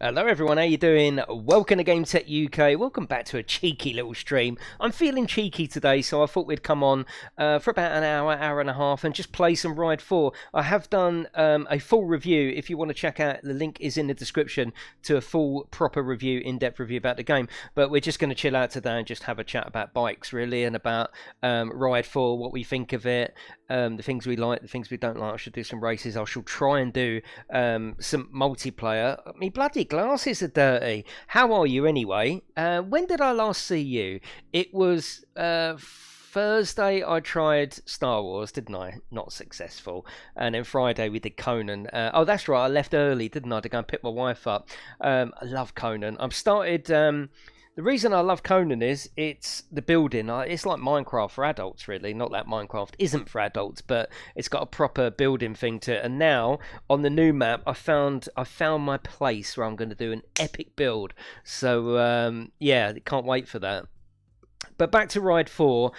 Hello everyone, how you doing? Welcome to GameTech UK. Welcome back to a cheeky little stream. I'm feeling cheeky today, so I thought we'd come on for about an hour and a half and just play some Ride 4. I have done a full review. If you want to check out, the link is in the description to a full, proper review, in-depth review about the game. But we're just going to chill out today and just have a chat about bikes, really, and about Ride 4, what we think of it, the things we like, the things we don't like. I should do some races. I shall try and do some multiplayer. Me bloody glasses are dirty. How are you anyway? When did I last see you? It was Thursday I tried Star Wars, didn't I? Not successful. And then Friday we did Conan. Oh, that's right, I left early, didn't I, to go and pick my wife up. I love Conan. I've started... The reason I love Conan is it's the building. It's like Minecraft for adults, really. Not that Minecraft isn't for adults, but it's got a proper building thing to it. And now on the new map, I found my place where I'm going to do an epic build. So yeah, can't wait for that. But back to Ride 4.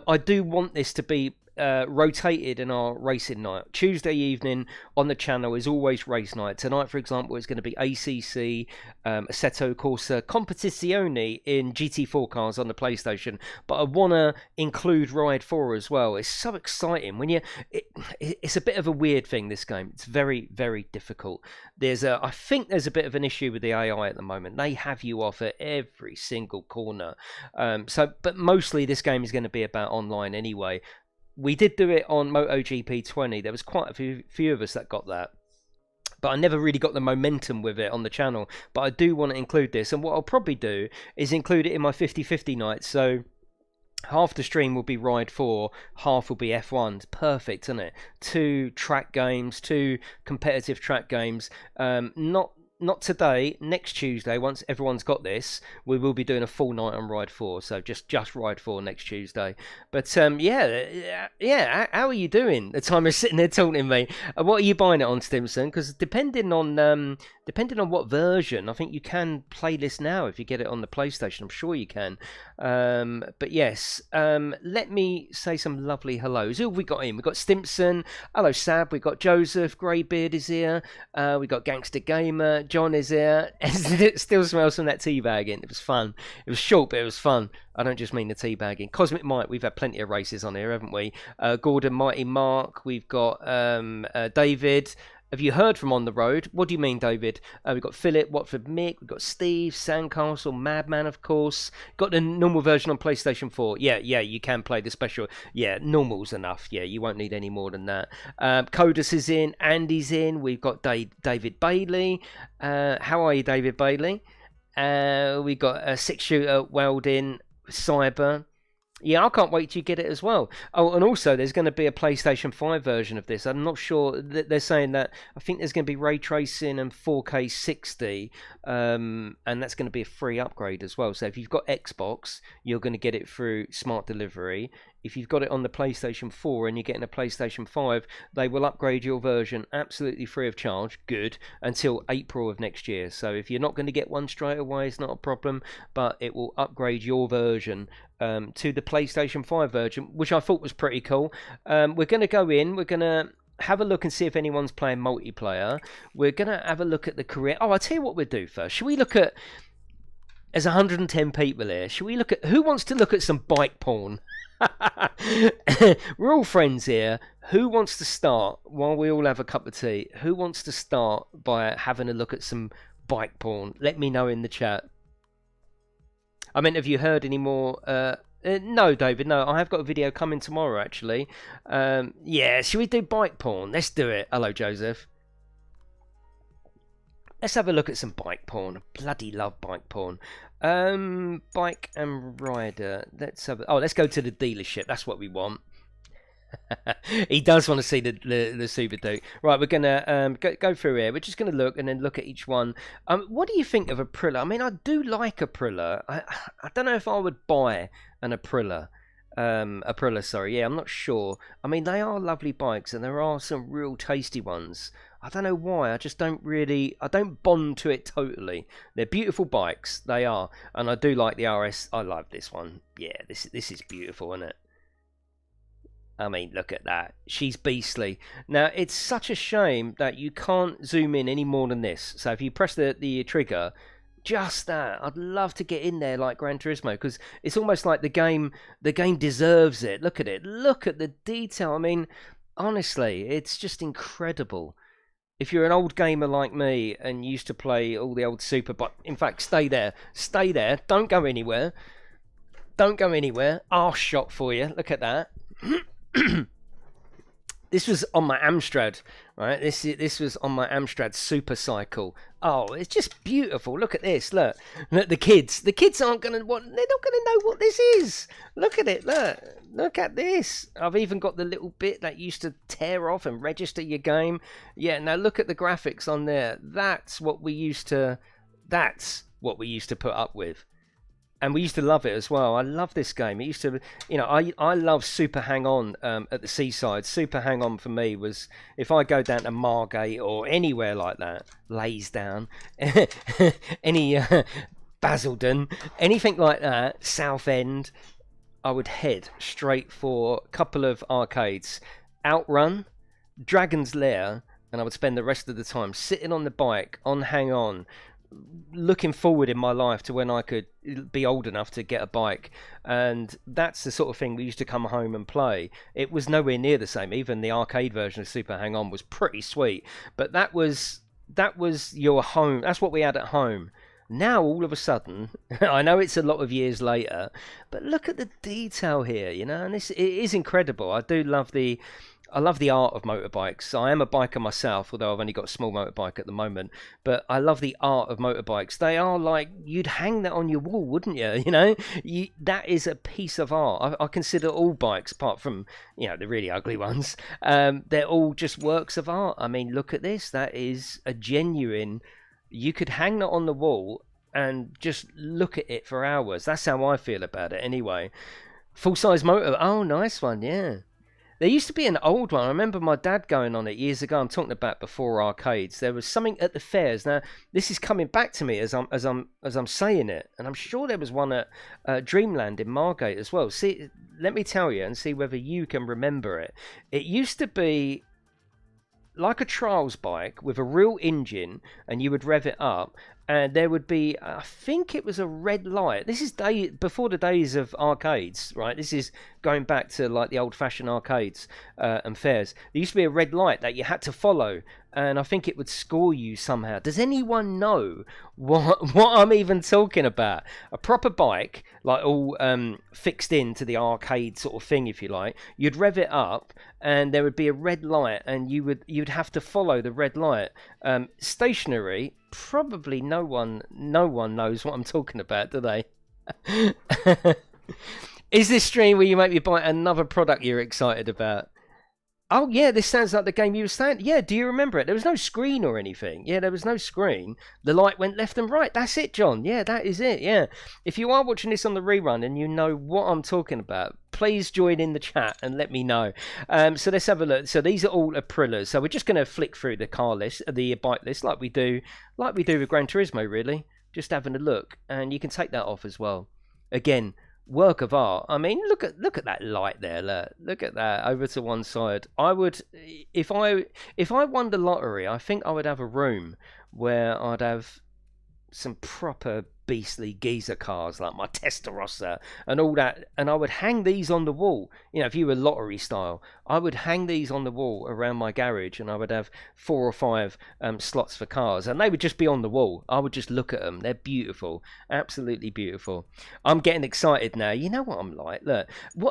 I do want this to be rotated in our racing night. Tuesday evening on the channel is always race night. Tonight, for example, is going to be ACC Assetto Corsa Competizione in GT4 cars on the PlayStation. But I want to include Ride 4 as well. It's so exciting when it's a bit of a weird thing, this game. It's very, very difficult. I think there's a bit of an issue with the AI at the moment. They have you off at every single corner. But mostly this game is going to be about online anyway. We did do it on MotoGP 20. There was quite a few of us that got that. But I never really got the momentum with it on the channel. But I do want to include this. And what I'll probably do is include it in my 50-50 night. So half the stream will be Ride 4, half will be F1. It's perfect, isn't it? 2 track games, 2 competitive track games. Not today, next Tuesday, once everyone's got this, we will be doing a full night on Ride 4. So just Ride 4 next Tuesday. But yeah, how are you doing? The time is sitting there taunting me. What are you buying it on, Stimson? Because depending on what version, I think you can play this now if you get it on the PlayStation. I'm sure you can. But yes, let me say some lovely hellos. Who have we got in? We've got Stimson. Hello, Sab. We've got Joseph. Greybeard is here. We've got Gangster Gamer. John is here. It still smells from that teabagging. It was fun. It was short, but it was fun. I don't just mean the teabagging. Cosmic Mike, we've had plenty of races on here, haven't we? Gordon, Mighty Mark. We've got David. Have you heard from On the Road? What do you mean, David? We've got Philip, Watford Mick, we've got Steve, Sandcastle, Madman, of course. Got the normal version on PlayStation 4. Yeah, you can play the special. Yeah, normal's enough. Yeah, you won't need any more than that. Codus is in, Andy's in. We've got David Bailey. How are you, David Bailey? We've got a 6-shooter Welding, Cyber. Yeah, I can't wait till you get it as well. Oh, and also there's going to be a PlayStation 5 version of this. I'm not sure. They're saying that I think there's going to be ray tracing and 4K 60, and that's going to be a free upgrade as well. So if you've got Xbox, you're going to get it through Smart Delivery. If you've got it on the PlayStation 4 and you're getting a PlayStation 5, they will upgrade your version absolutely free of charge, good, until April of next year. So if you're not going to get one straight away, it's not a problem, but it will upgrade your version to the PlayStation 5 version, which I thought was pretty cool. We're going to go in, we're going to have a look and see if anyone's playing multiplayer. We're going to have a look at the career. Oh, I'll tell you what we'll do first. Should we look at... There's 110 people here. Should we look at... Who wants to look at some bike porn? We're all friends here. Who wants to start while we all have a cup of tea? Who wants to start by having a look at some bike porn? Let me know in the chat. I mean, have you heard any more? No, David, no. I have got a video coming tomorrow, actually. Yeah, should we do bike porn? Let's do it. Hello, Joseph. Let's have a look at some bike porn. I bloody love bike porn. Bike and rider. Let's go to the dealership. That's what we want. He does want to see the Super Duke. Right, we're gonna go through here. We're just gonna look and then look at each one. What do you think of Aprilia? I mean, I do like Aprilia. I don't know if I would buy an Aprilia. Aprilia, sorry. Yeah, I'm not sure. I mean, they are lovely bikes, and there are some real tasty ones. I don't know why. I just don't bond to it totally. They're beautiful bikes. They are, and I do like the RS. I love this one. Yeah, this is beautiful, isn't it? I mean, look at that. She's beastly. Now, it's such a shame that you can't zoom in any more than this. So if you press the trigger, just that. I'd love to get in there like Gran Turismo, because it's almost like the game deserves it. Look at it. Look at the detail. I mean, honestly, it's just incredible. If you're an old gamer like me and used to play all the old in fact, stay there. Stay there. Don't go anywhere. Don't go anywhere. Arse shot for you. Look at that. This was on my Amstrad, right? This was on my Amstrad Supercycle. Oh, it's just beautiful. Look at this. Look the kids. The kids aren't gonna they're not gonna know what this is. Look at it. Look at this. I've even got the little bit that used to tear off and register your game. Yeah. Now look at the graphics on there. That's what we used to put up with. And we used to love it as well. I love this game. It used to, I love Super Hang On at the seaside. Super Hang On for me was, if I go down to Margate or anywhere like that, Laysdown, any Basildon, anything like that, Southend, I would head straight for a couple of arcades. Outrun, Dragon's Lair, and I would spend the rest of the time sitting on the bike on Hang On, looking forward in my life to when I could be old enough to get a bike. And that's the sort of thing we used to come home and play. It was nowhere near the same. Even the arcade version of Super Hang On was pretty sweet, but that was your home. That's what we had at home. Now all of a sudden, I know it's a lot of years later, but look at the detail here, and it is incredible. I love the art of motorbikes. I am a biker myself, although I've only got a small motorbike at the moment. But I love the art of motorbikes. They are like, you'd hang that on your wall, wouldn't you? That is a piece of art. I consider all bikes, apart from, the really ugly ones, they're all just works of art. I mean, look at this. That is a genuine... You could hang that on the wall and just look at it for hours. That's how I feel about it anyway. Full-size motor. Oh, nice one, yeah. There used to be an old one. I remember my dad going on it years ago. I'm talking about before arcades. There was something at the fairs. Now this is coming back to me as I'm saying it, and I'm sure there was one at Dreamland in Margate as well. See, let me tell you and see whether you can remember it. It used to be like a trials bike with a real engine, and you would rev it up, and there would be, I think it was a red light. This is before the days of arcades, right? This is going back to like the old-fashioned arcades and fairs. There used to be a red light that you had to follow, and I think it would score you somehow. Does anyone know what I'm even talking about? A proper bike, like all fixed into the arcade sort of thing, if you like. You'd rev it up, and there would be a red light, and you'd have to follow the red light. Stationary. Probably no one knows what I'm talking about, do they? Is this stream where you make me buy another product you're excited about? Oh yeah, this sounds like the game you were saying. Yeah, do you remember it? There was no screen or anything. Yeah, there was no screen. The light went left and right. That's it, John. Yeah, that is it. Yeah. If you are watching this on the rerun and you know what I'm talking about, please join in the chat and let me know. So let's have a look. So these are all Aprilas. So we're just going to flick through the car list, the bike list, like we do with Gran Turismo, really. Just having a look, and you can take that off as well. Again, work of art. I mean, look at that light there. Look at that over to one side. I would, if I won the lottery, I think I would have a room where I'd have some proper beastly geezer cars like my Testarossa and all that, and I would hang these on the wall. If you were lottery style, I would hang these on the wall around my garage, and I would have 4 or 5 slots for cars, and they would just be on the wall. I would just look at them. They're beautiful, absolutely beautiful. I'm getting excited now. You know what I'm like. Look,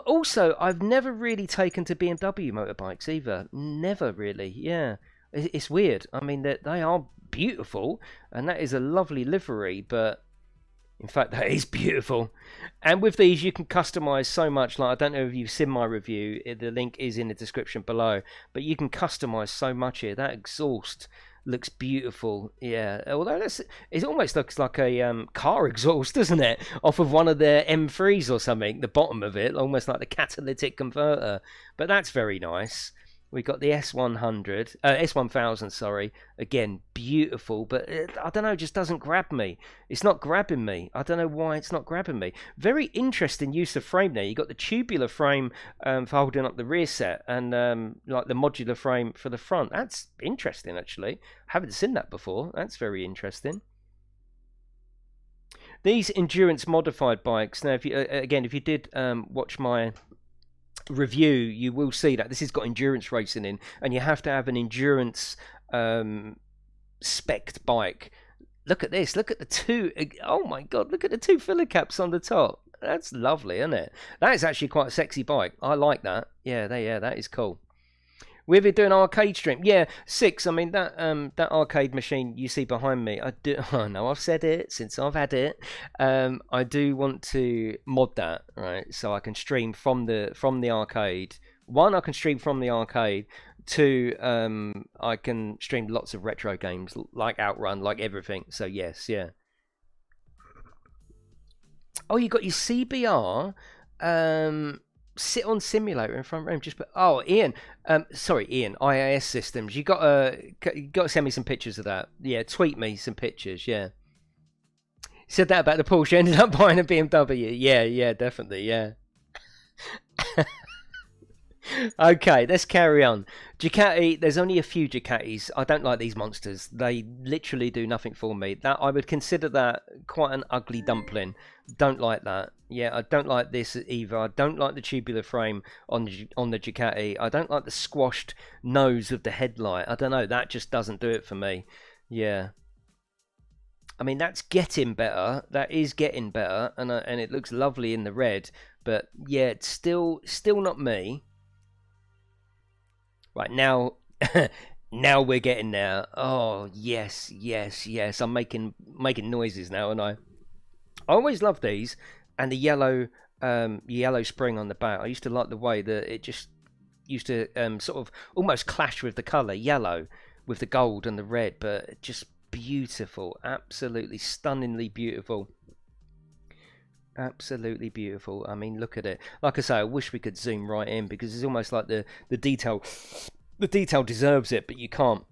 also, I've never really taken to BMW motorbikes either. Never really. Yeah, it's weird. I mean, they are beautiful, and that is a lovely livery, but in fact, that is beautiful. And with these, you can customize so much. Like, I don't know if you've seen my review. The link is in the description below. But you can customize so much here. That exhaust looks beautiful. Yeah. Although it almost looks like a car exhaust, doesn't it? Off of one of their M3s or something. The bottom of it, almost like the catalytic converter. But that's very nice. We got the S100, S1000, sorry. Again, beautiful, but I don't know, it just doesn't grab me. It's not grabbing me. I don't know why it's not grabbing me. Very interesting use of frame there. You got the tubular frame for holding up the rear set, and like the modular frame for the front. That's interesting, actually. Haven't seen that before. That's very interesting. These endurance modified bikes. Now, if you again, if you did watch my review, you will see that this has got endurance racing in, and you have to have an endurance spec'd bike. Look at this. Look at the two. Oh my god, look at the two filler caps on the top. That's lovely, isn't it? That is actually quite a sexy bike. I like that. Yeah, that is cool. We've been doing arcade stream. Yeah, 6. I mean, that arcade machine you see behind me, I do. I know I've said it since I've had it. I do want to mod that, right? So I can stream from the arcade. 1, I can stream from the arcade. 2, I can stream lots of retro games like Outrun, like everything. So yes, yeah. Oh, you got your CBR. Sit on simulator in front room. Just put. Oh, Ian. Sorry, Ian. IAS systems. You got to send me some pictures of that. Yeah, tweet me some pictures. Yeah. Said that about the Porsche. Ended up buying a BMW. Yeah, definitely. Yeah. Okay, let's carry on. Ducati, there's only a few Ducatis. I don't like these monsters. They literally do nothing for me. That I would consider that quite an ugly dumpling. Don't like that. Yeah, I don't like this either. I don't like the tubular frame on the Ducati. I don't like the squashed nose of the headlight. I don't know. That just doesn't do it for me. Yeah. I mean, that's getting better. That is getting better, and it looks lovely in the red. But yeah, it's still not me. Right, now now we're getting there. Oh, yes. I'm making noises now, and I always love these, and the yellow spring on the back. I used to like the way that it just used to sort of almost clash with the colour yellow with the gold and the red, but just beautiful, absolutely stunningly beautiful. Absolutely beautiful. I mean, look at it. Like I say, I wish we could zoom right in, because it's almost like the detail deserves it, but you can't.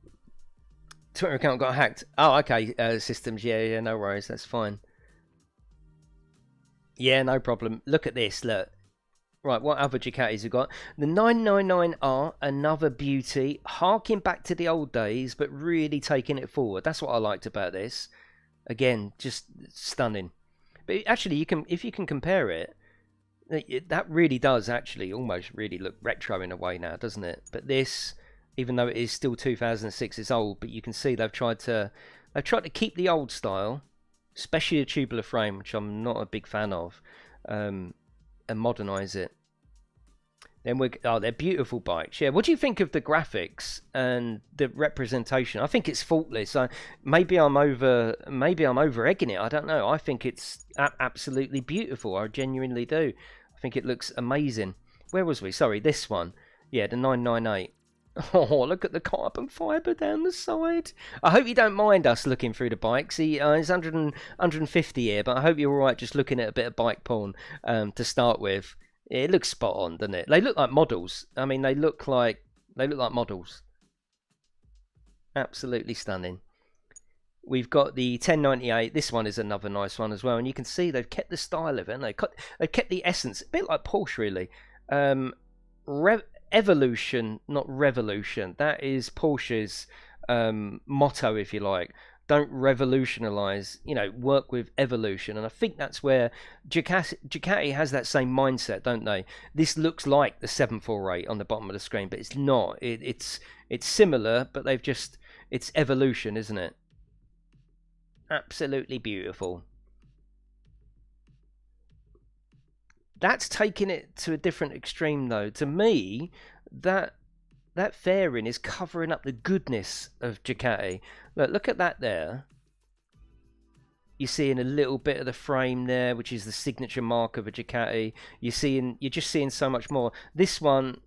Twitter account got hacked. Oh, okay. Systems. Yeah, no worries. That's fine. Yeah, no problem. Look at this. Look. Right, what other Ducatis we got? The 999R, another beauty, harking back to the old days, but really taking it forward. That's what I liked about this. Again, just stunning. But actually, if you can compare it, that really does actually almost really look retro in a way now, doesn't it? But this, even though it is still 2006, it's old. But you can see they've tried to keep the old style, especially the tubular frame, which I'm not a big fan of, and modernise it. Then they're beautiful bikes. Yeah, what do you think of the graphics and the representation? I think it's faultless. Maybe I'm over egging it. I don't know. I think it's absolutely beautiful. I genuinely do. I think it looks amazing. Where was we? Sorry, this one. Yeah, the 998. Oh, look at the carbon fibre down the side. I hope you don't mind us looking through the bikes. It's 150 here, but I hope you're all right just looking at a bit of bike porn to start with. It looks spot on, doesn't it? They look like models. I mean, they look like models. Absolutely stunning. We've got the 1098. This one is another nice one as well, and you can see they've kept the style of it. And they've kept the essence, a bit like Porsche, really. Evolution, not revolution. That is Porsche's motto, if you like. Don't revolutionise, work with evolution. And I think that's where Ducati has that same mindset, don't they? This looks like the 748 on the bottom of the screen, but it's not. It's similar, but it's evolution, isn't it? Absolutely beautiful. That's taking it to a different extreme, though. To me, that fairing is covering up the goodness of Ducati. Look at that there. You're seeing a little bit of the frame there, which is the signature mark of a Ducati. You're just seeing so much more. This one,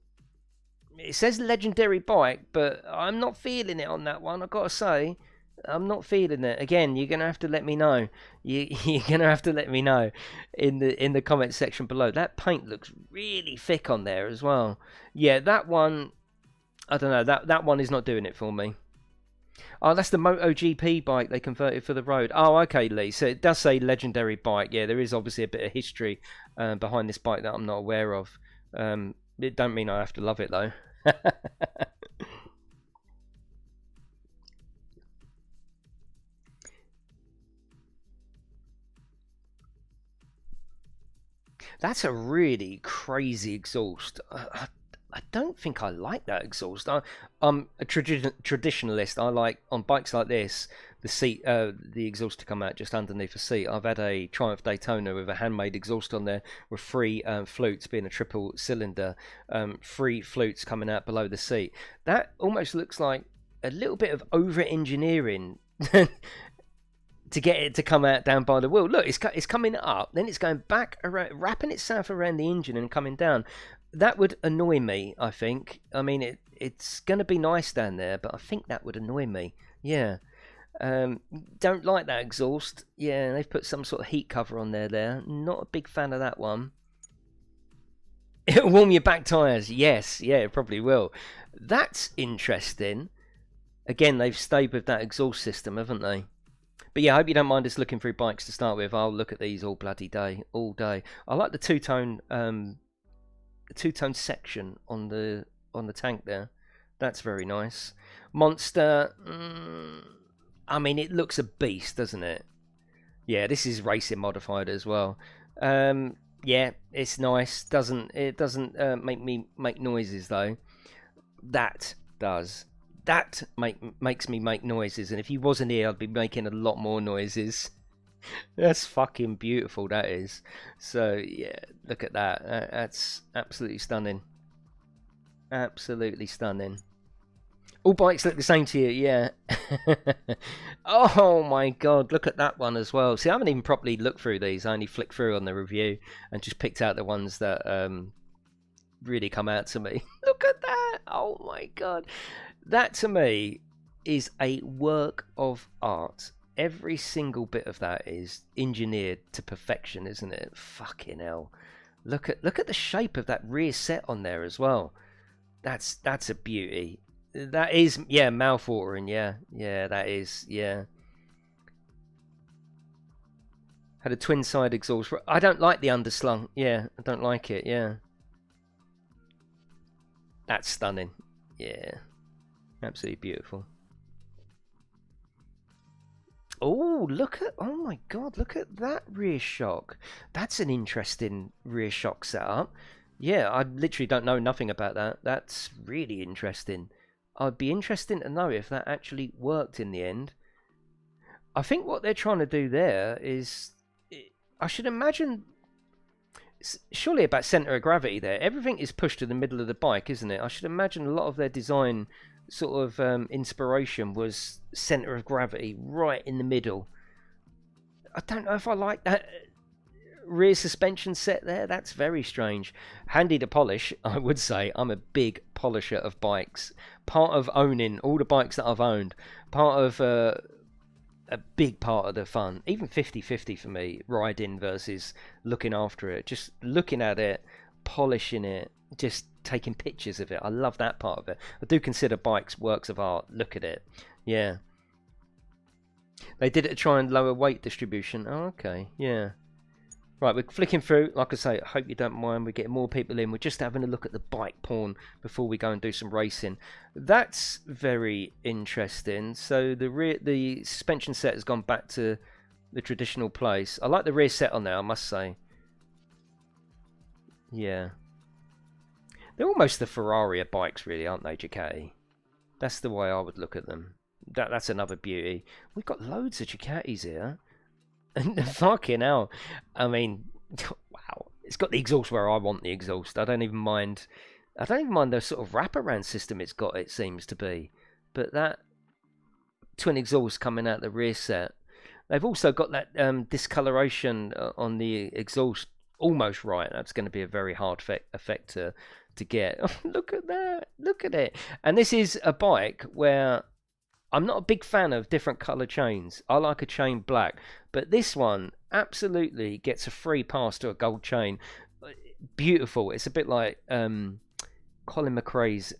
it says legendary bike, but I'm not feeling it on that one. I've got to say, I'm not feeling it. Again, you're gonna have to let me know. You're gonna have to let me know in the comment section below. That paint looks really thick on there as well. Yeah, that one. I don't know. That one is not doing it for me. Oh, that's the MotoGP bike they converted for the road. Oh, okay, Lee. So it does say legendary bike. Yeah, there is obviously a bit of history behind this bike that I'm not aware of. It don't mean I have to love it, though. That's a really crazy exhaust. I don't think I like that exhaust. I'm a traditionalist. I like, on bikes like this, the seat, the exhaust to come out just underneath the seat. I've had a Triumph Daytona with a handmade exhaust on there with three flutes, being a triple cylinder, three flutes coming out below the seat. That almost looks like a little bit of over engineering to get it to come out down by the wheel. Look, it's coming up, then it's going back around, wrapping itself around the engine and coming down. That would annoy me, I think. I mean, it's going to be nice down there, but I think that would annoy me. Yeah. Don't like that exhaust. Yeah, they've put some sort of heat cover on there. Not a big fan of that one. It'll warm your back tyres. Yes, yeah, it probably will. That's interesting. Again, they've stayed with that exhaust system, haven't they? But yeah, I hope you don't mind us looking through bikes to start with. I'll look at these all bloody day, all day. I like the two-tone section on the tank there. That's very nice. Monster, I mean, it looks a beast, doesn't it? Yeah, this is racing modified as well. Yeah, it's nice. It doesn't make me make noises though. That does. That makes me make noises, and if he wasn't here, I'd be making a lot more noises. That's fucking beautiful, that is. So, yeah, look at that. That's absolutely stunning. Absolutely stunning. All bikes look the same to you, yeah. Oh my god, look at that one as well. See, I haven't even properly looked through these. I only flicked through on the review and just picked out the ones that really come out to me. Look at that. Oh my god. That to me is a work of art. Every single bit of that is engineered to perfection, isn't it? Fucking hell. Look at the shape of that rear set on there as well. That's a beauty. That is, yeah, mouth-watering, yeah. Yeah, that is, yeah. Had a twin-side exhaust. I don't like the underslung. Yeah, I don't like it, yeah. That's stunning. Yeah. Absolutely beautiful. Oh, oh my god, look at that rear shock. That's an interesting rear shock setup. Yeah, I literally don't know nothing about that. That's really interesting. I'd be interested to know if that actually worked in the end. I think what they're trying to do there is, I should imagine, surely about centre of gravity there. Everything is pushed to the middle of the bike, isn't it? I should imagine a lot of their design sort of inspiration was centre of gravity right in the middle. I don't know if I like that rear suspension set there. That's very strange. Handy to polish, I would say. I'm a big polisher of bikes. Part of owning all the bikes that I've owned, part of a big part of the fun, even 50-50 for me, riding versus looking after it, just looking at it, polishing it, just taking pictures of it. I love that part of it. I do consider bikes works of art. Look at it. Yeah, they did it to try and lower weight distribution. Oh, okay, yeah. Right, we're flicking through. Like I say, I hope you don't mind. We're getting more people in. We're just having a look at the bike porn before we go and do some racing. That's very interesting. So the suspension set has gone back to the traditional place. I like the rear set on there, I must say. Yeah. They're almost the Ferrari of bikes, really, aren't they, Ducati? That's the way I would look at them. That's another beauty. We've got loads of Ducatis here. Fucking hell. I mean, wow. It's got the exhaust where I want the exhaust. I don't even mind the sort of wraparound system it's got, it seems to be. But that twin exhaust coming out the rear set. They've also got that discoloration on the exhaust almost right. That's going to be a very hard effect to get. Oh, look at that. Look at it. And this is a bike where I'm not a big fan of different colour chains. I like a chain black. But this one absolutely gets a free pass to a gold chain. Beautiful. It's a bit like Colin McRae's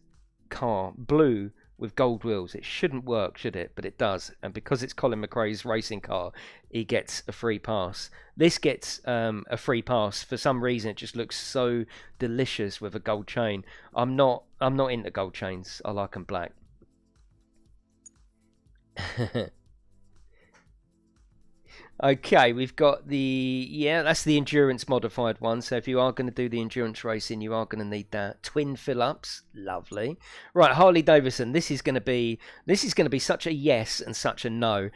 car, blue with gold wheels. It shouldn't work, should it? But it does. And because it's Colin McRae's racing car, he gets a free pass. This gets a free pass. For some reason, it just looks so delicious with a gold chain. I'm not into gold chains. I like them black. Okay, we've got that's the endurance modified one. So if you are going to do the endurance racing, you are going to need that. Twin fill-ups, lovely. Right, Harley Davidson. This is going to be such a yes and such a no.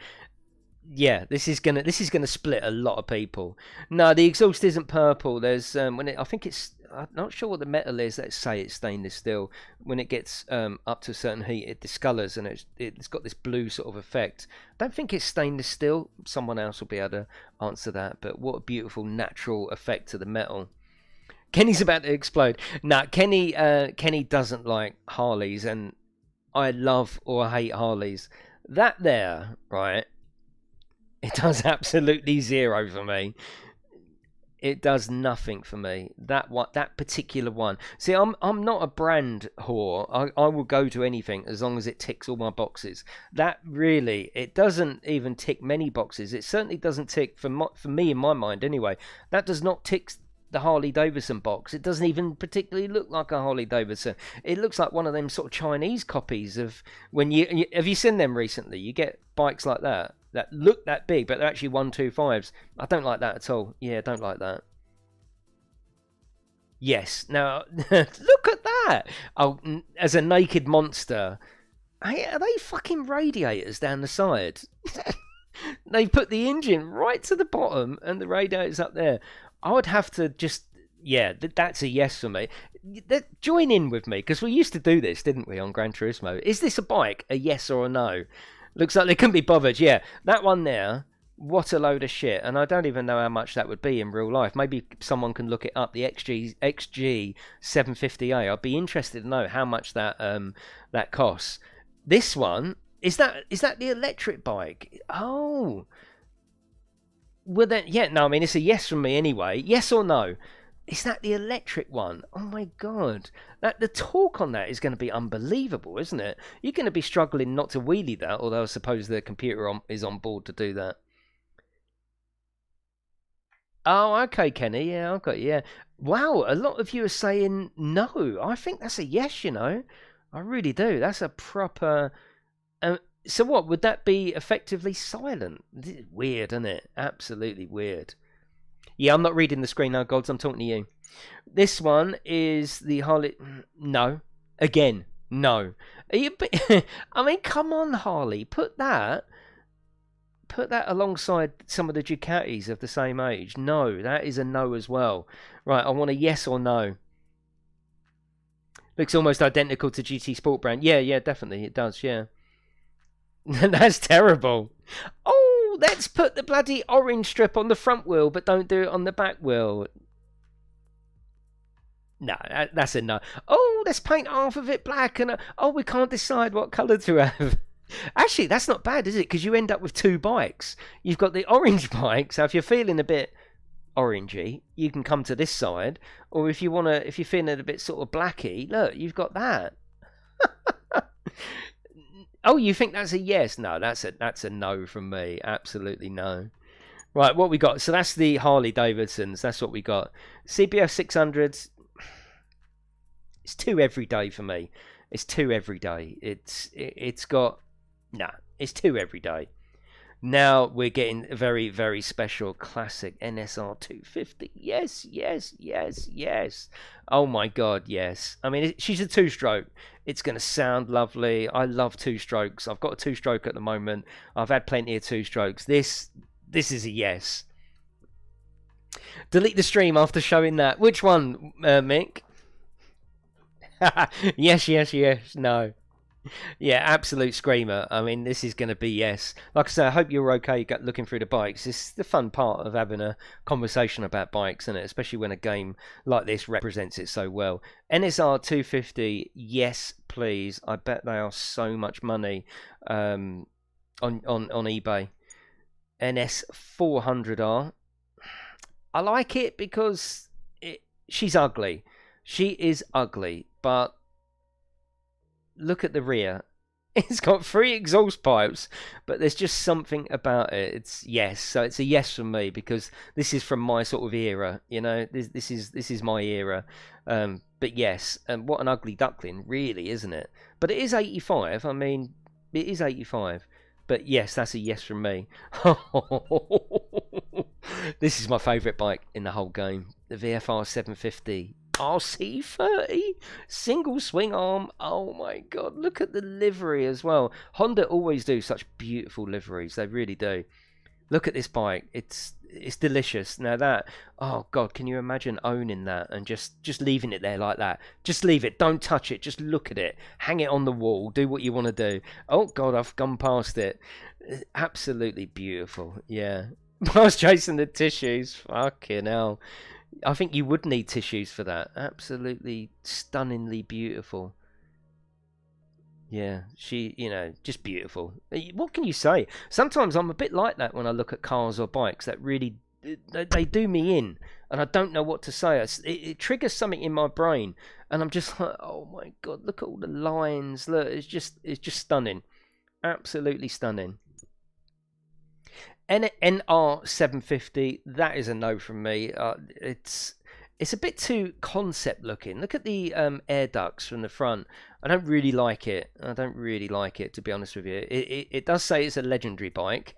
Yeah, this is gonna split a lot of people. No, the exhaust isn't purple. There's I think it's, I'm not sure what the metal is. Let's say it's stainless steel. When it gets up to a certain heat, it discolors and it's got this blue sort of effect. I don't think it's stainless steel. Someone else will be able to answer that. But what a beautiful natural effect to the metal. Kenny's about to explode. Nah, Kenny doesn't like Harleys, and I love or hate Harleys. That there, right? It does absolutely zero for me. It does nothing for me. That particular one. See, I'm not a brand whore. I will go to anything as long as it ticks all my boxes. That really, it doesn't even tick many boxes. It certainly doesn't tick for me in my mind anyway. That does not tick the Harley Davidson box. It doesn't even particularly look like a Harley Davidson. It looks like one of them sort of Chinese copies of when you have you seen them recently? You get bikes like that look that big, but they're actually 125s. I don't like that at all. Yeah, I don't like that. Yes. Now, look at that. Oh, as a naked monster. Hey, are they fucking radiators down the side? They put the engine right to the bottom and the radiators up there. I would have to just, yeah, that's a yes for me. Join in with me, because we used to do this, didn't we, on Gran Turismo? Is this a bike, a yes or a no? Looks like they couldn't be bothered. Yeah, that one there, what a load of shit. And I don't even know how much that would be in real life. Maybe someone can look it up, the XG 750A. I'd be interested to know how much that that costs. This one, is that the electric bike? Oh. Well then, yeah, no, I mean, it's a yes from me anyway. Yes or no? Is that the electric one? Oh my god. The torque on that is going to be unbelievable, isn't it? You're going to be struggling not to wheelie that, although I suppose the computer is on board to do that. Oh, okay, Kenny. Yeah, I've got you. Yeah. Wow, a lot of you are saying no. I think that's a yes, you know. I really do. That's a proper... so what, would that be effectively silent? Weird, isn't it? Absolutely weird. Yeah, I'm not reading the screen now, Gods. I'm talking to you. This one is the Harley... No. Again, no. I mean, come on, Harley. Put that alongside some of the Ducatis of the same age. No, that is a no as well. Right, I want a yes or no. Looks almost identical to GT Sport brand. Yeah, definitely. It does, yeah. That's terrible. Oh, let's put the bloody orange strip on the front wheel, but don't do it on the back wheel. No, that's a no. Oh, let's paint half of it black, and oh, we can't decide what colour to have. Actually, that's not bad, is it? Because you end up with two bikes. You've got the orange bike, so if you're feeling a bit orangey, you can come to this side, or if you're feeling a bit sort of blacky, look, you've got that. Oh, you think that's a yes? No, that's a no from me. Absolutely no. Right, what we got? So that's the Harley Davidsons. That's what we got. CBF 600s. It's too everyday for me. It's too everyday. It's got... Nah, it's too everyday. Now we're getting a very, very special classic NSR 250. Yes. Oh my god, yes. I mean, she's a two-stroke. It's going to sound lovely. I love two-strokes. I've got a two-stroke at the moment. I've had plenty of two-strokes. This is a yes. Delete the stream after showing that. Which one, Mick? Yes. No. Yeah, absolute screamer. I mean, this is going to be yes. Like I say, I hope you're okay looking through the bikes. It's the fun part of having a conversation about bikes, isn't it? Especially when a game like this represents it so well. NSR 250, yes, please. I bet they are so much money on eBay. NS 400R. I like it because she's ugly. She is ugly, but look at the rear. It's got 3 exhaust pipes, but there's just something about it. It's yes, so it's a yes from me because this is from my sort of era. You know, this is my era. But yes, and what an ugly duckling, really, isn't it? But it is 85. I mean, it is 85. But yes, that's a yes from me. This is my favourite bike in the whole game. The VFR 750. RC30 single swing arm. Oh my god, look at the livery as well. Honda always do such beautiful liveries, they really do. Look at this bike, it's delicious. Now that, oh god, can you imagine owning that and just leaving it there like that? Just leave it, don't touch it, just look at it, hang it on the wall, do what you want to do. Oh god, I've gone past it. Absolutely beautiful. Yeah. Past Jason the tissues, fucking hell. I think you would need tissues for that. Absolutely stunningly beautiful. Yeah, she, you know, just beautiful. What can you say? Sometimes I'm a bit like that when I look at cars or bikes that really, they do me in, and I don't know what to say. It triggers something in my brain, and I'm just like, oh my god, look at all the lines. Look, it's just stunning. Absolutely stunning. NR 750, that is a no from me. It's a bit too concept looking. Look at the air ducts from the front. I don't really like it. I don't really like it, to be honest with you. It does say it's a legendary bike,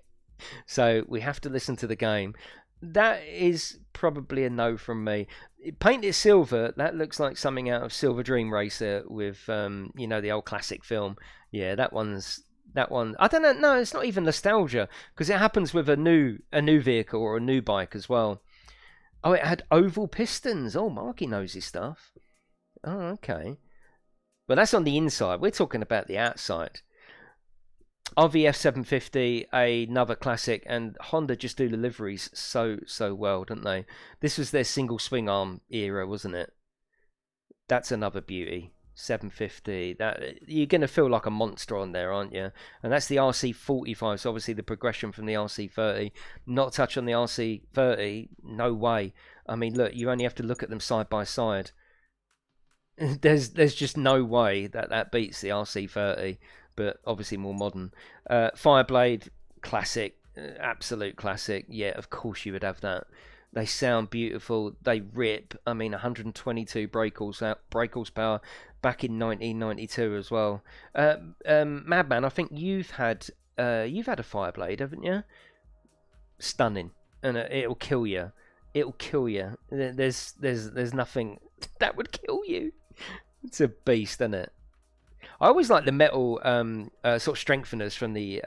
so we have to listen to the game. That is probably a no from me. Paint it silver. That looks like something out of Silver Dream Racer with you know, the old classic film. Yeah, that one. I don't know. No, it's not even nostalgia because it happens with a new vehicle or a new bike as well. Oh, it had oval pistons. Oh, Marky knows his stuff. Oh, okay. But that's on the inside. We're talking about the outside. RVF 750, another classic, and Honda just do the liveries so well, don't they? This was their single swing arm era, wasn't it? That's another beauty. 750, that you're going to feel like a monster on there, aren't you? And that's the RC45, so obviously the progression from the RC30. Not touch on the RC30, no way. I mean, look, you only have to look at them side by side. There's just no way that beats the RC30, but obviously more modern. Fireblade, classic, absolute classic. Yeah, of course you would have that. They sound beautiful. They rip. I mean, 122 brake horsepower back in 1992 as well. Madman, I think you've had a Fireblade, haven't you? Stunning, and it'll kill you. It'll kill you. There's nothing that would kill you. It's a beast, isn't it? I always like the metal sort of strengtheners from the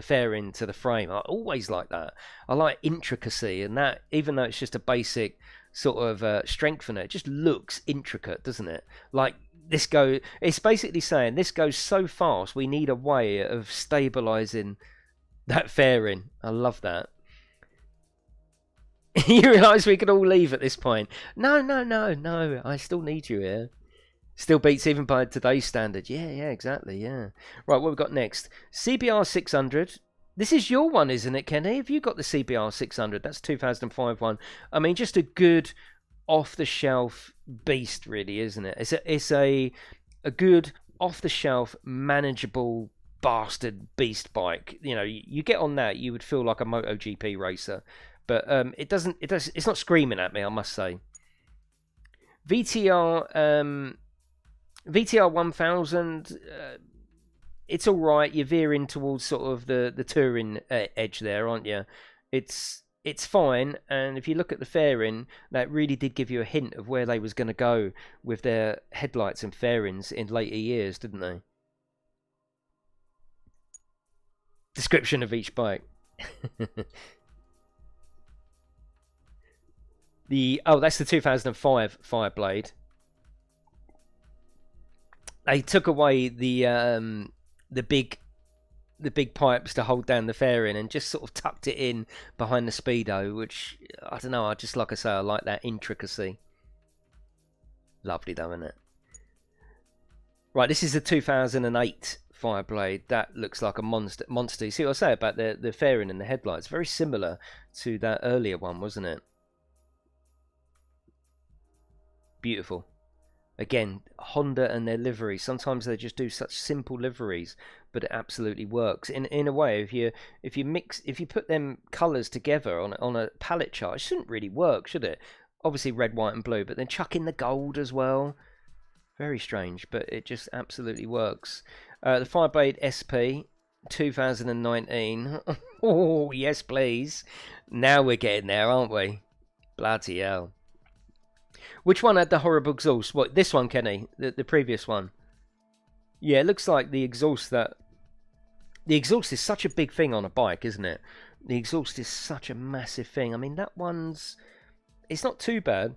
fairing to the frame. I always like that. I like intricacy, and that, even though it's just a basic sort of strengthener, it just looks intricate, doesn't it? Like it's basically saying this goes so fast, we need a way of stabilizing that fairing. I love that. You realise we could all leave at this point? No, I still need you here. Still beats even by today's standard. Yeah, exactly, yeah. Right, what we've got next? CBR 600. This is your one, isn't it, Kenny? Have you got the CBR 600? That's 2005 one. I mean, just a good off-the-shelf beast, really, isn't it? It's a good off-the-shelf, manageable bastard beast bike. You know, you get on that, you would feel like a MotoGP racer. But it's not screaming at me, I must say. VTR 1000, it's all right. You're veering towards sort of the touring edge there, aren't you? It's fine, and if you look at the fairing, that really did give you a hint of where they was going to go with their headlights and fairings in later years, didn't they? Description of each bike. That's the 2005 Fireblade. They took away the big pipes to hold down the fairing and just sort of tucked it in behind the speedo, which I don't know. Like I say, I like that intricacy. Lovely, though, isn't it? Right, this is the 2008 Fireblade. That looks like a monster. You see what I say about the fairing and the headlights? Very similar to that earlier one, wasn't it? Beautiful. Again, Honda and their livery. Sometimes they just do such simple liveries, but it absolutely works. In a way, if you put them colours together on a palette chart, it shouldn't really work, should it? Obviously red, white, and blue, but then chuck in the gold as well. Very strange, but it just absolutely works. The Fireblade SP 2019. Oh yes, please. Now we're getting there, aren't we? Bloody hell. Which one had the horrible exhaust? What, this one, Kenny? The previous one? Yeah, it looks like the exhaust that... The exhaust is such a big thing on a bike, isn't it? The exhaust is such a massive thing. I mean, that one's... It's not too bad.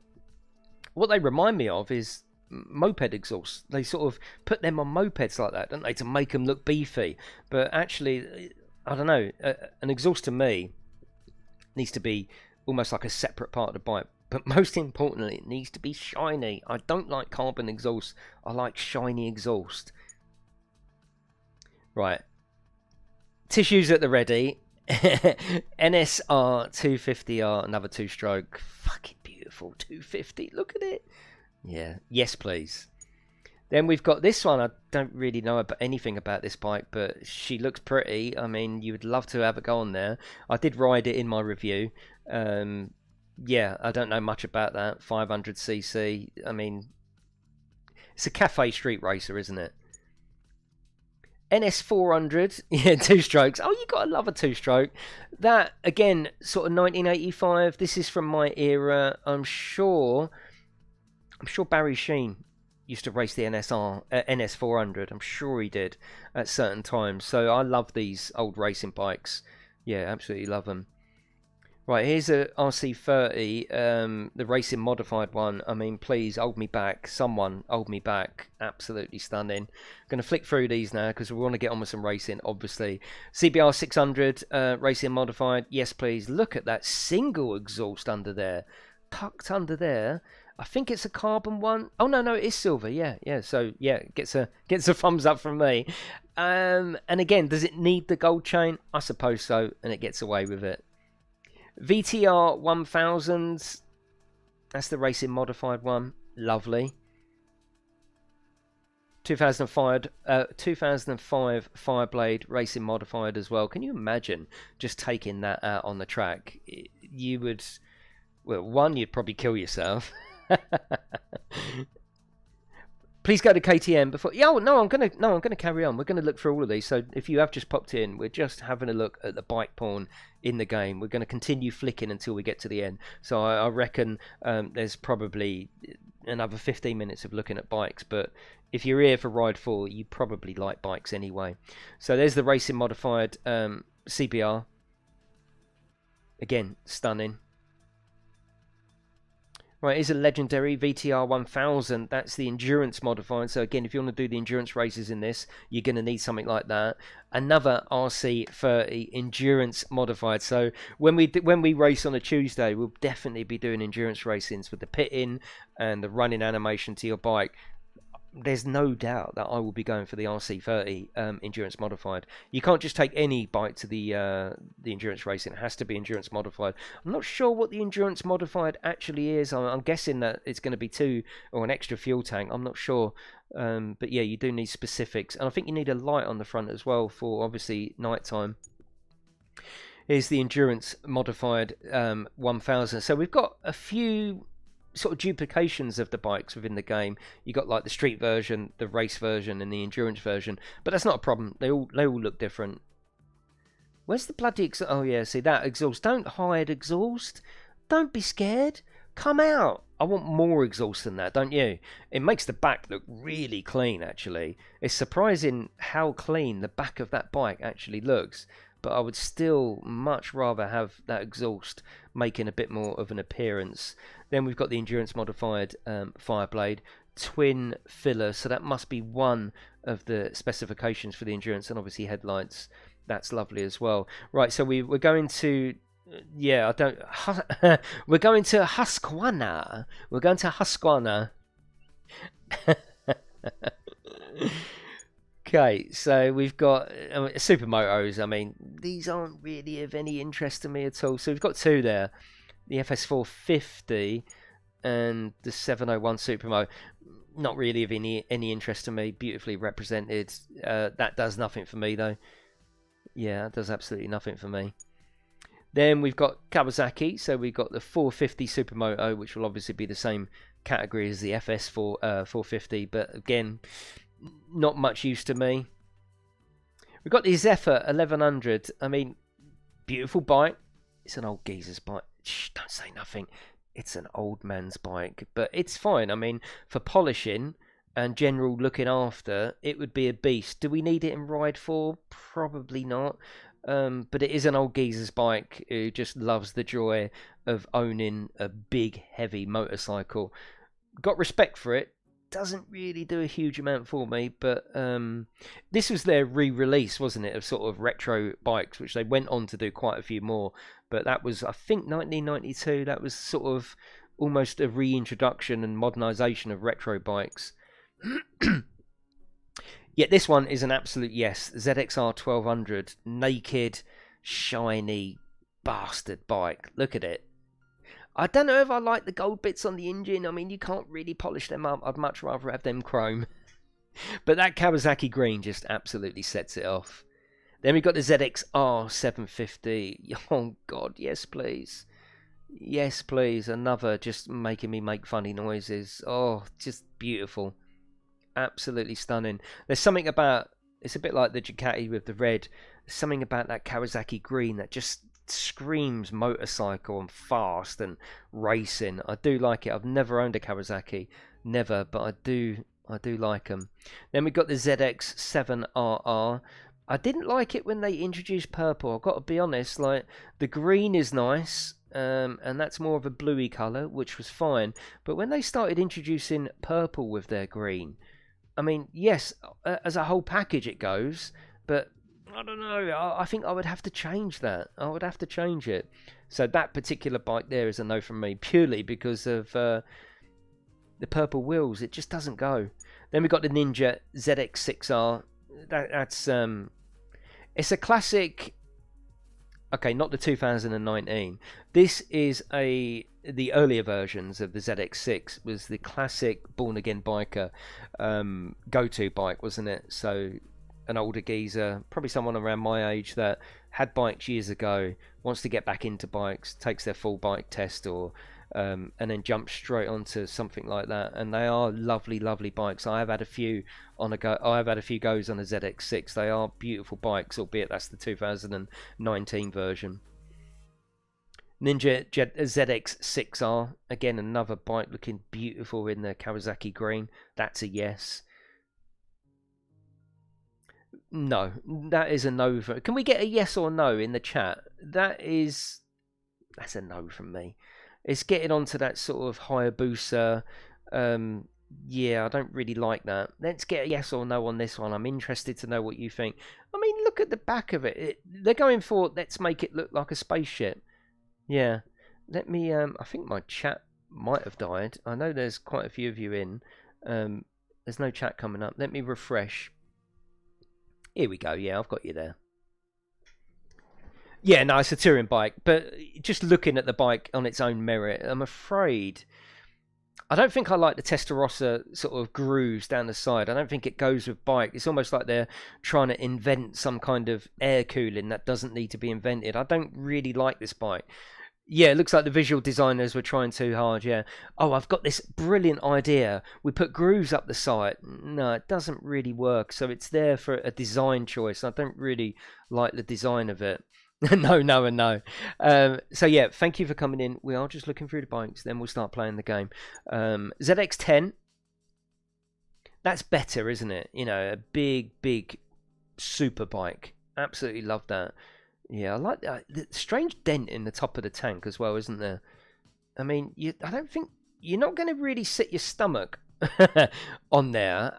What they remind me of is moped exhausts. They sort of put them on mopeds like that, don't they, to make them look beefy. But actually, I don't know, an exhaust to me needs to be almost like a separate part of the bike. But most importantly, it needs to be shiny. I don't like carbon exhaust. I like shiny exhaust. Right. Tissues at the ready. NSR 250R, another two-stroke. Fucking beautiful. 250. Look at it. Yeah. Yes, please. Then we've got this one. I don't really know anything about this bike, but she looks pretty. I mean, you would love to have a go on there. I did ride it in my review. Yeah, I don't know much about that. 500cc. I mean, it's a cafe street racer, isn't it? NS400. Yeah, two strokes. Oh, you gotta love a two-stroke. That, again, sort of 1985. This is from my era. I'm sure Barry Sheen used to race the NS400. I'm sure he did at certain times. So I love these old racing bikes. Yeah, absolutely love them. Right, here's a RC30, the racing modified one. I mean, please hold me back. Someone hold me back. Absolutely stunning. Going to flick through these now because we want to get on with some racing, obviously. CBR 600, racing modified. Yes, please. Look at that single exhaust under there. Tucked under there. I think it's a carbon one. Oh, no, it is silver. Yeah. So, yeah, gets a thumbs up from me. And again, does it need the gold chain? I suppose so, and it gets away with it. VTR 1000, that's the racing modified one. Lovely. 2005 Fireblade racing modified as well. Can you imagine just taking that out on the track? You would, well, one, you'd probably kill yourself. Please go to KTM before. Yeah, no, I'm gonna carry on. We're gonna look through all of these. So if you have just popped in, we're just having a look at the bike porn in the game. We're gonna continue flicking until we get to the end. So I reckon there's probably another 15 minutes of looking at bikes. But if you're here for Ride 4, you probably like bikes anyway. So there's the racing modified CBR. Again, stunning. Right, here's a legendary VTR 1000. That's the endurance modified. So again, if you want to do the endurance races in this, you're going to need something like that. Another RC30 endurance modified. So when we race on a Tuesday, we'll definitely be doing endurance racings with the pitting and the running animation to your bike. There's no doubt that I will be going for the RC30 endurance modified. You can't just take any bike to the endurance racing. It has to be endurance modified. I'm not sure what the endurance modified actually is. I'm guessing that it's going to be 2 or an extra fuel tank. I'm not sure. But yeah, you do need specifics. And I think you need a light on the front as well for obviously nighttime. Here's the endurance modified 1000. So we've got a few sort of duplications of the bikes within the game. You got like the street version, the race version, and the endurance version, but that's not a problem. They all look different. Where's the bloody exhaust? Oh yeah, see that exhaust. Don't hide exhaust. Don't be scared. Come out. I want more exhaust than that, don't you? It makes the back look really clean, actually. It's surprising how clean the back of that bike actually looks. But I would still much rather have that exhaust making a bit more of an appearance. Then we've got the endurance modified Fireblade twin filler, so that must be one of the specifications for the endurance, and obviously headlights. That's lovely as well. Right, so we're going to we're going to Husqvarna. We're going to Husqvarna. Okay, so we've got supermotos. I mean, these aren't really of any interest to me at all. So we've got 2 there, the FS450 and the 701 Supermoto. Not really of any interest to me. Beautifully represented. That does nothing for me though. Yeah, that does absolutely nothing for me. Then we've got Kawasaki, so we've got the 450 Supermoto, which will obviously be the same category as the FS4 450, but again, not much use to me. We've got the Zephyr 1100. I mean, beautiful bike. It's an old geezer's bike. Shh, don't say nothing. It's an old man's bike, but it's fine. I mean, for polishing and general looking after, it would be a beast. Do we need it in Ride 4? Probably not. But it is an old geezer's bike who just loves the joy of owning a big, heavy motorcycle. Got respect for it. Doesn't really do a huge amount for me, but this was their re-release, wasn't it, of sort of retro bikes, which they went on to do quite a few more. But that was, I think, 1992. That was sort of almost a reintroduction and modernisation of retro bikes. Yet this one is an absolute yes. ZXR 1200, naked, shiny, bastard bike. Look at it. I don't know if I like the gold bits on the engine. I mean, you can't really polish them up. I'd much rather have them chrome. But that Kawasaki green just absolutely sets it off. Then we've got the ZXR 750. Oh, God, yes, please. Yes, please. Another just making me make funny noises. Oh, just beautiful. Absolutely stunning. There's something about, it's a bit like the Ducati with the red. There's something about that Kawasaki green that just screams motorcycle and fast and racing. I do like it. I've never owned a Kawasaki, never, but I do like them. Then we've got the ZX7RR. I didn't like it when they introduced purple. I've got to be honest. Like, the green is nice, and that's more of a bluey colour, which was fine. But when they started introducing purple with their green, I mean, yes, as a whole package it goes, but I don't know. I think I would have to change that. I would have to change it. So that particular bike there is a no from me, purely because of the purple wheels. It just doesn't go. Then we've got the Ninja ZX6R. That's it's a classic. Okay, not the 2019. This is the earlier versions of the ZX6 was the classic born again biker go-to bike, wasn't it? So an older geezer, probably someone around my age that had bikes years ago, wants to get back into bikes, takes their full bike test, or and then jumps straight onto something like that. And they are lovely, lovely bikes. I have had a few on a go. I have had a few goes on a ZX6. They are beautiful bikes, albeit that's the 2019 version. Ninja ZX6R, again another bike looking beautiful in the Kawasaki green. That's a yes. No, that is a no. Can we get a yes or no in the chat? That's a no from me. It's getting onto that sort of Hayabusa. Yeah, I don't really like that. Let's get a yes or no on this one. I'm interested to know what you think. I mean, look at the back of it. They're going for, let's make it look like a spaceship. Yeah. Let me, I think my chat might have died. I know there's quite a few of you in. There's no chat coming up. Let me refresh. Here we go. Yeah, I've got you there. Yeah, no, it's a touring bike, but just looking at the bike on its own merit, I'm afraid I don't think I like the Testarossa sort of grooves down the side. I don't think it goes with bike. It's almost like they're trying to invent some kind of air cooling that doesn't need to be invented. I don't really like this bike. Yeah, it looks like the visual designers were trying too hard, yeah. Oh, I've got this brilliant idea. We put grooves up the side. No, it doesn't really work. So it's there for a design choice. I don't really like the design of it. No, no, and no. So yeah, thank you for coming in. We are just looking through the bikes, then we'll start playing the game. ZX10. That's better, isn't it? You know, a big super bike. Absolutely love that. Yeah, I like that. The strange dent in the top of the tank as well, isn't there? I mean, I don't think you're not going to really sit your stomach on there.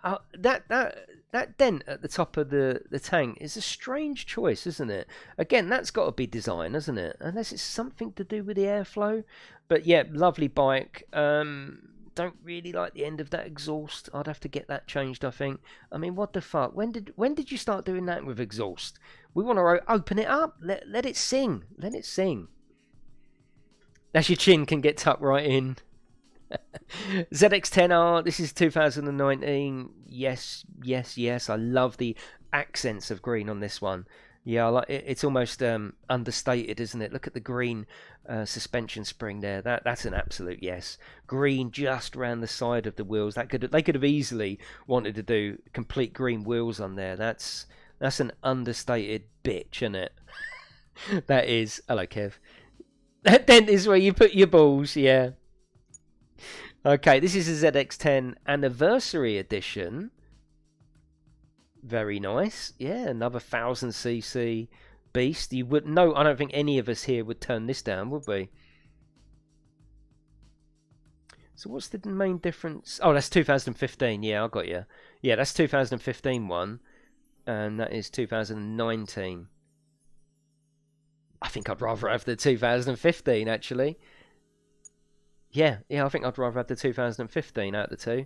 That dent at the top of the tank is a strange choice, isn't it? Again, that's got to be design, isn't it? Unless it's something to do with the airflow. But yeah, lovely bike. Don't really like the end of that exhaust. I'd have to get that changed, I think. I mean, what the fuck? When did you start doing that with exhaust? We want to open it up. Let it sing. Let it sing. That's your chin can get tucked right in. ZX10R, this is 2019. Yes, yes, yes. I love the accents of green on this one. Yeah, I like it. It's almost understated, isn't it? Look at the green suspension spring there. That's an absolute yes. Green just around the side of the wheels. They could have easily wanted to do complete green wheels on there. That's an understated bitch, isn't it? That is. Hello, Kev. That dent is where you put your balls. Yeah. Okay, this is a ZX10 Anniversary Edition. Very nice. Yeah, another 1000cc beast. You would no, I don't think any of us here would turn this down, would we? So what's the main difference? Oh, that's 2015. Yeah, I got you. Yeah, that's 2015 one, and that is 2019. I think I'd rather have the 2015 actually. Yeah, I think I'd rather have the 2015 out of the two.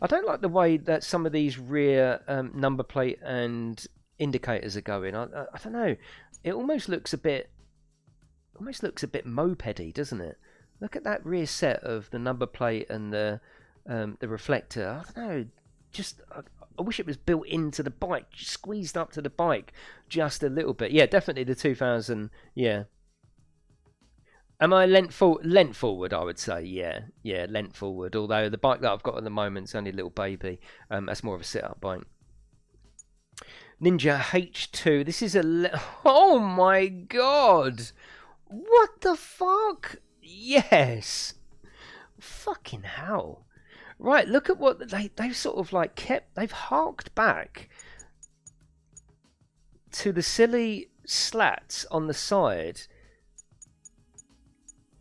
I don't like the way that some of these rear number plate and indicators are going. I don't know. It almost looks a bit mopedy, doesn't it? Look at that rear set of the number plate and the reflector. I don't know. Just I wish it was built into the bike, squeezed up to the bike just a little bit. Yeah, definitely the 2000. Yeah. Am I lent forward? I would say, yeah, lent forward. Although the bike that I've got at the moment is only a little baby. That's more of a sit-up bike. Ninja H2. This is oh my god! What the fuck? Yes. Fucking hell. Right, look at what they've sort of like kept. They've harked back to the silly slats on the side.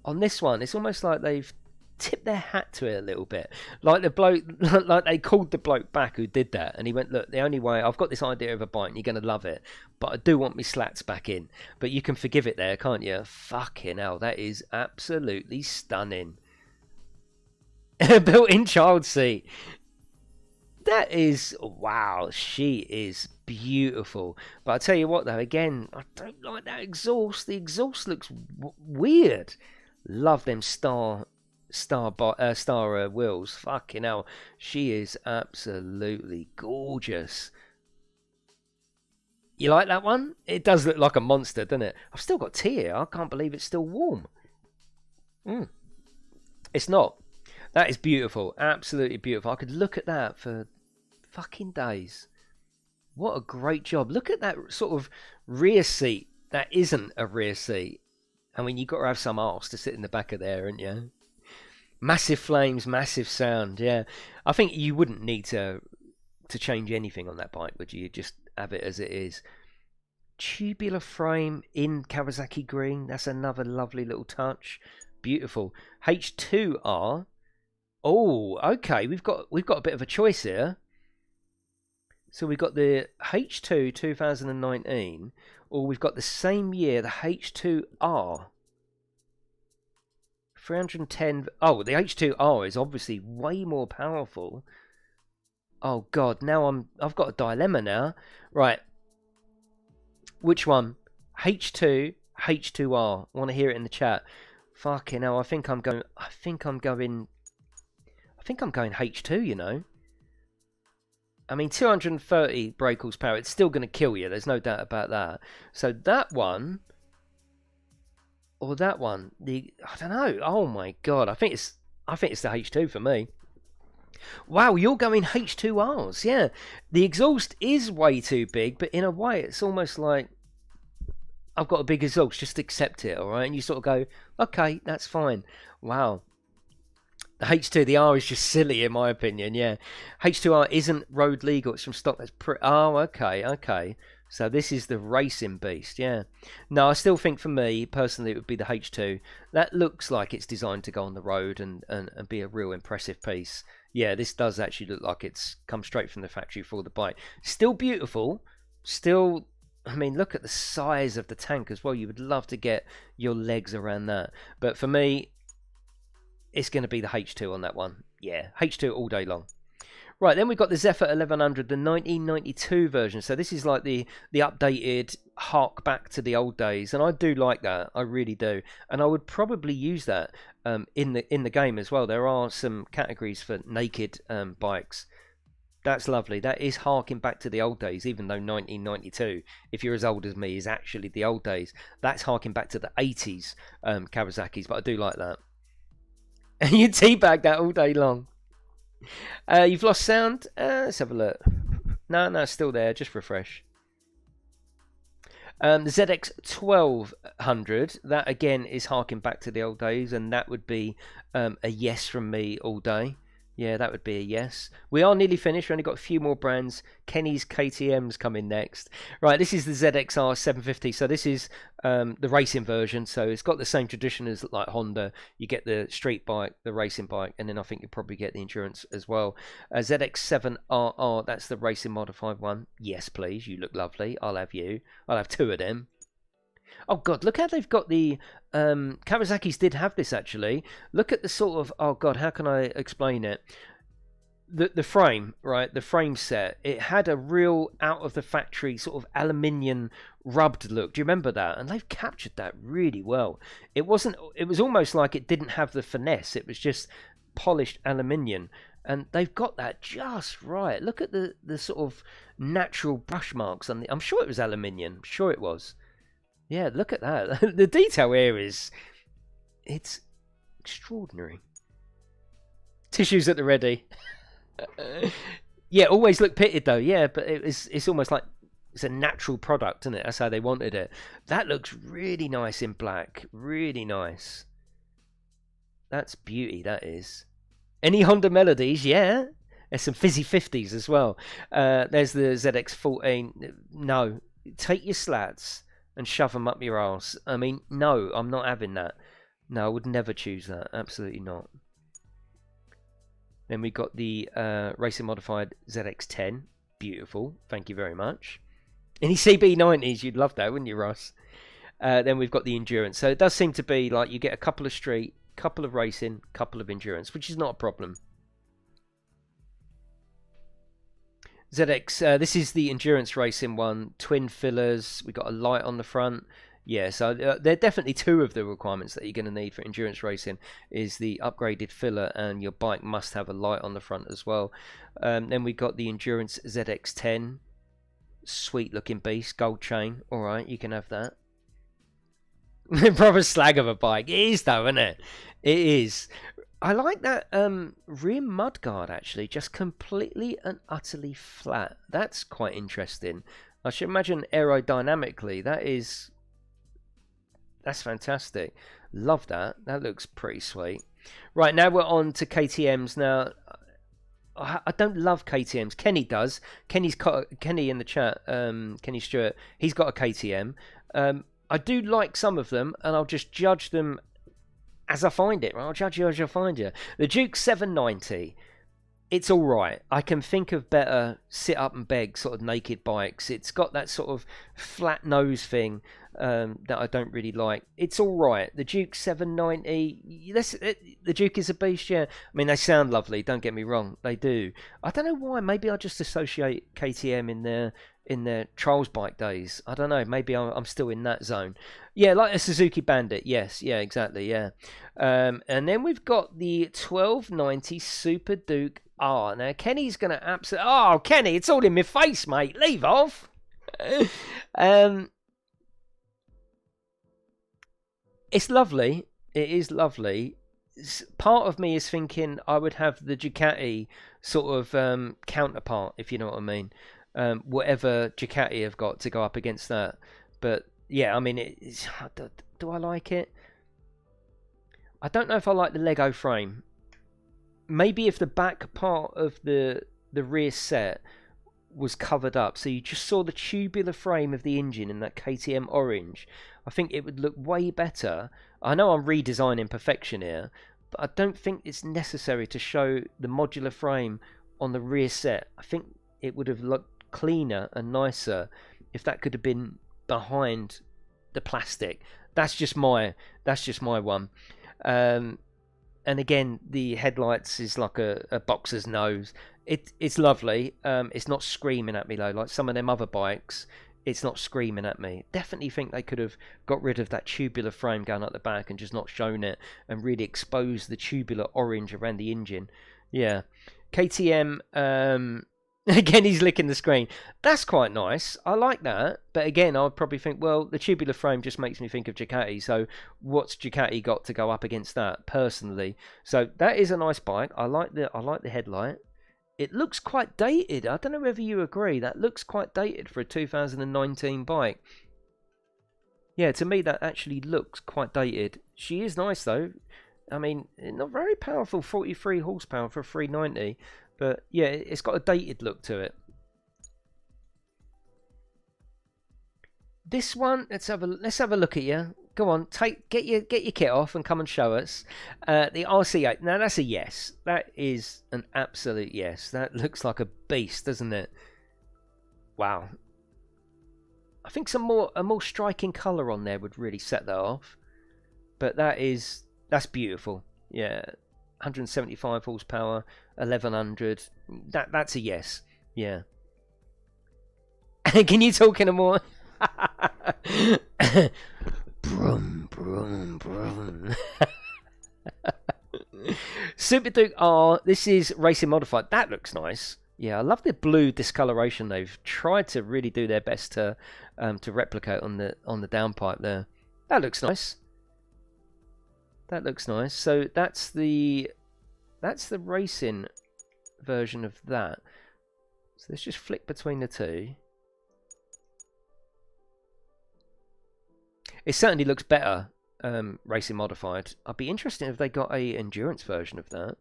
On this one, it's almost like they've tipped their hat to it a little bit. Like the bloke, like they called the bloke back who did that, and he went, "Look, the only way I've got this idea of a bike, and you're going to love it, but I do want me slats back in. But you can forgive it there, can't you?" Fucking hell, that is absolutely stunning. Built-in child seat. That is, wow, she is beautiful. But I tell you what, though, again, I don't like that exhaust. The exhaust looks weird. Love them star wheels. Fucking hell, she is absolutely gorgeous. You like that one? It does look like a monster, doesn't it? I've still got tea here. I can't believe it's still warm. It's not. That is beautiful. Absolutely beautiful. I could look at that for fucking days. What a great job. Look at that sort of rear seat that isn't a rear seat. I mean, you've got to have some arse to sit in the back of there, haven't you? Massive flames, massive sound, yeah. I think you wouldn't need to change anything on that bike, would you? You'd just have it as it is. Tubular frame in Kawasaki green. That's another lovely little touch. Beautiful. H2R. Oh, okay. We've got a bit of a choice here. So we've got the H2 2019, or we've got the same year, the H2R. 310. Oh, the H2R is obviously way more powerful. Oh god, now I've got a dilemma now. Right. Which one? H2, H2R. I want to hear it in the chat. Fucking hell, I think I'm going H2, you know. I mean, 230 brake horsepower, it's still going to kill you. There's no doubt about that. So that one, or that one, I don't know. Oh my god, I think it's the H2 for me. Wow, you're going H2Rs, yeah. The exhaust is way too big, but in a way, it's almost like I've got a big exhaust. Just accept it, all right? And you sort of go, okay, that's fine. Wow. The H2, the R is just silly in my opinion, yeah. H2R isn't road legal, it's from stock. That's oh, okay. So this is the racing beast, yeah. No, I still think for me, personally, it would be the H2. That looks like it's designed to go on the road and be a real impressive piece. Yeah, this does actually look like it's come straight from the factory for the bike. Still beautiful, still... I mean, look at the size of the tank as well. You would love to get your legs around that. But for me... it's going to be the H2 on that one. Yeah, H2 all day long. Right, then we've got the Zephyr 1100, the 1992 version. So this is like the updated hark back to the old days, and I do like that. I really do, and I would probably use that in the game as well. There are some categories for naked bikes. That's lovely. That is harking back to the old days, even though 1992, if you're as old as me, is actually the old days. That's harking back to the 80s Kawasaki's, but I do like that. And you teabag that all day long. You've lost sound? Let's have a look. No, it's still there. Just refresh. The ZX 1200, that again is harking back to the old days, and that would be a yes from me all day. Yeah, that would be a yes. We are nearly finished. We only got a few more brands. Kenny's KTM's coming next. Right, this is the ZXR 750. So this is the racing version. So it's got the same tradition as like Honda. You get the street bike, the racing bike, and then I think you probably get the endurance as well. ZX7RR, that's the racing modified one. Yes, please. You look lovely. I'll have you. I'll have 2 of them. Oh god, look how they've got the Kawasaki's did have this actually. Look at the sort of, oh god, how can I explain it? The frame, right? The frame set. It had a real out of the factory sort of aluminium rubbed look. Do you remember that? And they've captured that really well. It was almost like it didn't have the finesse. It was just polished aluminium. And they've got that just right. Look at the sort of natural brush marks on the, I'm sure it was aluminium. I'm sure it was. Yeah, look at that. The detail here it's extraordinary. Tissues at the ready. Yeah, always look pitted though. Yeah, but it's almost like it's a natural product, isn't it? That's how they wanted it. That looks really nice in black. Really nice. That's beauty, that is. Any Honda melodies? Yeah. There's some fizzy 50s as well. There's the ZX14. No, take your slats and shove them up your arse. I mean, no, I'm not having that. No, I would never choose that. Absolutely not. Then we got the racing modified ZX10. Beautiful. Thank you very much. Any CB90s, you'd love that, wouldn't you, Ross? Then we've got the endurance. So it does seem to be like you get a couple of street, couple of racing, couple of endurance, which is not a problem. ZX, this is the endurance racing one. Twin fillers. We got a light on the front. Yeah, so there are definitely 2 of the requirements that you're going to need for endurance racing is the upgraded filler, and your bike must have a light on the front as well. Then we got the endurance ZX10. Sweet looking beast. Gold chain. Alright, you can have that. Proper slag of a bike. It is though, isn't it? It is. I like that rear mudguard actually, just completely and utterly flat. That's quite interesting. I should imagine aerodynamically that's fantastic. Love that. That looks pretty sweet. Right, now we're on to KTM's. Now I don't love KTM's. Kenny does. Kenny in the chat. Kenny Stewart. He's got a KTM. I do like some of them, and I'll just judge them as I find it. I'll judge you as I find you. The Duke 790, it's all right. I can think of better sit up and beg sort of naked bikes. It's got that sort of flat nose thing that I don't really like. It's all right. The Duke 790, the Duke is a beast, yeah. I mean, they sound lovely, don't get me wrong. They do. I don't know why. Maybe I just associate KTM in their trials bike days. I don't know. Maybe I'm still in that zone. Yeah, like a Suzuki Bandit. Yes, yeah, exactly, yeah. And then we've got the 1290 Super Duke R. Now, Kenny's going to absolutely... Oh, Kenny, it's all in my face, mate. Leave off. It's lovely. It is lovely. Part of me is thinking I would have the Ducati sort of counterpart, if you know what I mean. Whatever Ducati have got to go up against that. But yeah, I mean, do I like it? I don't know if I like the Lego frame. Maybe if the back part of the rear set was covered up, so you just saw the tubular frame of the engine in that KTM orange, I think it would look way better. I know I'm redesigning perfection here, but I don't think it's necessary to show the modular frame on the rear set. I think it would have looked cleaner and nicer if that could have been behind the plastic. That's just my one. And again, the headlights is like a boxer's nose. It's lovely. It's not screaming at me though, like some of them other bikes. It's not screaming at me. Definitely think they could have got rid of that tubular frame going at the back and just not shown it and really exposed the tubular orange around the engine. Yeah. KTM, again, he's licking the screen. That's quite nice. I like that. But again, I would probably think, well, the tubular frame just makes me think of Ducati. So what's Ducati got to go up against that, personally? So that is a nice bike. I like the headlight. It looks quite dated. I don't know whether you agree. That looks quite dated for a 2019 bike. Yeah, to me that actually looks quite dated. She is nice though. I mean, not very powerful, 43 horsepower for a 390. But yeah, it's got a dated look to it. This one, let's have a look at you. Go on, get your kit off and come and show us. The RC8. Now that's a yes. That is an absolute yes. That looks like a beast, doesn't it? Wow. I think a more striking colour on there would really set that off. But that's beautiful. Yeah, 175 horsepower, 1100. That's a yes. Yeah. Can you talk in a more? Brum, brum, brum. Super Duke R. This is racing modified. That looks nice. Yeah, I love the blue discoloration. They've tried to really do their best to replicate on the downpipe there. That looks nice. That looks nice. So that's the racing version of that. So let's just flick between the two. It certainly looks better, racing modified. I'd be interested if they got a endurance version of that.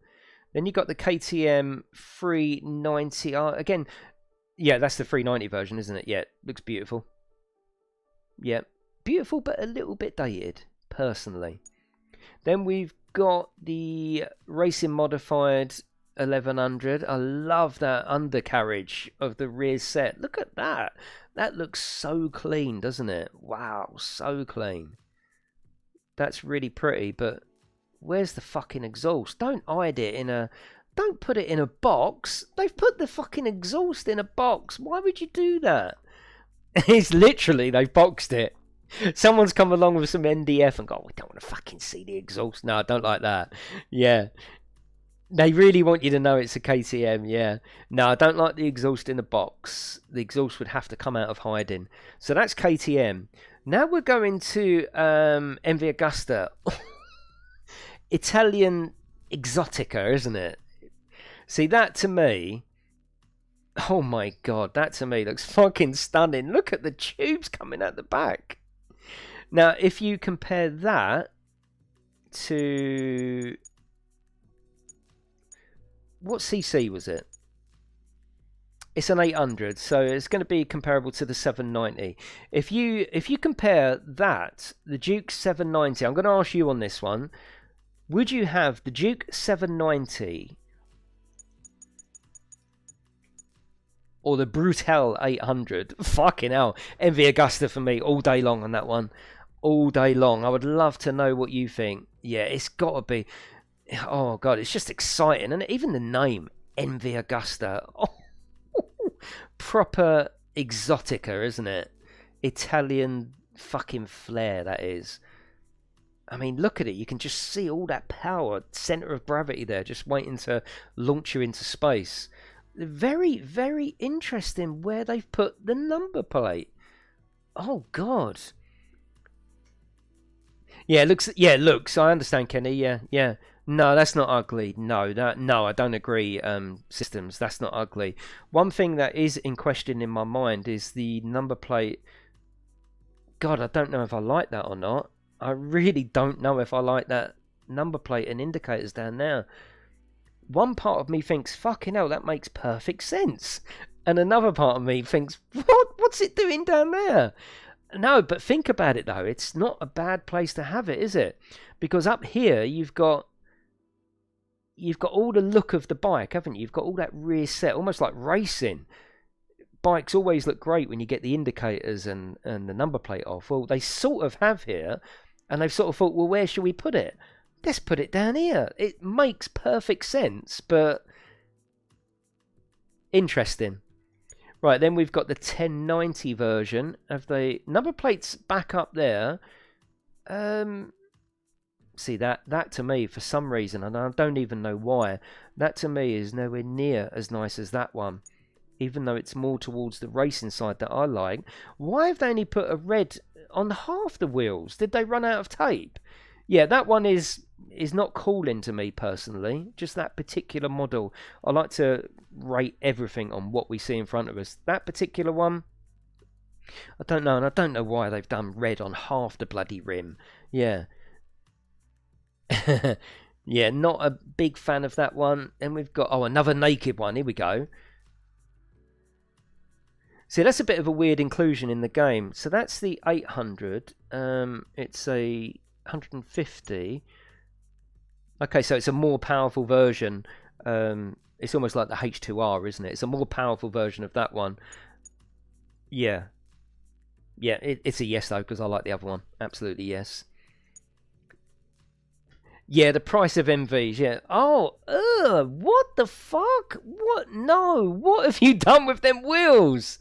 Then you got the KTM 390R. Again, yeah, that's the 390 version, isn't it? Yeah, looks beautiful. Yeah, beautiful, but a little bit dated, personally. Then we've got the racing modified 1100. I love that undercarriage of the rear set. Look at that. That looks so clean, doesn't it? Wow, so clean. That's really pretty, but where's the fucking exhaust? Don't hide it in a... Don't put it in a box. They've put the fucking exhaust in a box. Why would you do that? It's literally, they've boxed it. Someone's come along with some NDF and go, we don't want to fucking see the exhaust. No, I don't like that. Yeah. They really want you to know it's a KTM, yeah. No, I don't like the exhaust in the box. The exhaust would have to come out of hiding. So that's KTM. Now we're going to MV Agusta. Italian Exotica, isn't it? See, that to me... Oh my god, that to me looks fucking stunning. Look at the tubes coming out the back. Now, if you compare that to... What CC was it? It's an 800, so it's going to be comparable to the 790. If you compare that, the Duke 790, I'm going to ask you on this one, would you have the Duke 790 or the Brutal 800? Fucking hell, MV Agusta for me all day long on that one. All day long. I would love to know what you think. Yeah, it's got to be... Oh god, it's just exciting, and even the name MV Agusta, proper exotica, isn't it? Italian fucking flair, that is. I mean, look at it. You can just see all that power, center of gravity there, just waiting to launch you into space. Very, very interesting where they've put the number plate. Oh god. Yeah, it looks. Yeah, it looks. I understand, Kenny. Yeah, yeah. No, that's not ugly. No, I don't agree. Systems, that's not ugly. One thing that is in question in my mind is the number plate. God, I don't know if I like that or not. I really don't know if I like that number plate and indicators down there. One part of me thinks, fucking hell, that makes perfect sense. And another part of me thinks, what's it doing down there? No, but think about it though. It's not a bad place to have it, is it? Because up here, you've got all the look of the bike, haven't you? You've got all that rear set, almost like racing. Bikes always look great when you get the indicators and the number plate off. Well, they sort of have here, and they've sort of thought, well, where should we put it? Let's put it down here. It makes perfect sense, but Interesting. Right, then we've got the 1090 version of the number plates back up there. See, that to me, for some reason, and I don't even know why, that to me is nowhere near as nice as that one. Even though it's more towards the racing side that I like. Why have they only put a red on half the wheels? Did they run out of tape? Yeah, that one is not calling to me personally. Just that particular model. I like to rate everything on what we see in front of us. That particular one, I don't know, and I don't know why they've done red on half the bloody rim. Yeah. Yeah, not a big fan of that one. And we've got, oh, another naked one. Here we go. See, that's a bit of a weird inclusion in the game. So that's the 800. It's a 150. Okay, so it's a more powerful version. It's almost like the H2R, isn't it? It's a more powerful version of that one. Yeah. Yeah, it's a yes, though, because I like the other one. Absolutely yes. Yeah, the price of MVs, yeah. Oh, what the fuck? What? No, what have you done with them wheels?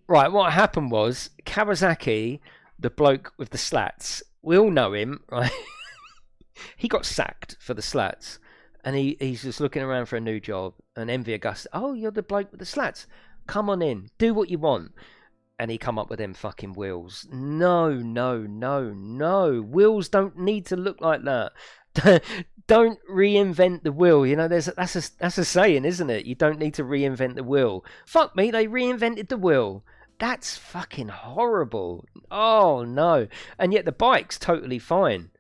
Right, what happened was, Kawasaki, the bloke with the slats, we all know him, right? He got sacked for the slats, and he's just looking around for a new job, and MV Augusta, oh, you're the bloke with the slats. Come on in, do what you want. And he come up with them fucking wheels. No, no, no, no. Wheels don't need to look like that. Don't reinvent the wheel. You know, that's a saying, isn't it? You don't need to reinvent the wheel. Fuck me, they reinvented the wheel. That's fucking horrible. Oh, no. And yet the bike's totally fine.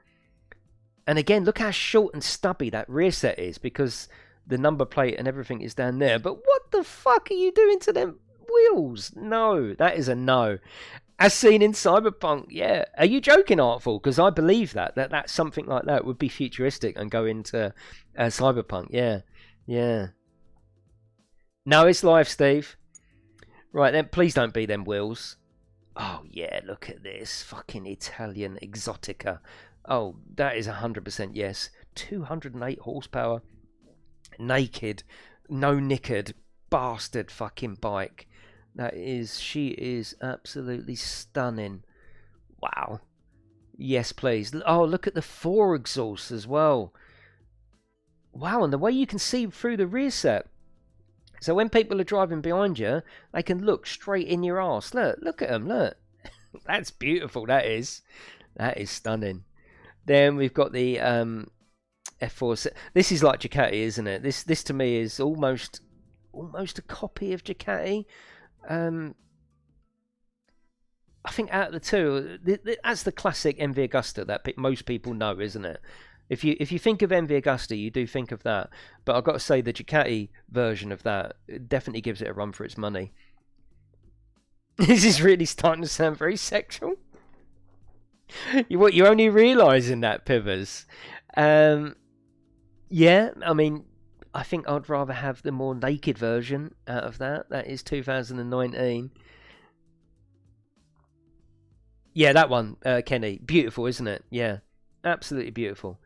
And again, look how short and stubby that rear set is, because the number plate and everything is down there. But what the fuck are you doing to them wheels? No, that is a no. As seen in Cyberpunk, yeah. Are you joking, Artful? Because I believe that's something like that would be futuristic and go into Cyberpunk. Yeah, yeah. No, it's live, Steve. Right then, please don't be them wheels. Oh yeah, look at this fucking Italian Exotica. Oh, that is 100% yes. 208 horsepower, naked, no knickered, bastard fucking bike. She is absolutely stunning. Wow. Yes, please. Oh, look at the fore exhaust as well. Wow, and the way you can see through the rear set. So when people are driving behind you, they can look straight in your arse. Look at them, look. That's beautiful, that is. That is stunning. Then we've got the F4. This is like Ducati, isn't it? This to me is almost a copy of Ducati. I think out of the two, that's the classic MV Agusta that most people know, isn't it? If you think of MV Agusta, you do think of that. But I've got to say the Ducati version of that definitely gives it a run for its money. This is really starting to sound very sexual. You're only realising that, Pivers. Yeah, I mean, I think I'd rather have the more naked version out of that. That is 2019. Yeah, that one, Kenny. Beautiful, isn't it? Yeah, absolutely beautiful.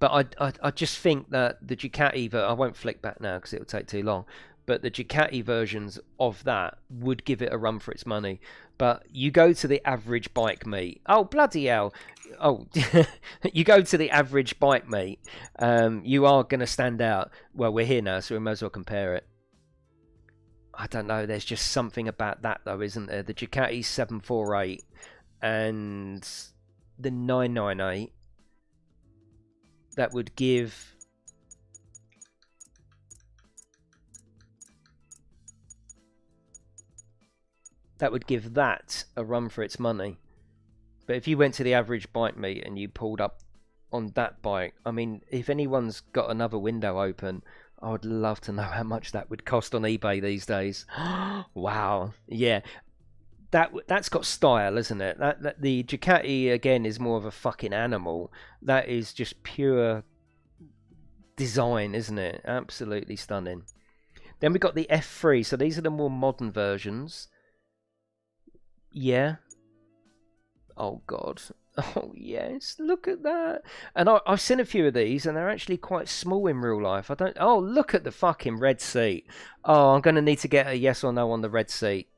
But I just think that the Ducati, I won't flick back now because it will take too long, but the Ducati versions of that would give it a run for its money. But you go to the average bike meet. Oh, bloody hell. Oh, you go to the average bike meet. You are going to stand out. Well, we're here now, so we might as well compare it. I don't know. There's just something about that, though, isn't there? The Ducati 748 and the 998. That would give... that would give that a run for its money. But if you went to the average bike meet and you pulled up on that bike, I mean, if anyone's got another window open, I would love to know how much that would cost on eBay these days. Wow. Yeah. That's got style, isn't it? That the Ducati, again, is more of a fucking animal. That is just pure design, isn't it? Absolutely stunning. Then we got the F3. So these are the more modern versions. Yeah. Oh, God. Oh yes, look at that. And I've seen a few of these, and they're actually quite small in real life. I don't. Oh, look at the fucking red seat. Oh, I'm gonna need to get a yes or no on the red seat.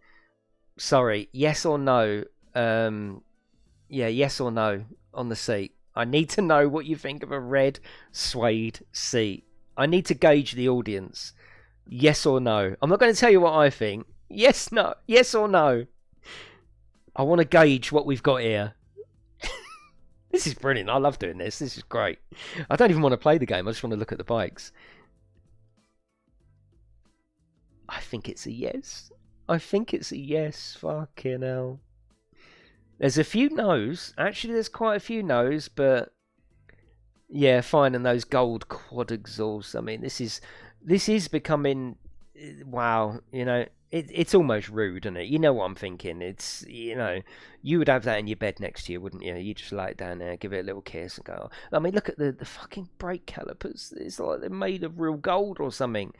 Sorry, yes or no. Yeah, yes or no on the seat. I need to know what you think of a red suede seat. I need to gauge the audience. Yes or no. I'm not going to tell you what I think. Yes, no. Yes or no. I want to gauge what we've got here. This is brilliant. I love doing this. This is great. I don't even want to play the game. I just want to look at the bikes. I think it's a yes. I think it's a yes. Fucking hell. There's a few no's. Actually, there's quite a few no's, but yeah, fine. And those gold quad exhausts. I mean, this is becoming, wow. You know, it's almost rude, isn't it? You know what I'm thinking? It's, you know, you would have that in your bed next to you, wouldn't you? You just lay it down there, give it a little kiss, and go. I mean, look at the fucking brake calipers. It's like they're made of real gold or something.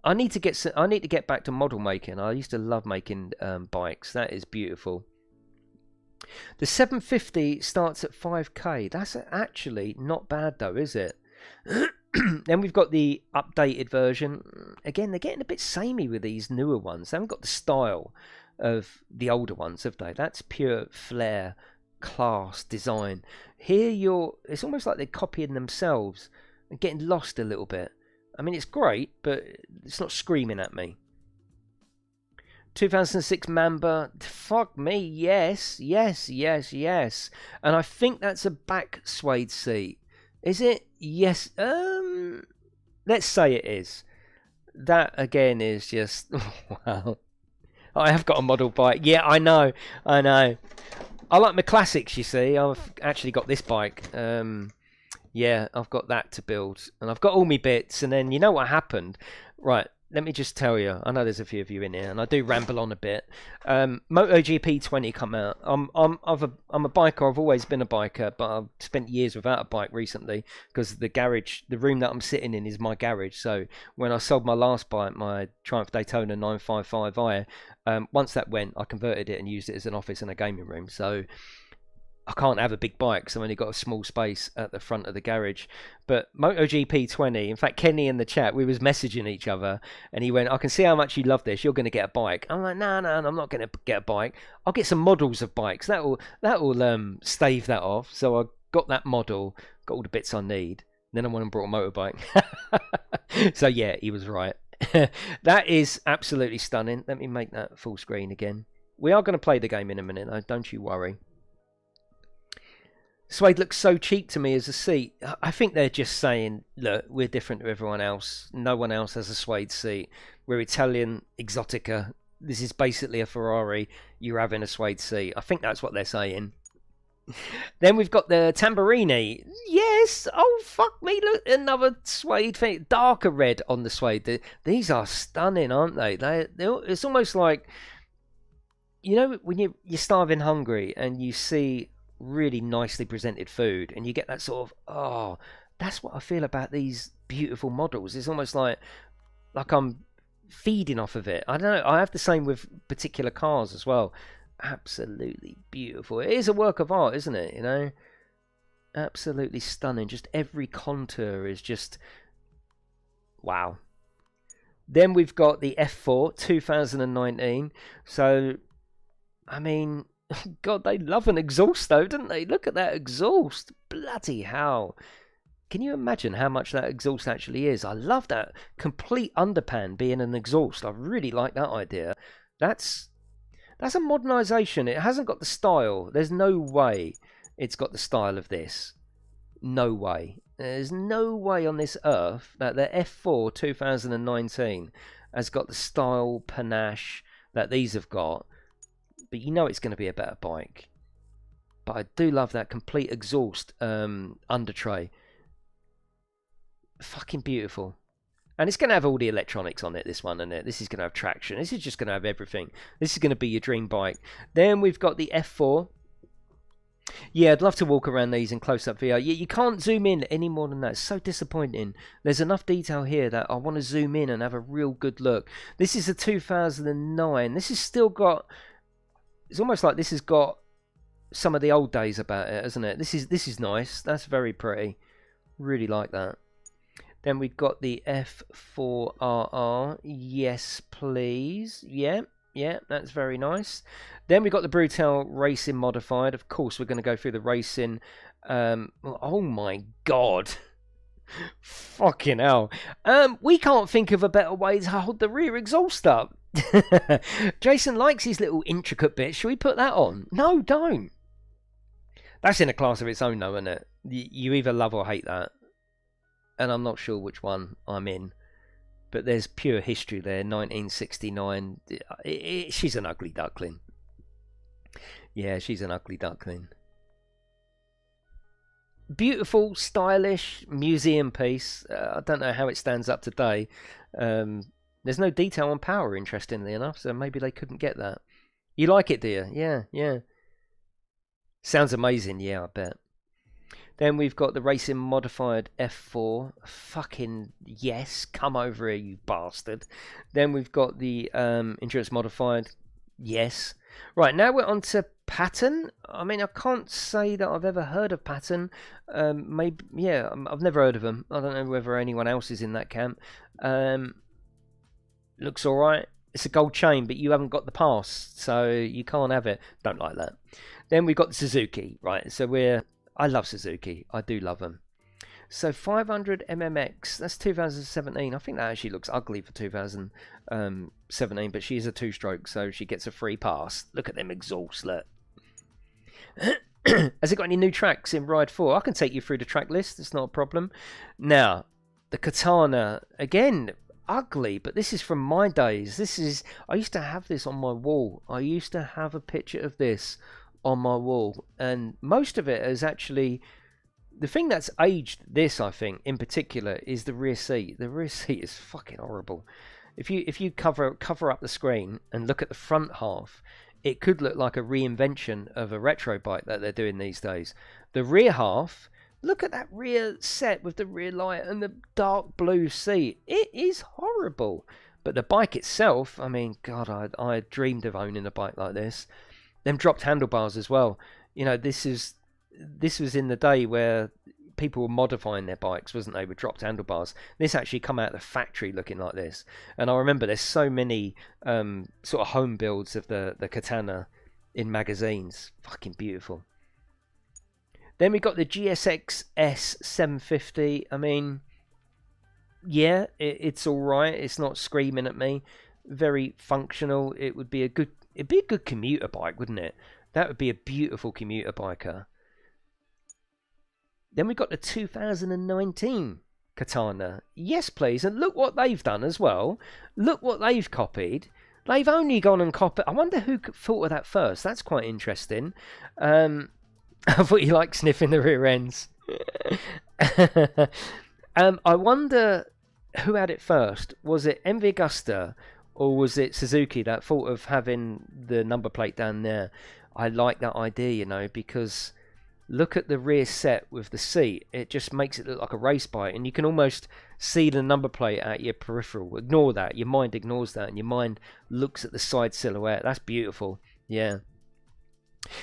I need to get back to model making. I used to love making bikes. That is beautiful. The 750 starts at 5k. That's actually not bad though, is it? Then we've got the updated version. Again, they're getting a bit samey with these newer ones. They haven't got the style of the older ones, have they? That's pure flair, class, design. Here it's almost like they're copying themselves and getting lost a little bit. I mean, it's great, but it's not screaming at me. 2006 Mamba, fuck me, yes. And I think that's a back suede seat. Is it? Yes. Let's say it is. That again is just wow. I have got a model bike. Yeah, I know. I like my classics, you see. I've actually got this bike. Yeah, I've got that to build, and I've got all my bits. And then you know what happened, right? Let me just tell you. I know there's a few of you in here, and I do ramble on a bit. MotoGP 20 come out. I'm a biker. I've always been a biker, but I've spent years without a bike recently because the room that I'm sitting in is my garage. So when I sold my last bike, my Triumph Daytona 955i, once that went, I converted it and used it as an office and a gaming room. So I can't have a big bike, so I've only got a small space at the front of the garage. But MotoGP 20, in fact, Kenny in the chat, we was messaging each other, and he went, I can see how much you love this. You're going to get a bike. I'm like, no, I'm not going to get a bike. I'll get some models of bikes. That'll stave that off. So I got that model, got all the bits I need. Then I went and brought a motorbike. So yeah, he was right. That is absolutely stunning. Let me make that full screen again. We are going to play the game in a minute, though. Don't you worry. Suede looks so cheap to me as a seat. I think they're just saying, look, we're different to everyone else. No one else has a suede seat. We're Italian Exotica. This is basically a Ferrari. You're having a suede seat. I think that's what they're saying. Then we've got the Tamburini. Yes. Oh, fuck me. Look, another suede thing. Darker red on the suede. These are stunning, aren't they? It's almost like, you know, when you're starving hungry and you see really nicely presented food and you get that sort of, oh, that's what I feel about these beautiful models. It's almost like I'm feeding off of it. I don't know, I have the same with particular cars as well. Absolutely beautiful. It is a work of art, isn't it? You know, absolutely stunning. Just every contour is just wow. Then we've got the F4 2019. So I mean, God, they love an exhaust though, don't they? Look at that exhaust. Bloody hell. Can you imagine how much that exhaust actually is? I love that complete underpan being an exhaust. I really like that idea. That's a modernisation. It hasn't got the style. There's no way it's got the style of this. No way. There's no way on this earth that the F4 2019 has got the style, panache that these have got. But you know it's going to be a better bike. But I do love that complete exhaust under tray. Fucking beautiful. And it's going to have all the electronics on it, this one, and this is going to have traction. This is just going to have everything. This is going to be your dream bike. Then we've got the F4. Yeah, I'd love to walk around these in close-up VR. You can't zoom in any more than that. It's so disappointing. There's enough detail here that I want to zoom in and have a real good look. This is a 2009. This has still got... It's almost like this has got some of the old days about it, isn't it? This is nice. That's very pretty. Really like that. Then we've got the F4RR. Yes, please. Yeah, that's very nice. Then we've got the Brutal Racing Modified. Of course, we're going to go through the racing. Oh my god. Fucking hell. We can't think of a better way to hold the rear exhaust up. Jason likes his little intricate bits. Should we put that on? No, don't. That's in a class of its own, though, isn't it? You either love or hate that. And I'm not sure which one I'm in. But there's pure history there. 1969. She's an ugly duckling. Yeah, she's an ugly duckling. Beautiful, stylish museum piece. I don't know how it stands up today. There's no detail on power, interestingly enough, so maybe they couldn't get that. You like it, do you? Yeah. Sounds amazing, yeah, I bet. Then we've got the Racing Modified F4. Fucking yes, come over here, you bastard. Then we've got the Endurance Modified. Yes. Right, now we're on to Pattern. I mean, I can't say that I've ever heard of Pattern. Maybe, yeah, I've never heard of them. I don't know whether anyone else is in that camp. Looks alright. It's a gold chain, but you haven't got the pass, so you can't have it. Don't like that. Then we've got the Suzuki, right? So I love Suzuki. I do love them. So 500 MMX, that's 2017. I think that actually looks ugly for 2017, but she is a two-stroke, so she gets a free pass. Look at them exhausts, look. Has it got any new tracks in Ride 4? I can take you through the track list. It's not a problem. Now, the Katana, again, ugly, but this is from my days. I used to have this on my wall. I used to have a picture of this on my wall, and most of it is actually... The thing that's aged this, I think, in particular, is the rear seat. The rear seat is fucking horrible. If you cover up the screen and look at the front half, it could look like a reinvention of a retro bike that they're doing these days. The rear half, look at that rear set with the rear light and the dark blue seat. It is horrible. But the bike itself, I mean, God, I dreamed of owning a bike like this. Them dropped handlebars as well. You know, this was in the day where people were modifying their bikes, wasn't they, with dropped handlebars. This actually come out of the factory looking like this. And I remember there's so many sort of home builds of the Katana in magazines. Fucking beautiful. Then we got the GSX S750. I mean, yeah, it's all right. It's not screaming at me. Very functional. It'd be a good commuter bike, wouldn't it? That would be a beautiful commuter biker. Then we got the 2019 Katana. Yes, please. And look what they've done as well. Look what they've copied. They've only gone and copied... I wonder who thought of that first. That's quite interesting. I thought you liked sniffing the rear ends. I wonder who had it first. Was it MV Agusta or was it Suzuki that thought of having the number plate down there? I like that idea, you know, because... Look at the rear set with the seat. It just makes it look like a race bike. And you can almost see the number plate at your peripheral. Ignore that. Your mind ignores that. And your mind looks at the side silhouette. That's beautiful. Yeah.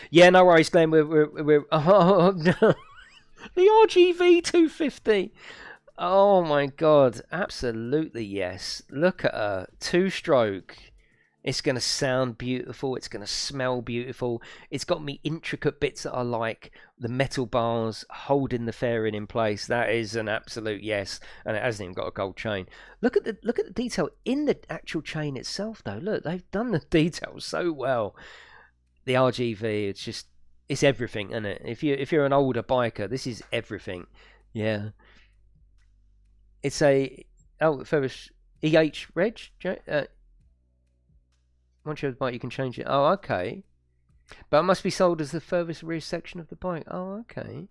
Yeah, no worries, Glenn. We're oh, no. The RGV 250. Oh, my God. Absolutely, yes. Look at her. Two-stroke. It's going to sound beautiful. It's going to smell beautiful. It's got me intricate bits that I like. The metal bars holding the fairing in place. That is an absolute yes. And it hasn't even got a gold chain. Look at the detail in the actual chain itself, though. Look, they've done the detail so well. The RGV, it's everything, isn't it? If you're an older biker, this is everything. Yeah. It's a furthest EH reg. Once you have the bike, you can change it. Oh, okay. But it must be sold as the furthest rear section of the bike. Oh, okay.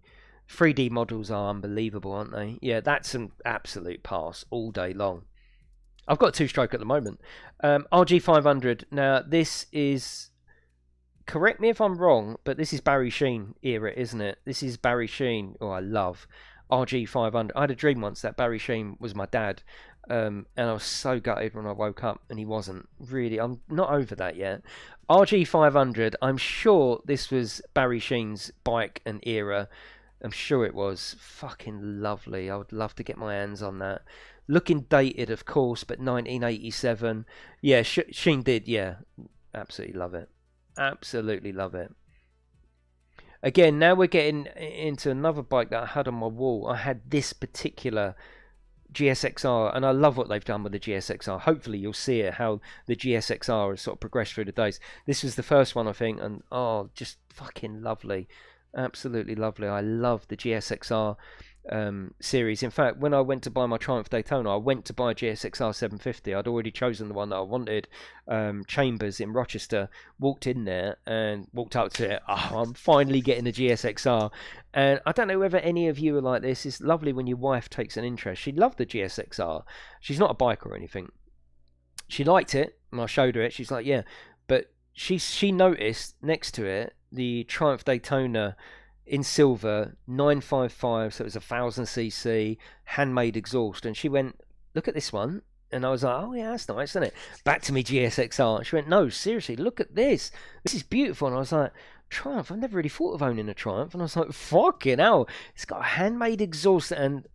3D models are unbelievable, aren't they? Yeah, that's an absolute pass all day long. I've got a two-stroke at the moment. RG500. Now, this is... Correct me if I'm wrong, but this is Barry Sheen era, isn't it? This is Barry Sheen, who I love. RG500. I had a dream once that Barry Sheen was my dad, and I was so gutted when I woke up and he wasn't. Really, I'm not over that yet. RG500, I'm sure this was Barry Sheen's bike and era. I'm sure it was. Fucking lovely. I would love to get my hands on that. Looking dated, of course, but 1987. Yeah, Sheen did, yeah. Absolutely love it. Absolutely love it. Again, now we're getting into another bike that I had on my wall. I had this particular GSXR, and I love what they've done with the GSXR. Hopefully you'll see it, how the GSXR has sort of progressed through the days. This was the first one, I think, and oh, just fucking lovely. Absolutely lovely. I love the GSXR series. In fact, when I went to buy my Triumph Daytona, I went to buy a GSXR 750. I'd already chosen the one that I wanted. Chambers in Rochester. Walked in there and walked up to it. Oh, I'm finally getting the GSXR. And I don't know whether any of you are like this. It's lovely when your wife takes an interest. She loved the GSXR. She's not a biker or anything. She liked it, and I showed her it. She's like, yeah. But she noticed next to it the Triumph Daytona in silver, 955, so it was 1000cc, handmade exhaust, and she went, look at this one, and I was like, oh yeah, that's nice, isn't it? Back to me GSXR, and she went, no, seriously, look at this is beautiful, and I was like, Triumph, I've never really thought of owning a Triumph, and I was like, fucking hell, it's got a handmade exhaust, and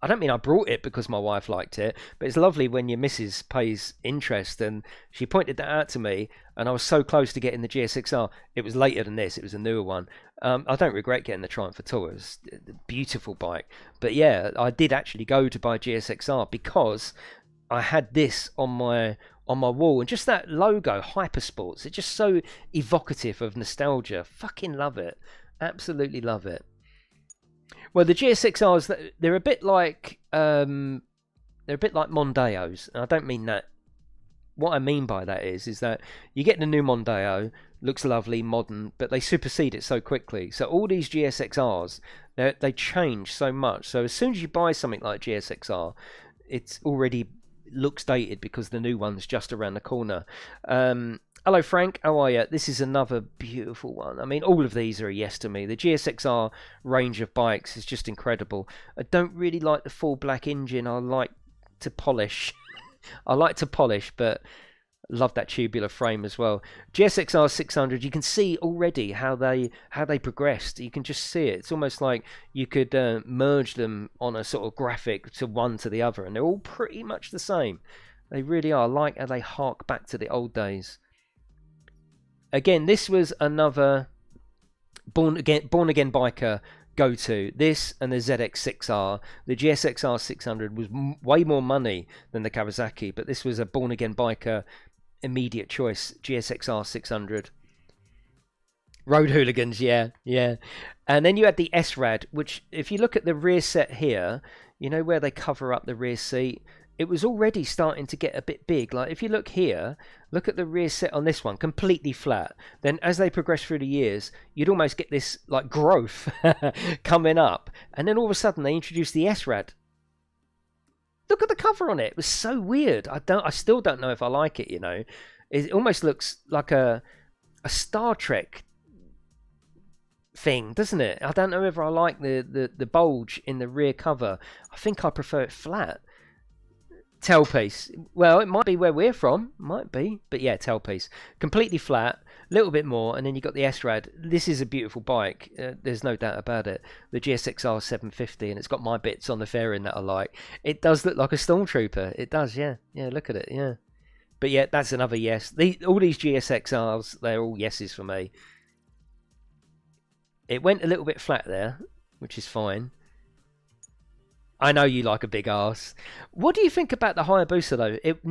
I don't mean I brought it because my wife liked it, but it's lovely when your missus pays interest, and she pointed that out to me, and I was so close to getting the GSXR. It was later than this, it was a newer one. I don't regret getting the Triumph at all. It was a beautiful bike. But yeah, I did actually go to buy GSXR because I had this on my wall, and just that logo, Hypersports, it's just so evocative of nostalgia. Fucking love it. Absolutely love it. Well, the GSXRs, they're a bit like Mondeos, and I don't mean that. What I mean by that is that you get the new Mondeo, looks lovely, modern, but they supersede it so quickly. So all these GSXRs, they change so much. So as soon as you buy something like GSXR, it's already looks dated because the new one's just around the corner. Hello Frank, how are you? This is another beautiful one. I mean, all of these are a yes to me. The GSXR range of bikes is just incredible. I don't really like the full black engine. I like to polish. I like to polish, but love that tubular frame as well. GSXR 600, you can see already how they progressed. You can just see it. It's almost like you could merge them on a sort of graphic to one to the other, and they're all pretty much the same. They really are. I like how they hark back to the old days. Again, this was another born again biker go-to. This and the ZX6R. The GSXR 600 was way more money than the Kawasaki, but this was a born again biker immediate choice. GSXR 600. Road Hooligans, yeah. And then you had the S-Rad, which if you look at the rear set here, you know where they cover up the rear seat, it was already starting to get a bit big. Like if you look here, look at the rear set on this one, completely flat. Then as they progress through the years, you'd almost get this like growth coming up. And then all of a sudden they introduced the S-Rad. Look at the cover on it. It was so weird. I still don't know if I like it, you know. It almost looks like a Star Trek thing, doesn't it? I don't know if I like the bulge in the rear cover. I think I prefer it flat. Tailpiece. Well, it might be where we're from. Might be. But yeah, tailpiece. Completely flat. A little bit more. And then you got the S-Rad. This is a beautiful bike. There's no doubt about it. The GSXR 750. And it's got my bits on the fairing that I like. It does look like a Stormtrooper. It does, yeah. Yeah, look at it, yeah. But yeah, that's another yes. All these GSXRs, they're all yeses for me. It went a little bit flat there, which is fine. I know you like a big arse. What do you think about the Hayabusa though? It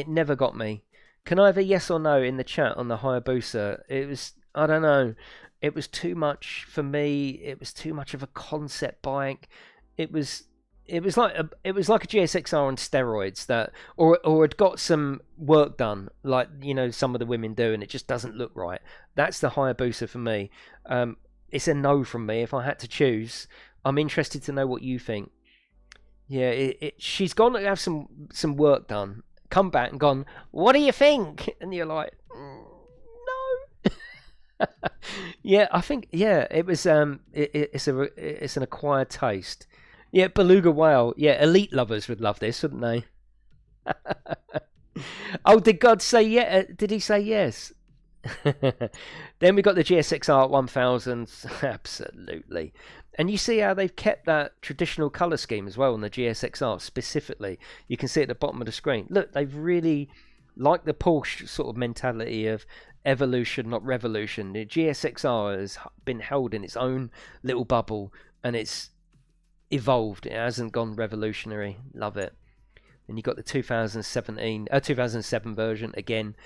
never got me. Can I have a yes or no in the chat on the Hayabusa? It was, I don't know. It was too much for me. It was too much of a concept bike. It was like a GSXR on steroids that, or had got some work done, like you know some of the women do, and it just doesn't look right. That's the Hayabusa for me. It's a no from me if I had to choose. I'm interested to know what you think. Yeah, she's gone to have some work done, come back and gone, what do you think? And you're like, no. Yeah, I think yeah, it was it's an acquired taste. Yeah, beluga whale. Yeah, elite lovers would love this, wouldn't they? Oh, did God say yeah? Did he say yes? Then we got the GSXR 1000. Absolutely. And you see how they've kept that traditional colour scheme as well on the GSXR specifically. You can see at the bottom of the screen. Look, they've really, like the Porsche sort of mentality of evolution, not revolution. The GSXR has been held in its own little bubble and it's evolved. It hasn't gone revolutionary. Love it. And you got the 2007 version again.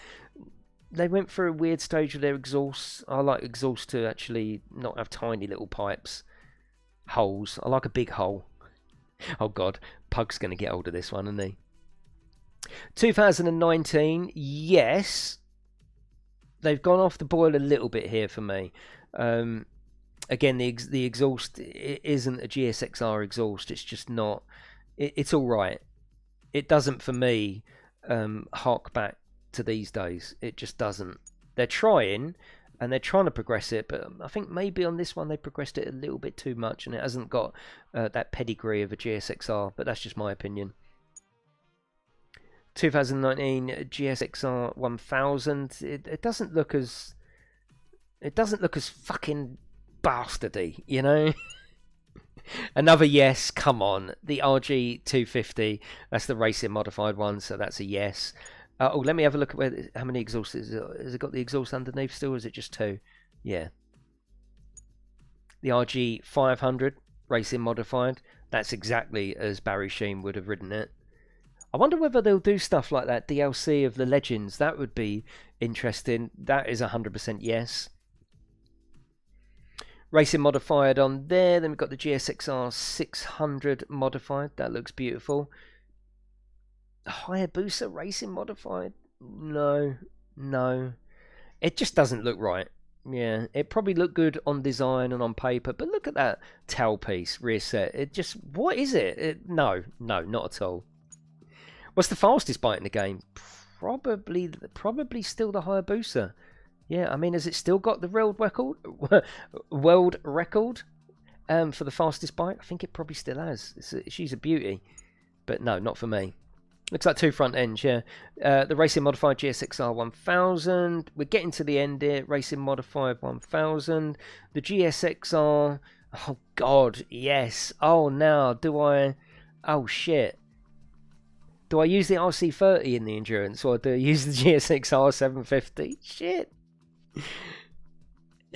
They went through a weird stage with their exhausts. I like exhausts to actually not have tiny little pipes, holes. I like a big hole. Oh God, Pug's going to get hold of this one, isn't he? 2019, yes. They've gone off the boil a little bit here for me. Again, the exhaust isn't a GSXR exhaust. It's just not. It's all right. It doesn't, for me, hark back to these days. It just doesn't. They're trying, and they're trying to progress it, but I think maybe on this one they progressed it a little bit too much, and it hasn't got that pedigree of a GSXR, but that's just my opinion. 2019 GSXR 1000. It doesn't look as fucking bastardy, you know. Another yes. Come on, the RG 250. That's the racing modified one, so that's a yes. Oh, let me have a look at how many exhausts is it. Has it got the exhaust underneath still, or is it just two? Yeah. The RG 500 racing modified. That's exactly as Barry Sheen would have ridden it. I wonder whether they'll do stuff like that DLC of the Legends. That would be interesting. That is 100% yes. Racing modified on there. Then we've got the GSXR 600 modified. That looks beautiful. Hayabusa racing modified. No. It just doesn't look right. Yeah, it probably looked good on design and on paper, but look at that tailpiece rear set. It just, what is it? No, not at all. What's the fastest bike in the game? Probably still the Hayabusa. Yeah, I mean, has it still got the world record? For the fastest bike? I think it probably still has. She's a beauty. But no, not for me. Looks like two front ends, yeah. The Racing Modified GSXR 1000. We're getting to the end here. Racing Modified 1000. The GSXR. Oh, God, yes. Oh, now, do I... Oh, shit. Do I use the RC30 in the Endurance, or do I use the GSXR 750? Shit.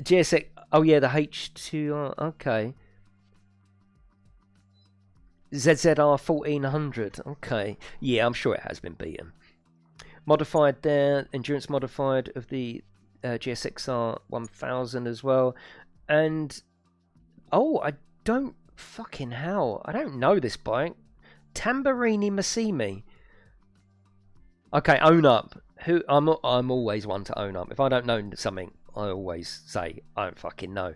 GSX... Oh, yeah, the H2R. Okay. ZZR 1400. Okay. Yeah, I'm sure it has been beaten. Modified there. Endurance modified of the GSXR 1000 as well. And... Oh, I don't... Fucking hell. I don't know this bike. Tamburini Massimi. Okay, own up. I'm always one to own up. If I don't know something, I always say I don't fucking know.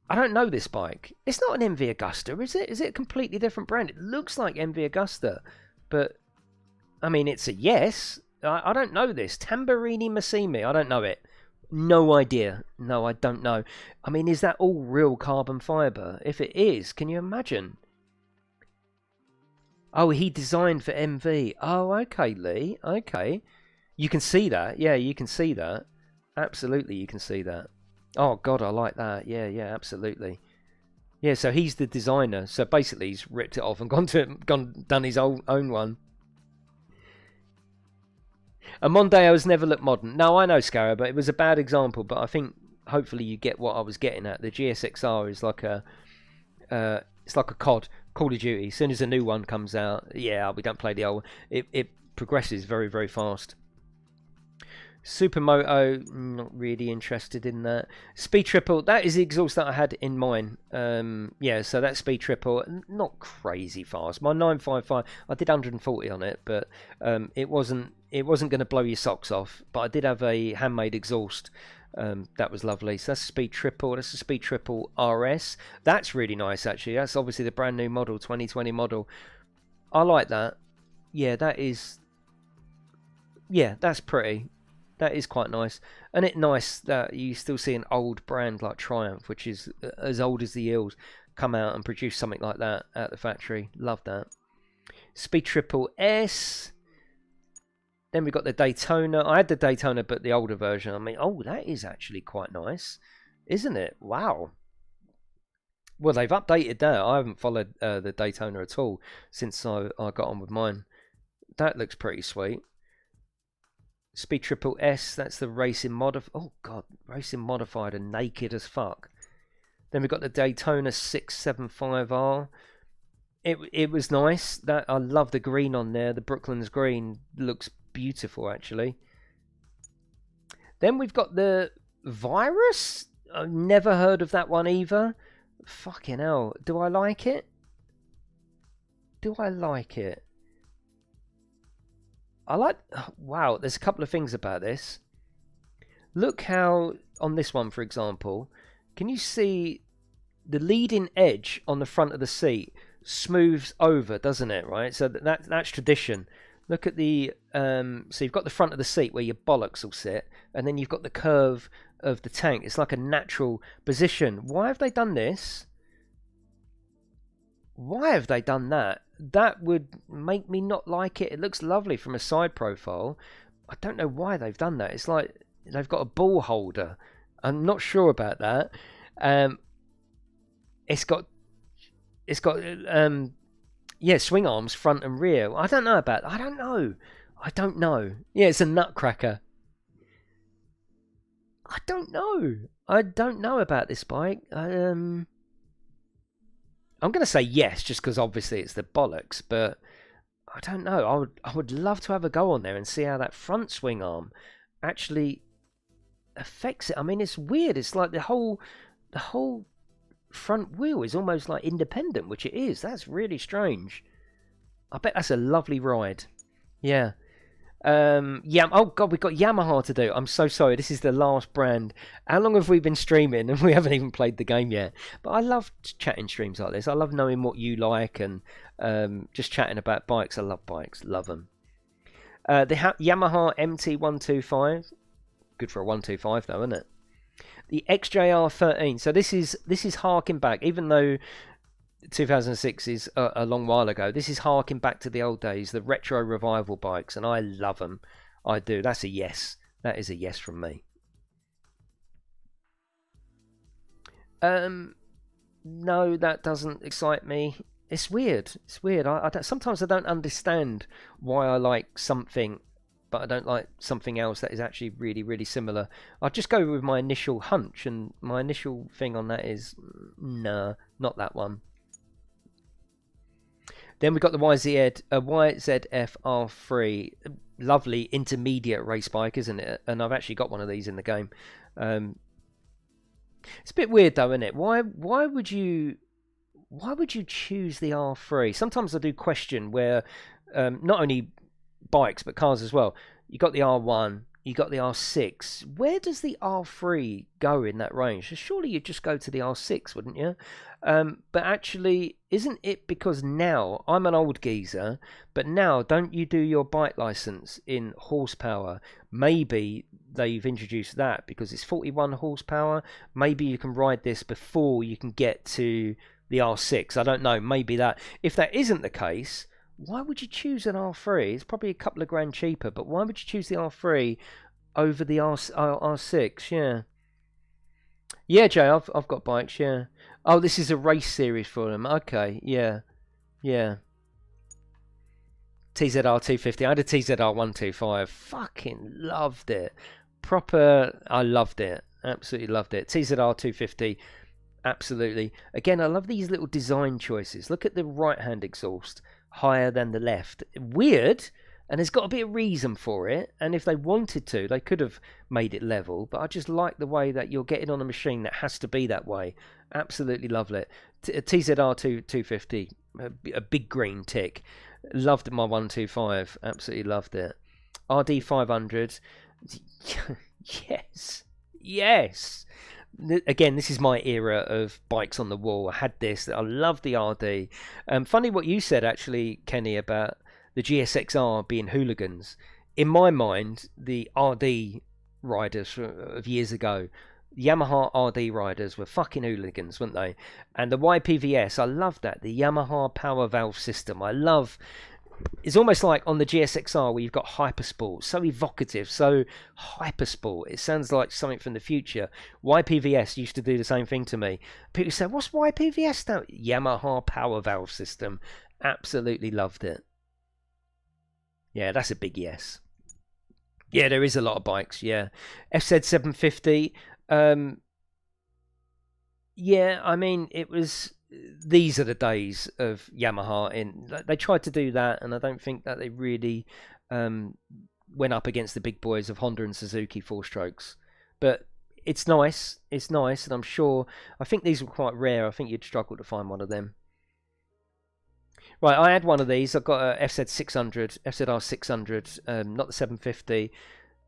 I don't know this bike. It's not an MV Agusta, is it? Is it a completely different brand? It looks like MV Agusta, but I mean, it's a yes. I don't know this. Tamburini Massimi. I don't know it. No idea. No, I don't know. I mean, is that all real carbon fibre? If it is, can you imagine? Oh, he designed for MV. Oh, okay, Lee. Okay. You can see that. Yeah, you can see that. Absolutely, you can see that. Oh, God, I like that. Yeah, absolutely. Yeah, so he's the designer. So basically, he's ripped it off and done his own one. A Mondeo's never looked modern. No, I know, Scarra, but it was a bad example. But I think hopefully you get what I was getting at. The GSXR is like a... it's like a COD, Call of Duty. As soon as a new one comes out, yeah, we don't play the old. It progresses very, very fast. Supermoto, not really interested in that. Speed Triple, that is the exhaust that I had in mine. Yeah, so that's Speed Triple, not crazy fast. My 955, I did 140 on it, but it wasn't going to blow your socks off. But I did have a handmade exhaust. That was lovely. So that's a Speed Triple. That's a Speed Triple RS. That's really nice, actually. That's obviously the brand new model, 2020 model. I like that. Yeah, that is... Yeah, that's pretty. That is quite nice. And it's nice that you still see an old brand like Triumph, which is as old as the hills, come out and produce something like that at the factory. Love that. Speed Triple S. Then we've got the Daytona. I had the Daytona, but the older version. I mean, oh, that is actually quite nice, isn't it? Wow. Well, they've updated that. I haven't followed the Daytona at all since I got on with mine. That looks pretty sweet. Speed Triple S, that's the racing modified. Oh god, racing modified and naked as fuck. Then we've got the Daytona 675R. It was nice. That I love the green on there. The Brooklands green looks beautiful actually. Then we've got the Virus. I've never heard of that one either. Fucking hell. Do I like it? Do I like it? I like... Wow, there's a couple of things about this. Look how, on this one, for example, can you see the leading edge on the front of the seat smooths over, doesn't it, right? So that's tradition. Look at the... so you've got the front of the seat where your bollocks will sit, and then you've got the curve of the tank. It's like a natural position. Why have they done this? Why have they done that? That would make me not like it. It looks lovely from a side profile. I don't know why they've done that. It's like they've got a ball holder. I'm not sure about that. It's got yeah, swing arms front and rear. I don't know about. I don't know. Yeah, it's a nutcracker. I don't know about this bike. I'm going to say yes, just because obviously it's the bollocks, but I don't know. I would love to have a go on there and see how that front swing arm actually affects it. I mean, it's weird. It's like the whole front wheel is almost like independent, which it is. That's really strange. I bet that's a lovely ride. Yeah. Yeah. Oh god, we've got Yamaha to do. I'm so sorry. This is the last brand. How long have we been streaming and we haven't even played the game yet? But I love chatting streams like this. I love knowing what you like and just chatting about bikes. I love bikes. Love them. The Yamaha MT125. Good for a 125 though, isn't it? The XJR13. So this is harking back, even though 2006 is a long while ago. This is harking back to the old days, the retro revival bikes, and I love them. I do. That's a yes. That is a yes from me. No, that doesn't excite me. It's weird. It's weird. Sometimes I don't understand why I like something, but I don't like something else that is actually really, really similar. I just go with my initial hunch, and my initial thing on that is, nah, not that one. Then we've got the YZF R3. Lovely intermediate race bike, isn't it? And I've actually got one of these in the game. It's a bit weird though, isn't it? Why would you choose the R3? Sometimes I do question where not only bikes but cars as well. You got the R1, you got the R6. Where does the R3 go in that range? So surely you'd just go to the R6, wouldn't you? But actually, isn't it because now, I'm an old geezer, but now don't you do your bike license in horsepower? Maybe they've introduced that because it's 41 horsepower. Maybe you can ride this before you can get to the R6. I don't know, maybe that. If that isn't the case, why would you choose an R3? It's probably a couple of grand cheaper, but why would you choose the R3 over the R6? Yeah. Yeah, Jay, I've got bikes, yeah. Oh, this is a race series for them. Okay, yeah. Yeah. TZR 250. I had a TZR 125. Fucking loved it. I loved it. Absolutely loved it. TZR 250. Absolutely. Again, I love these little design choices. Look at the right-hand exhaust. Higher than the left. Weird, and there's got to be a reason for it, and if they wanted to they could have made it level, but I just like the way that you're getting on a machine that has to be that way. Absolutely love it. TZR 250, a big green tick. Loved my 125, absolutely loved it. RD 500. Yes. Again, this is my era of bikes on the wall. I had this. I love the RD. Funny what you said, actually, Kenny, about the GSXR being hooligans. In my mind, the RD riders of years ago. Yamaha RD riders were fucking hooligans, weren't they? And the YPVS, I love that. The Yamaha power valve system. I love. It's almost like on the GSXR where you've got Hypersport, so evocative, so Hypersport. It sounds like something from the future. YPVS used to do the same thing to me. People say, "What's YPVS now?" Yamaha power valve system. Absolutely loved it. Yeah, that's a big yes. Yeah, there is a lot of bikes. Yeah, FZ 750. Yeah, I mean, it was. These are the days of Yamaha. They tried to do that, and I don't think that they really went up against the big boys of Honda and Suzuki four strokes. But it's nice. It's nice, and I'm sure. I think these were quite rare. I think you'd struggle to find one of them. Right, I had one of these. I've got a FZ 600, FZR 600, not the 750.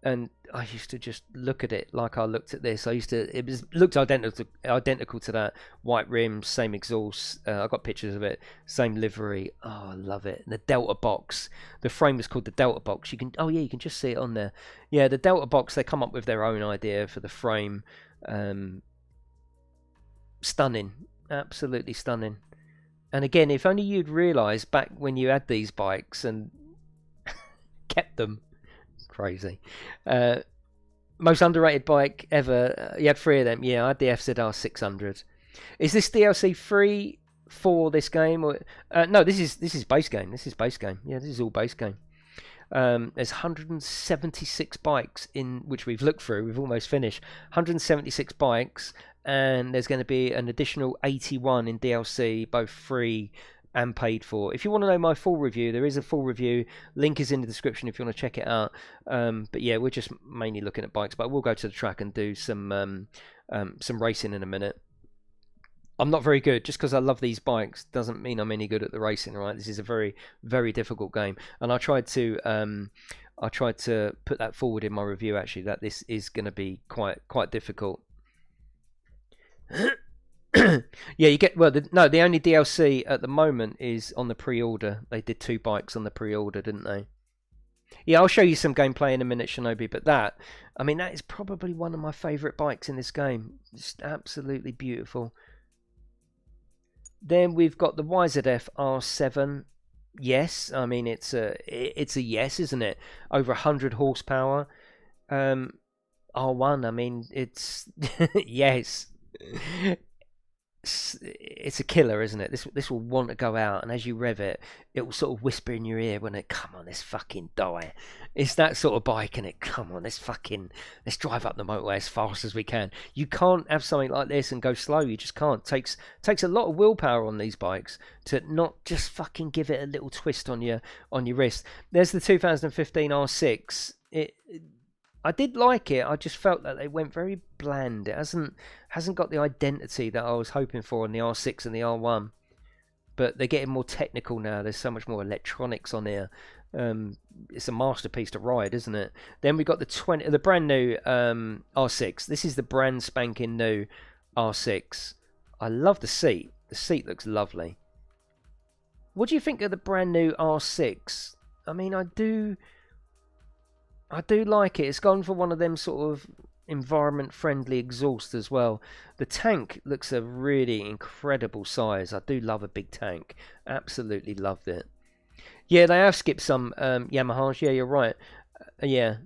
And I used to just look at it like I looked at this. It looked identical to that. White rims, same exhaust. I got pictures of it. Same livery. Oh, I love it. And the Delta box. The frame was called the Delta box. You can just see it on there. Yeah, the Delta box. They come up with their own idea for the frame. Stunning, absolutely stunning. And again, if only you'd realised back when you had these bikes and kept them. Crazy. Most underrated bike ever. You had 3 of them. Yeah, I had the FZR 600. Is this DLC free for this game? Or no, this is base game. This is base game. Yeah, this is all base game. There's 176 bikes in which we've looked through. We've almost finished. 176 bikes, and there's going to be an additional 81 in DLC, both free and paid for. If you want to know my full review, there is a full review. Link is in the description if you want to check it out. But yeah, we're just mainly looking at bikes, but we'll go to the track and do some racing in a minute. I'm not very good. Just because I love these bikes doesn't mean I'm any good at the racing, right? This is a very, very difficult game, and I tried to put that forward in my review actually, that this is going to be quite difficult. Yeah, you get the only DLC at the moment is on the pre-order. They did 2 bikes on the pre-order, didn't they? Yeah, I'll show you some gameplay in a minute, Shinobi. But that is probably one of my favourite bikes in this game. Just absolutely beautiful. Then we've got the YZF R7. Yes, I mean it's a yes, isn't it? Over 100 horsepower. R1. I mean it's yes. It's a killer, isn't it? This will want to go out, and as you rev it, it will sort of whisper in your ear when it, come on, let's fucking die. It's that sort of bike, and it, come on, let's drive up the motorway as fast as we can. You can't have something like this and go slow. You just can't. Takes a lot of willpower on these bikes to not just fucking give it a little twist on your wrist. There's the 2015 R6. I did like it. I just felt that they went very bland. It hasn't got the identity that I was hoping for on the R6 and the R1. But they're getting more technical now. There's so much more electronics on here. It's a masterpiece to ride, isn't it? Then we got the brand new R6. This is the brand spanking new R6. I love the seat. The seat looks lovely. What do you think of the brand new R6? I mean, I do like it. It's gone for one of them sort of environment-friendly exhaust as well. The tank looks a really incredible size. I do love a big tank. Absolutely loved it. Yeah, they have skipped some Yamahas. Yeah, you're right. Yeah.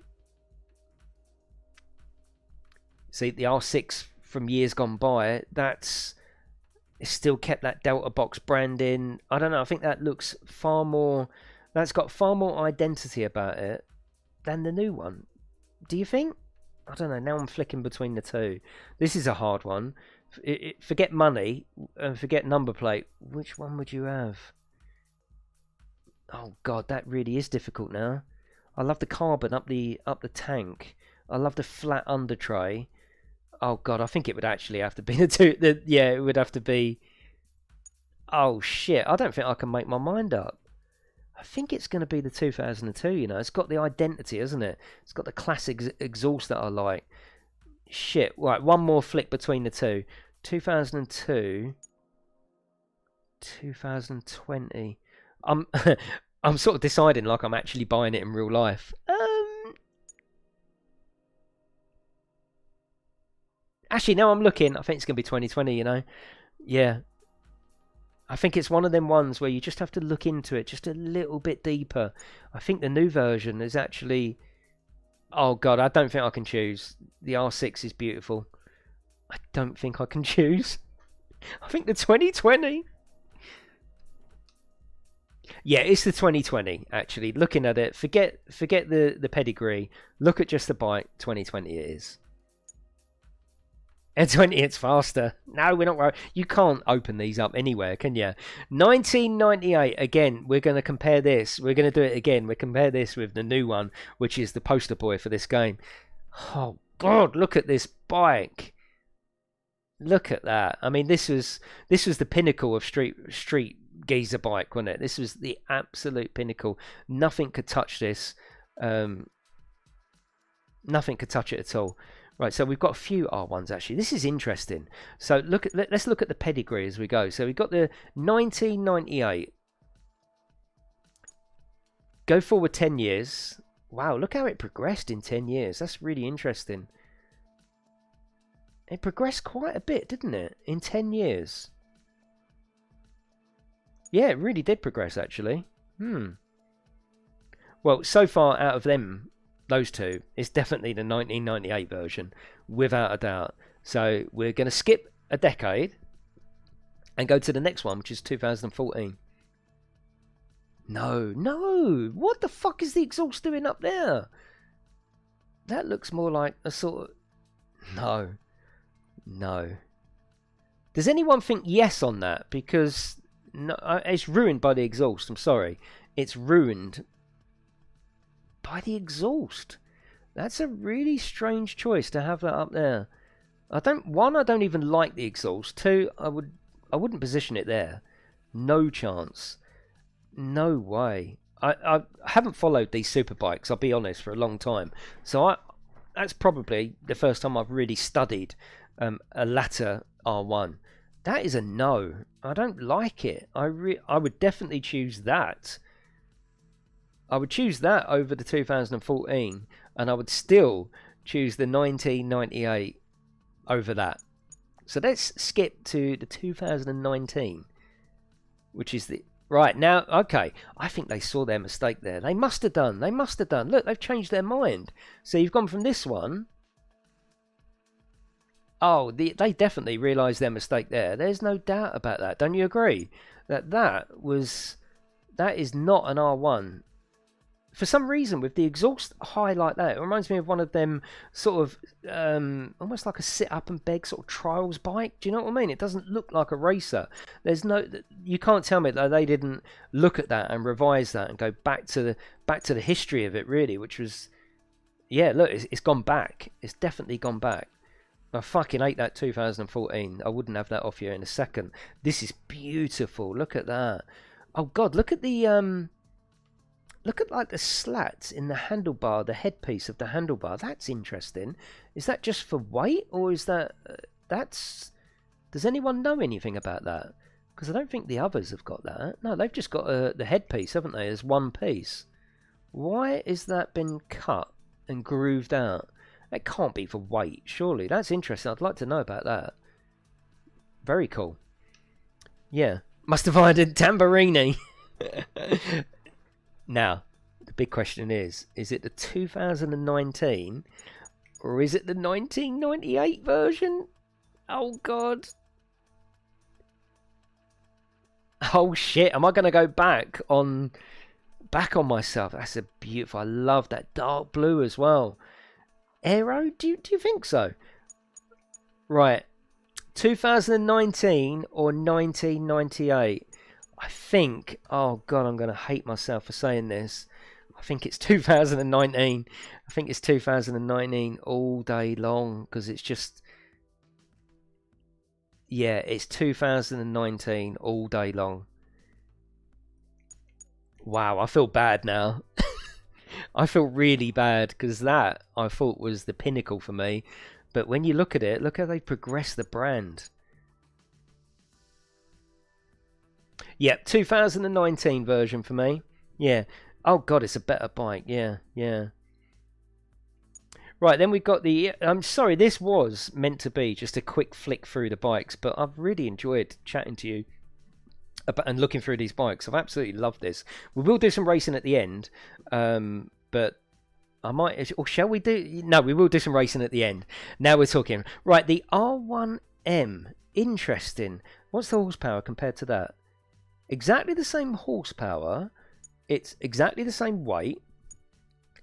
See, the R6 from years gone by, it's still kept that Delta box branding. I don't know. I think that looks far more... That's got far more identity about it than the new one. Do you think? I don't know. Now I'm flicking between the two. This is a hard one. Forget money and forget number plate. Which one would you have? Oh god, that really is difficult now. I love the carbon up the tank. I love the flat under tray. Oh god, I think it would actually have to be the two. Yeah, it would have to be. Oh shit, I don't think I can make my mind up. I think it's going to be the 2002, you know. It's got the identity, hasn't it? It's got the classic exhaust that I like. Shit. Right, one more flick between the two. 2002. 2020. I'm sort of deciding like I'm actually buying it in real life. Actually, now I'm looking. I think it's going to be 2020, you know. Yeah. I think it's one of them ones where you just have to look into it just a little bit deeper. I think the new version is actually... Oh, God, I don't think I can choose. The R6 is beautiful. I don't think I can choose. I think the 2020... Yeah, it's the 2020, actually. Looking at it, forget the pedigree. Look at just the bike. 2020 it is. And 20, it's faster. No, we're not worried. You can't open these up anywhere, can you? 1998, again, we're going to compare this. We're going to do it again. We compare this with the new one, which is the poster boy for this game. Oh, God, look at this bike. Look at that. I mean, this was the pinnacle of street geezer bike, wasn't it? This was the absolute pinnacle. Nothing could touch this. Nothing could touch it at all. Right, so we've got a few R1s actually. This is interesting. So let's look at the pedigree as we go. So we've got the 1998. Go forward 10 years. Wow, look how it progressed in 10 years. That's really interesting. It progressed quite a bit, didn't it? In 10 years. Yeah, it really did progress actually. Well, so far out of them, those two, it's definitely the 1998 version, without a doubt. So we're going to skip a decade and go to the next one, which is 2014. No. What the fuck is the exhaust doing up there? That looks more like a sort of... No. Does anyone think yes on that? Because no, it's ruined by the exhaust. I'm sorry. It's ruined by the exhaust. That's a really strange choice to have that up there. I don't even like the exhaust. Two, I wouldn't position it there. No chance. No way. I haven't followed these superbikes, I'll be honest, for a long time. So that's probably the first time I've really studied a latter R1. That is a no. I don't like it. I would definitely choose that. I would choose that over the 2014, and I would still choose the 1998 over that. So let's skip to the 2019, which is the... Right, now, okay, I think they saw their mistake there. They must have done. Look, they've changed their mind. So you've gone from this one... Oh, they definitely realised their mistake there. There's no doubt about that. Don't you agree? That is not an R1. For some reason, with the exhaust high like that, it reminds me of one of them sort of almost like a sit up and beg sort of trials bike. Do you know what I mean? It doesn't look like a racer. You can't tell me that they didn't look at that and revise that and go back to the history of it, really, which was, yeah, look, it's gone back. It's definitely gone back. I fucking hate that 2014. I wouldn't have that off you in a second. This is beautiful. Look at that. Oh God, look at the look at like the slats in the handlebar, the headpiece of the handlebar. That's interesting. Is that just for weight, or is that that's? Does anyone know anything about that? Because I don't think the others have got that. No, they've just got the headpiece, haven't they, as one piece. Why is that been cut and grooved out? It can't be for weight, surely. That's interesting. I'd like to know about that. Very cool. Yeah. Must have hired a Tamburini. Now, the big question is it the 2019 or is it the 1998 version? Oh, God. Oh, shit. Am I going to go back on myself? That's a beautiful... I love that dark blue as well. Aero? Do you think so? Right. 2019 or 1998? I think... Oh, God, I'm going to hate myself for saying this. I think it's 2019. I think it's 2019 all day long because it's just... Yeah, it's 2019 all day long. Wow, I feel bad now. I feel really bad because that I thought was the pinnacle for me. But when you look at it, look how they progress the brand. Yep, 2019 version for me. Yeah. Oh, God, it's a better bike. Yeah, yeah. Right, then we've got the... I'm sorry, this was meant to be just a quick flick through the bikes, but I've really enjoyed chatting to you about, and looking through these bikes. I've absolutely loved this. We will do some racing at the end, but I might... Or shall we do... No, we will do some racing at the end. Now we're talking. Right, the R1M. Interesting. What's the horsepower compared to that? Exactly the same horsepower. It's exactly the same weight.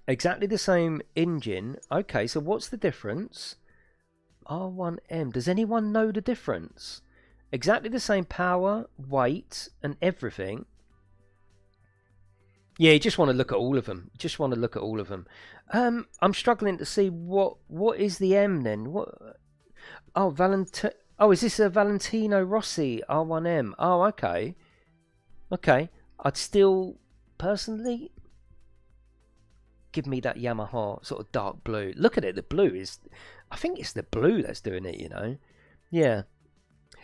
Exactly the same engine. Okay, so what's the difference? R1M. Does anyone know the difference? Exactly the same power, weight, and everything. Yeah, you just want to look at all of them. You just want to look at all of them. I'm struggling to see what is the M then. What? Oh, Oh, is this a Valentino Rossi R1M? Oh, okay. Okay. I'd still personally give me that Yamaha sort of dark blue. Look at it. The blue is... I think it's the blue that's doing it, you know. Yeah.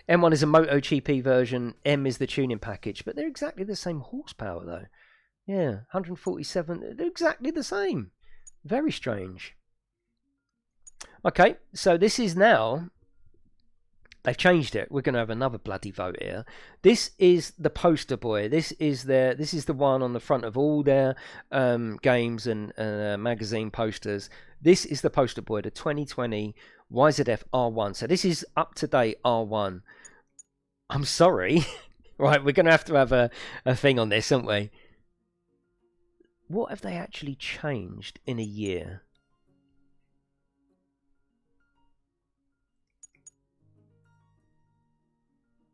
M1 is a MotoGP version. M is the tuning package. But they're exactly the same horsepower, though. Yeah. 147. They're exactly the same. Very strange. Okay. So this is now... They've changed it. We're going to have another bloody vote here. This is the poster boy. This is the one on the front of all their games and magazine posters. This is the poster boy, the 2020 YZF R1. So this is up to date R1. I'm sorry. Right, we're going to have a thing on this, aren't we? What have they actually changed in a year?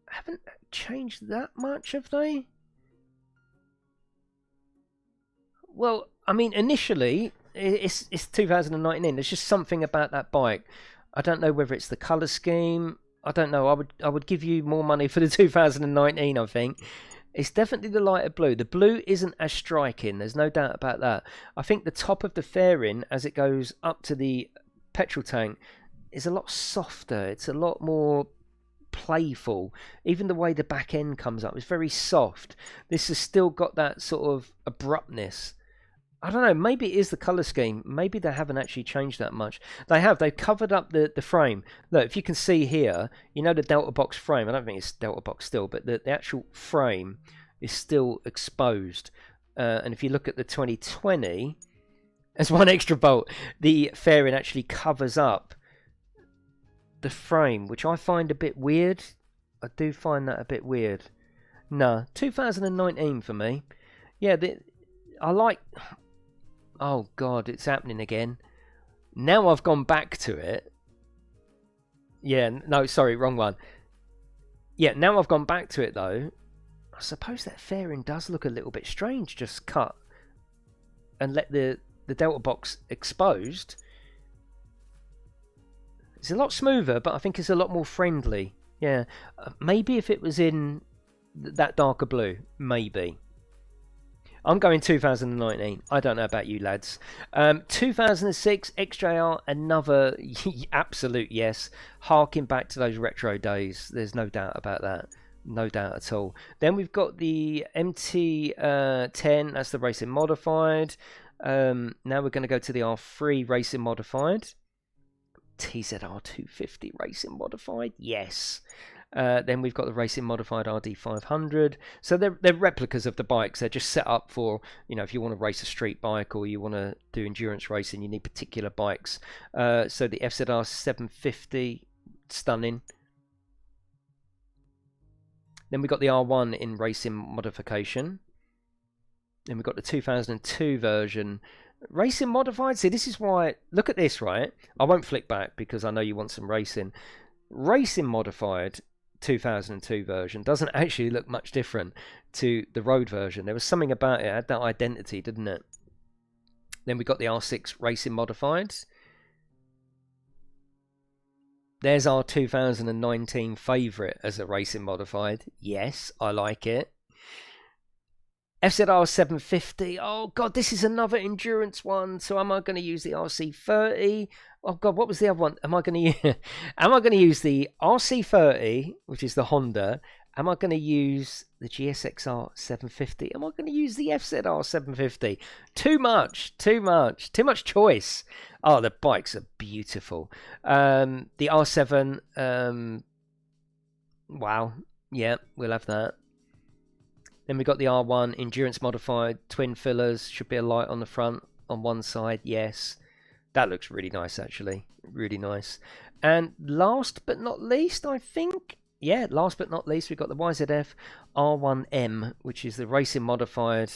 Haven't changed that much, have they? Well, I mean, initially, it's 2019. There's just something about that bike. I don't know whether it's the colour scheme. I don't know. I would give you more money for the 2019, I think. It's definitely the lighter blue. The blue isn't as striking. There's no doubt about that. I think the top of the fairing, as it goes up to the petrol tank, is a lot softer. It's a lot more playful. Even the way the back end comes up is very soft. This has still got that sort of abruptness. I don't know, maybe it is the colour scheme. Maybe they haven't actually changed that much. They've covered up the frame. Look, if you can see here, you know the Delta Box frame. I don't think it's Delta Box still, but the actual frame is still exposed. And if you look at the 2020, there's one extra bolt. The fairing actually covers up the frame, which I find a bit weird. I do find that a bit weird. No, 2019 for me. Yeah, I like... Oh god, it's happening again. Now I've gone back to it. Yeah, no, sorry, wrong one. Yeah, now I've gone back to it though. I suppose that fairing does look a little bit strange, just cut and let the Delta Box exposed. It's a lot smoother, but I think it's a lot more friendly. Yeah, maybe if it was in that darker blue, maybe. I'm going 2019. I don't know about you lads. 2006 XJR, another absolute yes. Harking back to those retro days. There's no doubt about that. No doubt at all. Then we've got the MT10. That's the Racing Modified. Now we're going to go to the R3 Racing Modified. TZR 250 Racing Modified. Yes. Then we've got the Racing Modified RD500. So they're replicas of the bikes. They're just set up for, you know, if you want to race a street bike or you want to do endurance racing, you need particular bikes. So the FZR 750, stunning. Then we've got the R1 in racing modification. Then we've got the 2002 version. Racing modified. See, this is why... Look at this, right? I won't flick back because I know you want some racing. Racing modified 2002 version doesn't actually look much different to the road version. There was something about it. It had that identity, didn't it? Then we got the R6 Racing Modified. There's our 2019 favourite as a Racing Modified. Yes, I like it. FZR 750. Oh god, this is another endurance one. So am I going to use the RC30? Oh god, what was the other one? Am I going to use the RC30, which is the Honda? Am I going to use the GSXR 750? Am I going to use the FZR 750? Too much choice. Oh, the bikes are beautiful. The R7, wow, yeah, we'll have that. Then we got the R1 endurance modified twin fillers. Should be a light on the front on one side. Yes, that looks really nice actually, really nice. And last but not least, I think, yeah, last but not least, we've got the YZF R1M, which is the racing modified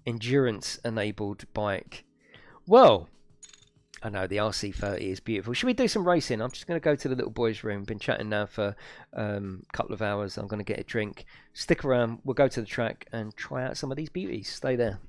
endurance enabled bike. Well, I know the RC30 is beautiful. Should we do some racing? I'm just going to go to the little boys' room. Been chatting now for a couple of hours. I'm going to get a drink. Stick around. We'll go to the track and try out some of these beauties. Stay there.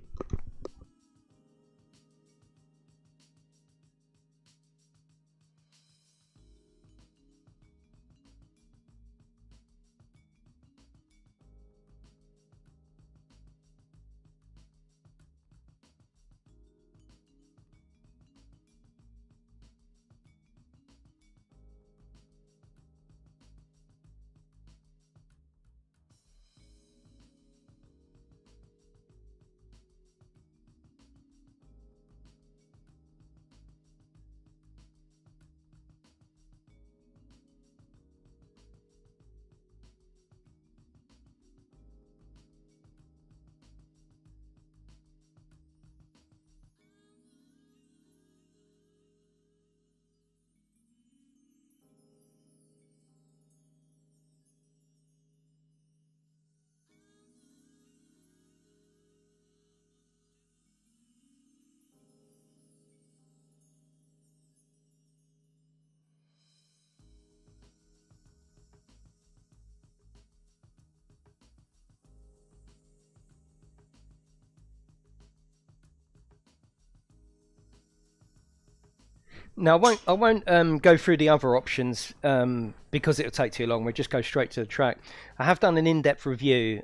Now I won't go through the other options because it'll take too long. We'll just go straight to the track. I have done an in-depth review.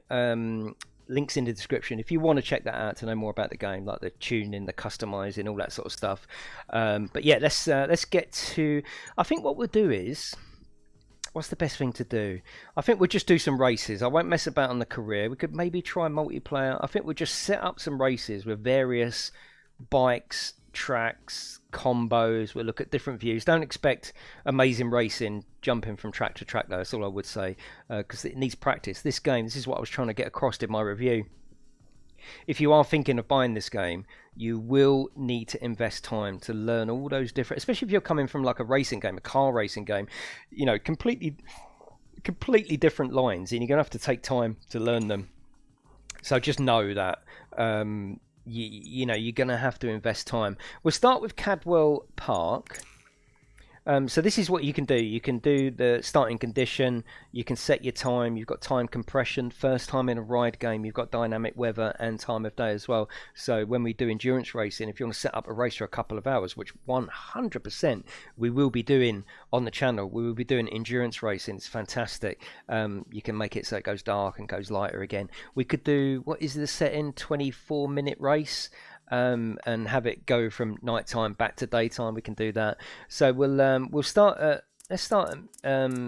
Links in the description if you want to check that out to know more about the game, like the tuning, the customizing, all that sort of stuff. But yeah, let's get to. I think what we'll do is, what's the best thing to do? I think we'll just do some races. I won't mess about on the career. We could maybe try multiplayer. I think we'll just set up some races with various bikes, tracks, combos. We'll look at different views. Don't expect amazing racing jumping from track to track though. That's all I would say, because it needs practice. This game, this is what I was trying to get across in my review. If you are thinking of buying this game, you will need to invest time to learn all those different, especially if you're coming from like a racing game, a car racing game, you know, completely different lines, and you're gonna have to take time to learn them. So just know that you know, you're going to have to invest time. We'll start with Cadwell Park. So this is what you can do. You can do the starting condition. You can set your time. You've got time compression. First time in a ride game, you've got dynamic weather and time of day as well. So when we do endurance racing, if you want to set up a race for a couple of hours, which 100% we will be doing on the channel, we will be doing endurance racing. It's fantastic. You can make it so it goes dark and goes lighter again. We could do, what is the setting, 24-minute race. And have it go from nighttime back to daytime. We can do that. So we'll start at let's start at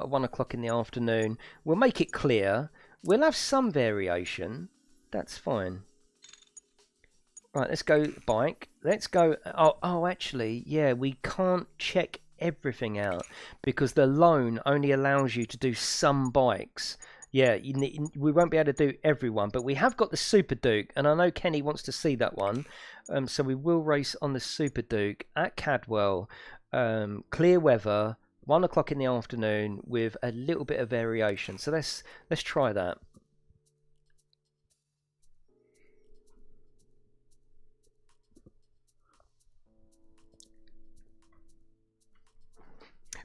1 o'clock in the afternoon. We'll make it clear. We'll have some variation. That's fine. Right, let's go bike. Let's go. Oh, actually, yeah, we can't check everything out because the loan only allows you to do some bikes. Yeah, we won't be able to do everyone, but we have got the Super Duke, and I know Kenny wants to see that one. So we will race on the Super Duke at Cadwell, clear weather, 1 o'clock in the afternoon with a little bit of variation. So let's try that.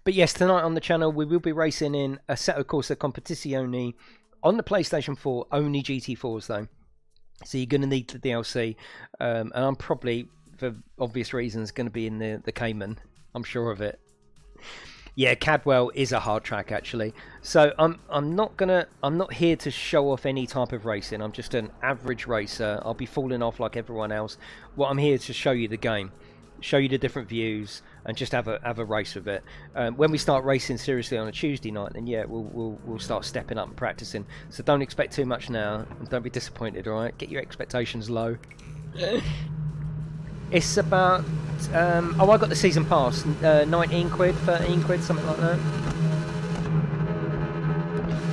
But yes, tonight on the channel we will be racing in a set of Corsa Competizione on the PlayStation 4, only GT4s though. So you're going to need the DLC, and I'm probably, for obvious reasons, going to be in the Cayman. I'm sure of it. Yeah, Cadwell is a hard track actually. So I'm not here to show off any type of racing. I'm just an average racer. I'll be falling off like everyone else. What I'm here to show you the game, show you the different views, and just have a race with it. When we start racing seriously on a Tuesday night, then yeah, we'll start stepping up and practicing. So don't expect too much now, and don't be disappointed. All right, get your expectations low. It's about oh, I got the season pass, 19 quid, 13 quid, something like that.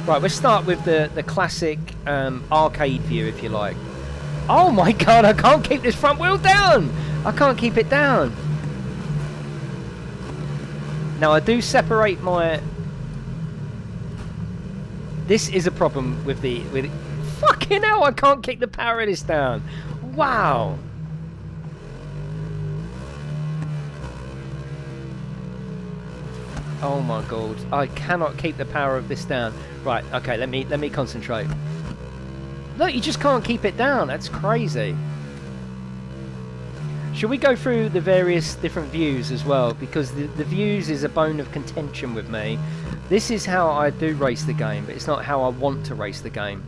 Right, we'll start with the classic arcade view, if you like. Oh my god, I can't keep this front wheel down! I can't keep it down. Now I do separate my... This is a problem with the... Fucking hell, I can't keep the power of this down. Wow. Oh my god, I cannot keep the power of this down. Right, okay, let me concentrate. Look, you just can't keep it down. That's crazy. Should we go through the various different views as well? Because the views is a bone of contention with me. This is how I do race the game, but it's not how I want to race the game.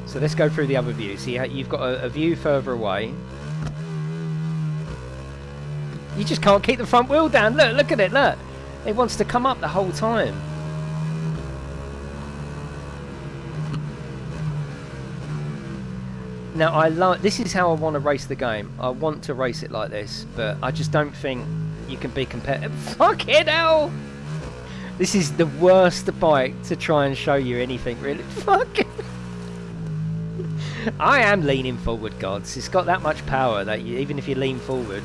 So let's go through the other views. See, you've got a view further away. You just can't keep the front wheel down. Look at it, look. It wants to come up the whole time. Now, I love... This is how I want to race the game. I want to race it like this, but I just don't think you can be competitive. Fucking hell! This is the worst bike to try and show you anything, really. Fucking... I am leaning forward, gods. It's got that much power that you, even if you lean forward...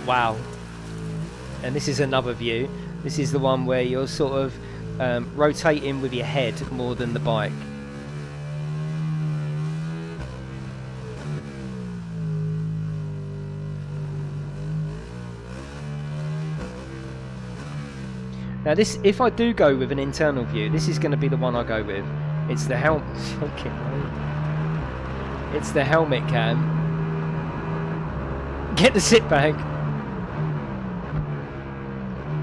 Wow. And this is another view. This is the one where you're sort of rotating with your head more than the bike. Now this, if I do go with an internal view, this is going to be the one I go with. It's the It's the helmet cam. Get the sit bag.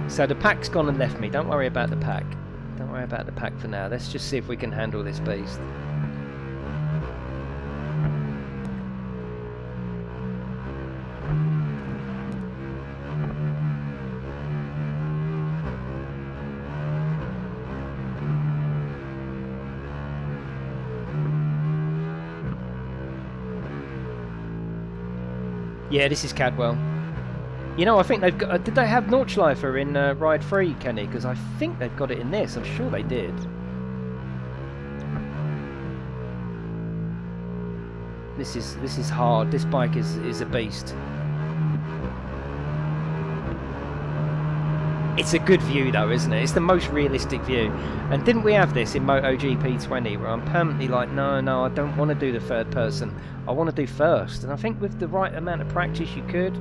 So the pack's gone and left me. Don't worry about the pack. Don't worry about the pack for now. Let's just see if we can handle this beast. Yeah, this is Cadwell. You know, I think they've got... did they have Nordschleifer in Ride 3, Kenny? Because I think they've got it in this. I'm sure they did. This is hard. This bike is a beast. It's a good view though, isn't it? It's the most realistic view. And didn't we have this in MotoGP 20 where I'm permanently like, no, I don't want to do the third person. I want to do first. And I think with the right amount of practice you could.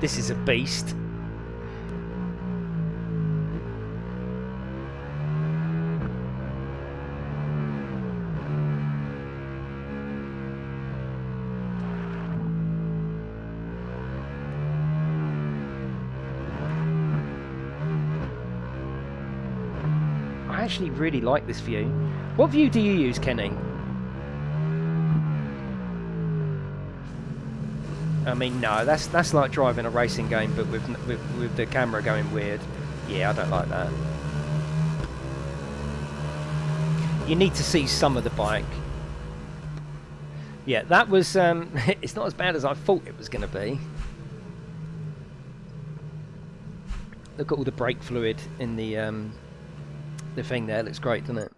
This is a beast. I actually really like this view. What view do you use, Kenny? I mean, no, that's like driving a racing game, but with the camera going weird. Yeah, I don't like that. You need to see some of the bike. Yeah, that was... it's not as bad as I thought it was going to be. Look at all the brake fluid in the thing there. Looks great, doesn't it?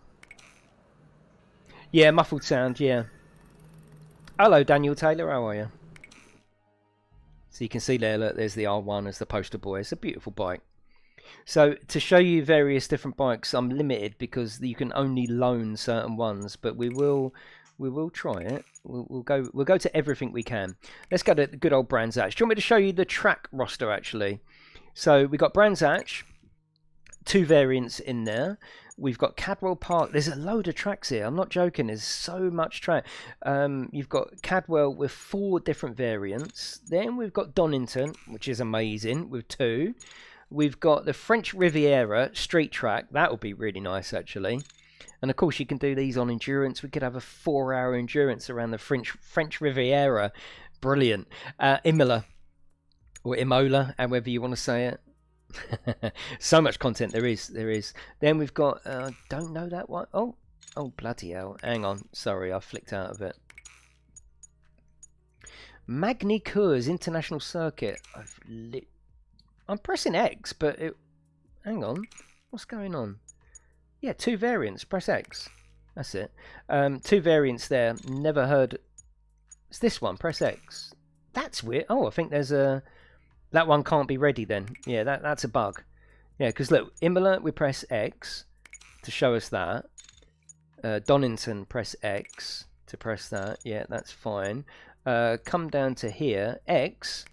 Yeah, muffled sound, yeah. Hello, Daniel Taylor, how are you? So you can see there, look, there's the R1 as the poster boy. It's a beautiful bike. So to show you various different bikes, I'm limited because you can only loan certain ones, but we will try it. We'll go to everything we can. Let's go to the good old Brands Hatch. Do you want me to show you the track roster actually? So we got Brands Hatch, 2 variants in there. We've got Cadwell Park. There's a load of tracks here. I'm not joking. There's so much track. You've got Cadwell with 4 different variants. Then we've got Donington, which is amazing, with 2. We've got the French Riviera street track. That would be really nice, actually. And of course, you can do these on endurance. We could have a 4-hour endurance around the French Riviera. Brilliant. Imola, or Imola, however you want to say it. So much content there is. Then we've got don't know that one. Oh bloody hell, hang on, sorry, I flicked out of it. Magny Cours International Circuit. I'm pressing X, but hang on, what's going on? Yeah, 2 variants, press X, that's it. 2 variants there, never heard. It's this one, press X. That's weird. Oh, I think there's a... That one can't be ready then. Yeah, that's a bug. Yeah, because look, Imola, we press X to show us that. Donington, press X to press that. Yeah, that's fine. Come down to here, X.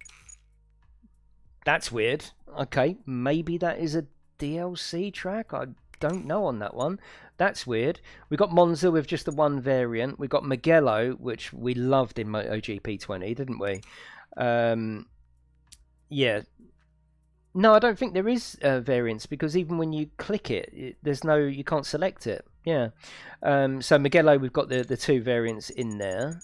That's weird. Okay, maybe that is a DLC track. I don't know on that one. That's weird. We got Monza with just the 1 variant. We got Mugello, which we loved in MotoGP 20, didn't we? Yeah. No, I don't think there is variants, because even when you click it, there's no, you can't select it. Yeah. So Mugello, we've got the 2 variants in there.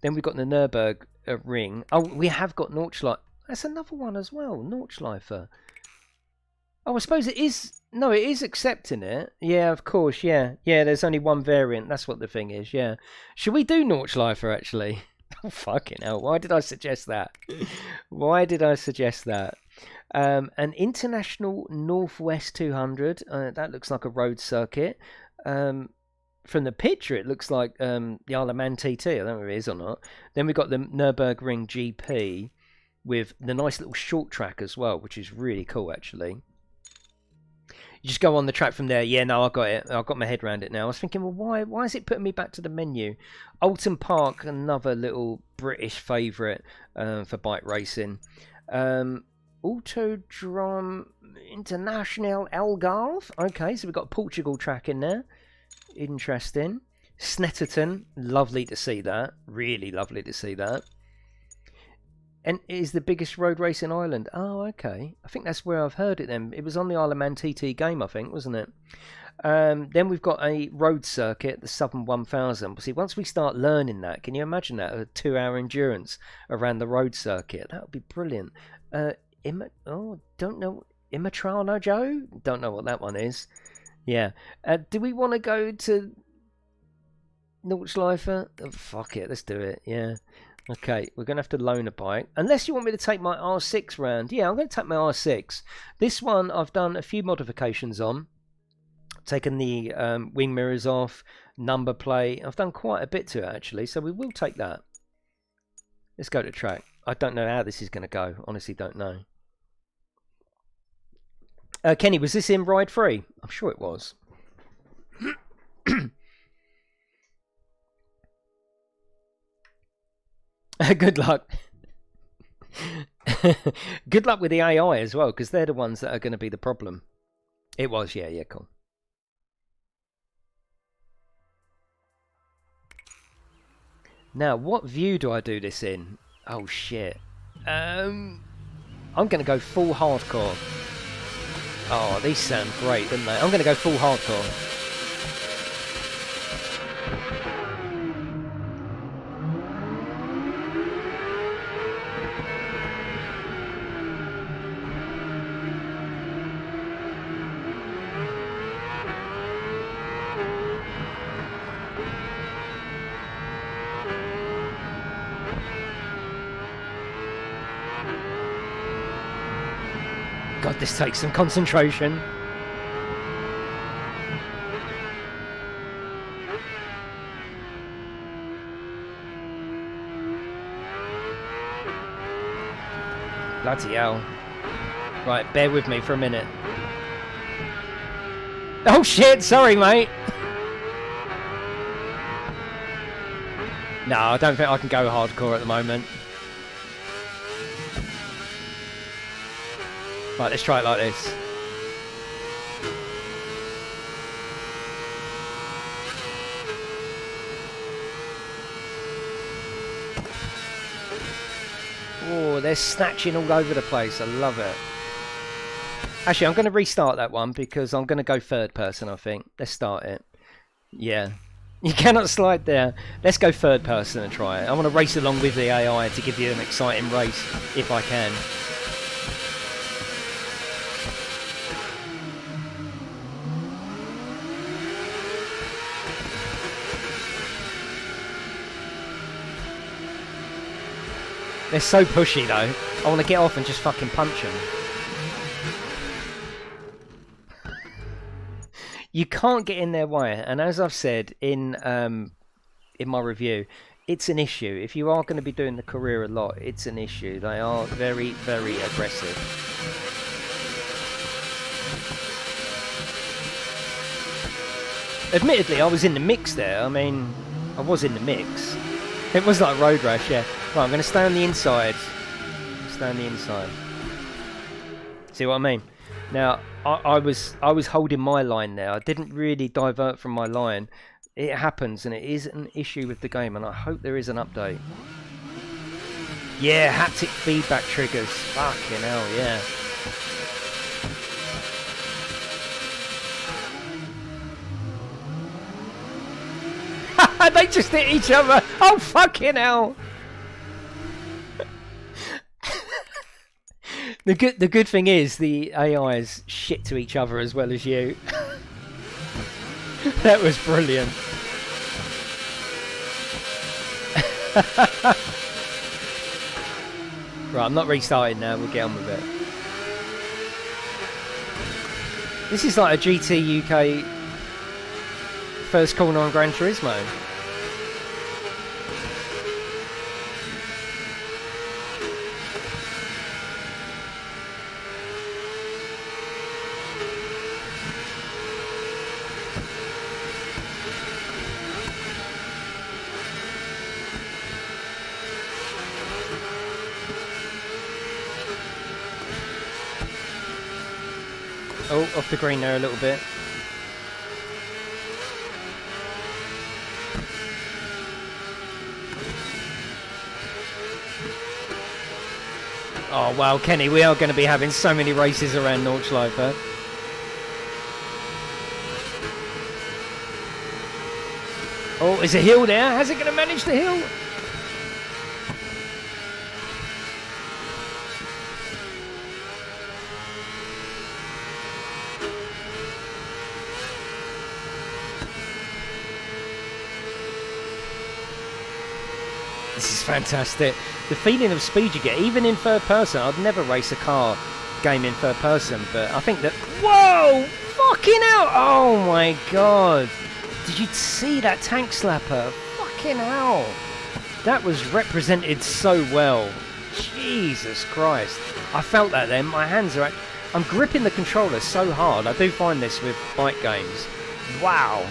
Then we've got the Nürburg ring. Oh, we have got Nordschleife. That's another one as well, Nordschleife. Oh, I suppose it is. No, it is accepting it. Yeah, of course. Yeah, there's only 1 variant. That's what the thing is. Yeah. Should we do Nordschleife actually? Oh, fucking hell. Why did I suggest that? Why did I suggest that? An International Northwest 200. That looks like a road circuit. From the picture, it looks like the Isle of Man TT. I don't know if it is or not. Then we've got the Nürburgring GP with the nice little short track as well, which is really cool, actually. You just go on the track from there. Yeah, no, I got it. I've got my head around it now. I was thinking, well, why is it putting me back to the menu? Alton Park, another little British favourite for bike racing. Autodrome International Algarve. Okay, so we've got a Portugal track in there. Interesting. Snetterton, lovely to see that. Really lovely to see that. And it is the biggest road race in Ireland. Oh, okay. I think that's where I've heard it then. It was on the Isle of Man TT game, I think, wasn't it? Then we've got a road circuit, the Southern 1000. See, once we start learning that, can you imagine that? A 2-hour endurance around the road circuit. That would be brilliant. Don't know. Imatrano Joe? Don't know what that one is. Yeah. Do we want to go to Nordschleife? Oh, fuck it, let's do it. Yeah. Okay, we're going to have to loan a bike. Unless you want me to take my R6 round. Yeah, I'm going to take my R6. This one I've done a few modifications on. Taken the wing mirrors off, number plate. I've done quite a bit to it, actually, so we will take that. Let's go to track. I don't know how this is going to go. Honestly, don't know. Kenny, was this in Ride 3? I'm sure it was. Good luck. Good luck with the AI as well, because they're the ones that are going to be the problem. It was, yeah, cool. Now, what view do I do this in? Oh, shit. I'm going to go full hardcore. Oh, these sound great, don't they? I'm going to go full hardcore. God, this takes some concentration. Bloody hell. Right, bear with me for a minute. Oh shit, sorry mate. No, I don't think I can go hardcore at the moment. Right, let's try it like this. Oh, they're snatching all over the place. I love it. Actually, I'm going to restart that one because I'm going to go third person, I think. Let's start it. Yeah. You cannot slide there. Let's go third person and try it. I want to race along with the AI to give you an exciting race, if I can. They're so pushy though. I want to get off and just fucking punch them. You can't get in their way, and as I've said in my review, it's an issue. If you are going to be doing the career a lot, it's an issue. They are very, very aggressive. Admittedly, I was in the mix there. I mean, I was in the mix. It was like Road Rash, yeah. Right, I'm going to stay on the inside. Stay on the inside. See what I mean? Now, I was holding my line there. I didn't really divert from my line. It happens, and it is an issue with the game, and I hope there is an update. Yeah, haptic feedback triggers. Fucking hell, yeah. They just hit each other. Oh, fucking hell. The good thing is the AIs shit to each other as well as you. That was brilliant. Right, I'm not restarting now. We'll get on with it. This is like a GT UK first corner on Gran Turismo. Oh, off the green there a little bit. Oh wow, Kenny, we are going to be having so many races around Nordschleife. Huh? Oh, is a hill there? How's it going to manage the hill? This is fantastic. The feeling of speed you get, even in third person. I'd never race a car game in third person, but I think that... Whoa! Fucking hell! Oh my god! Did you see that tank slapper? Fucking hell! That was represented so well. Jesus Christ. I felt that then. My hands are... I'm gripping the controller so hard. I do find this with bike games. Wow.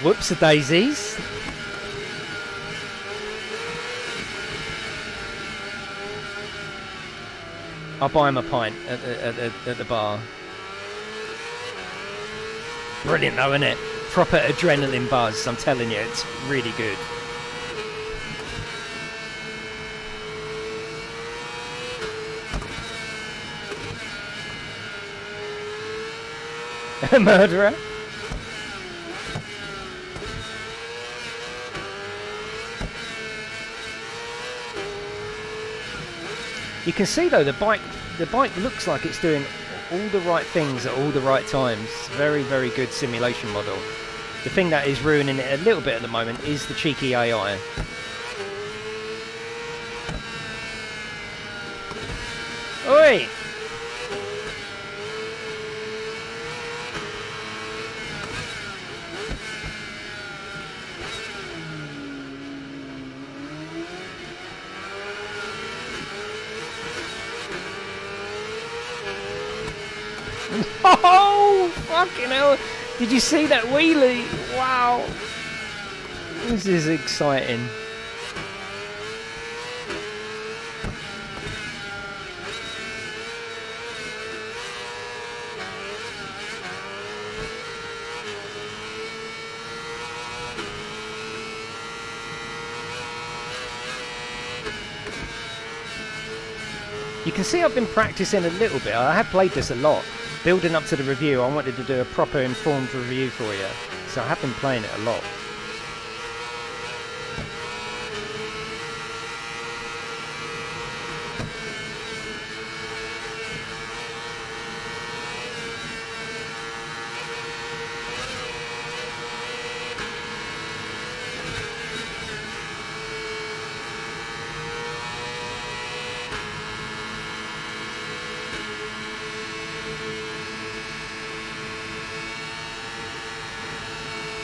Whoops-a-daisies. I'll buy him a pint at the bar. Brilliant though, isn't it? Proper adrenaline buzz, I'm telling you, it's really good. A murderer? You can see though the bike looks like it's doing all the right things at all the right times. Very, very good simulation model. The thing that is ruining it a little bit at the moment is the cheeky AI. Oi! Oh, fucking hell. Did you see that wheelie? Wow. This is exciting. You can see I've been practicing a little bit. I have played this a lot. Building up to the review, I wanted to do a proper informed review for you. So I have been playing it a lot.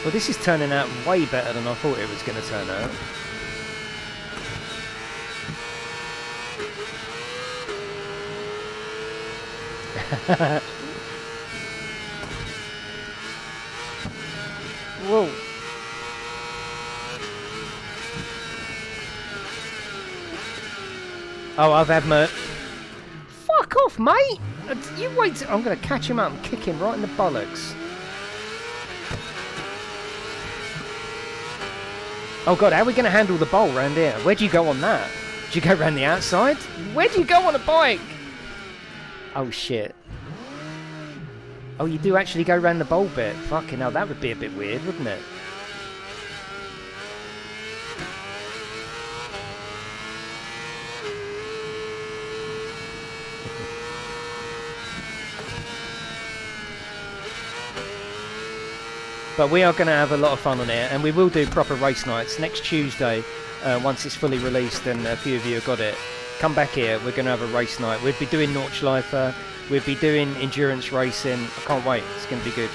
Well, this is turning out way better than I thought it was going to turn out. Whoa. Oh, I've had Fuck off, mate! You wait. I'm going to catch him up and kick him right in the bollocks. Oh god, how are we going to handle the bowl round here? Where do you go on that? Do you go round the outside? Where do you go on a bike? Oh shit. Oh, you do actually go round the bowl bit. Fucking hell, that would be a bit weird, wouldn't it? But we are going to have a lot of fun on it, and we will do proper race nights next Tuesday. Once it's fully released and a few of you have got it, come back here. We're going to have a race night. We'll be doing Nordschleife. We'll be doing endurance racing. I can't wait. It's going to be good.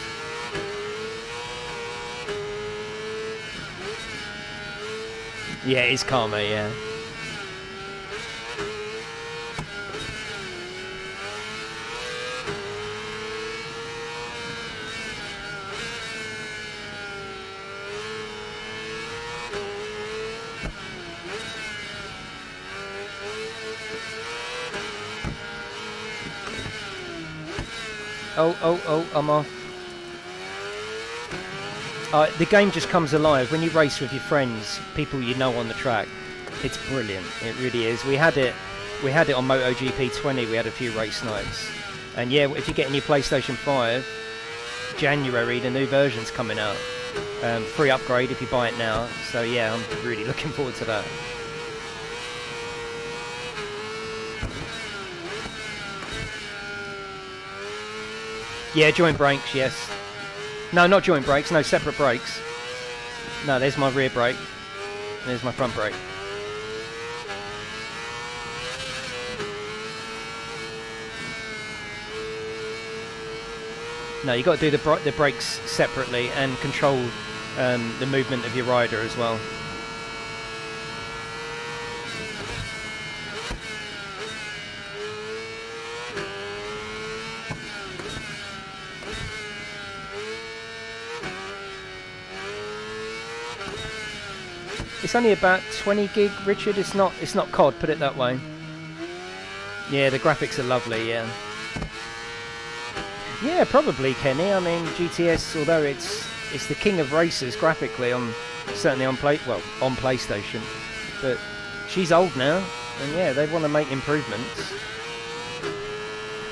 Yeah, it's karma, yeah. Oh, I'm off. The game just comes alive when you race with your friends, people you know on the track. It's brilliant. It really is. We had it on MotoGP 20. We had a few race nights. And yeah, if you get in your PlayStation 5, January, the new version's coming out. Free upgrade if you buy it now. So yeah, I'm really looking forward to that. Yeah, joint brakes, yes. No, not joint brakes, no, separate brakes. No, there's my rear brake. There's my front brake. No, you've got to do the brakes separately and control the movement of your rider as well. It's only about 20 gig, Richard. It's not COD, put it that way. Yeah, the graphics are lovely, yeah. Yeah, probably, Kenny. I mean, GTS, although it's the king of racers graphically, certainly on PlayStation. But she's old now, and yeah, they want to make improvements.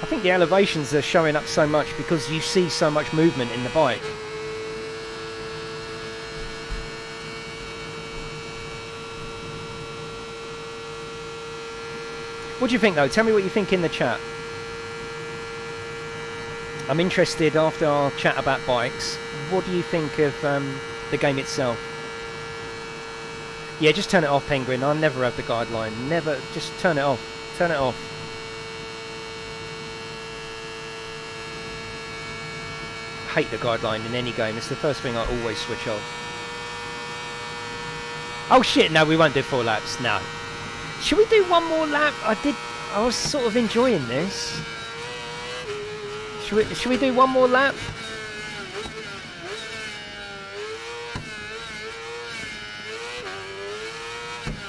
I think the elevations are showing up so much because you see so much movement in the bike. What do you think, though? Tell me what you think in the chat. I'm interested, after our chat about bikes, what do you think of the game itself? Yeah, just turn it off, Penguin. I'll never have the guideline. Never. Just turn it off. Turn it off. I hate the guideline in any game. It's the first thing I always switch off. Oh, shit. No, we won't do 4 laps. No. Should we do one more lap? I was sort of enjoying this. Should we do one more lap?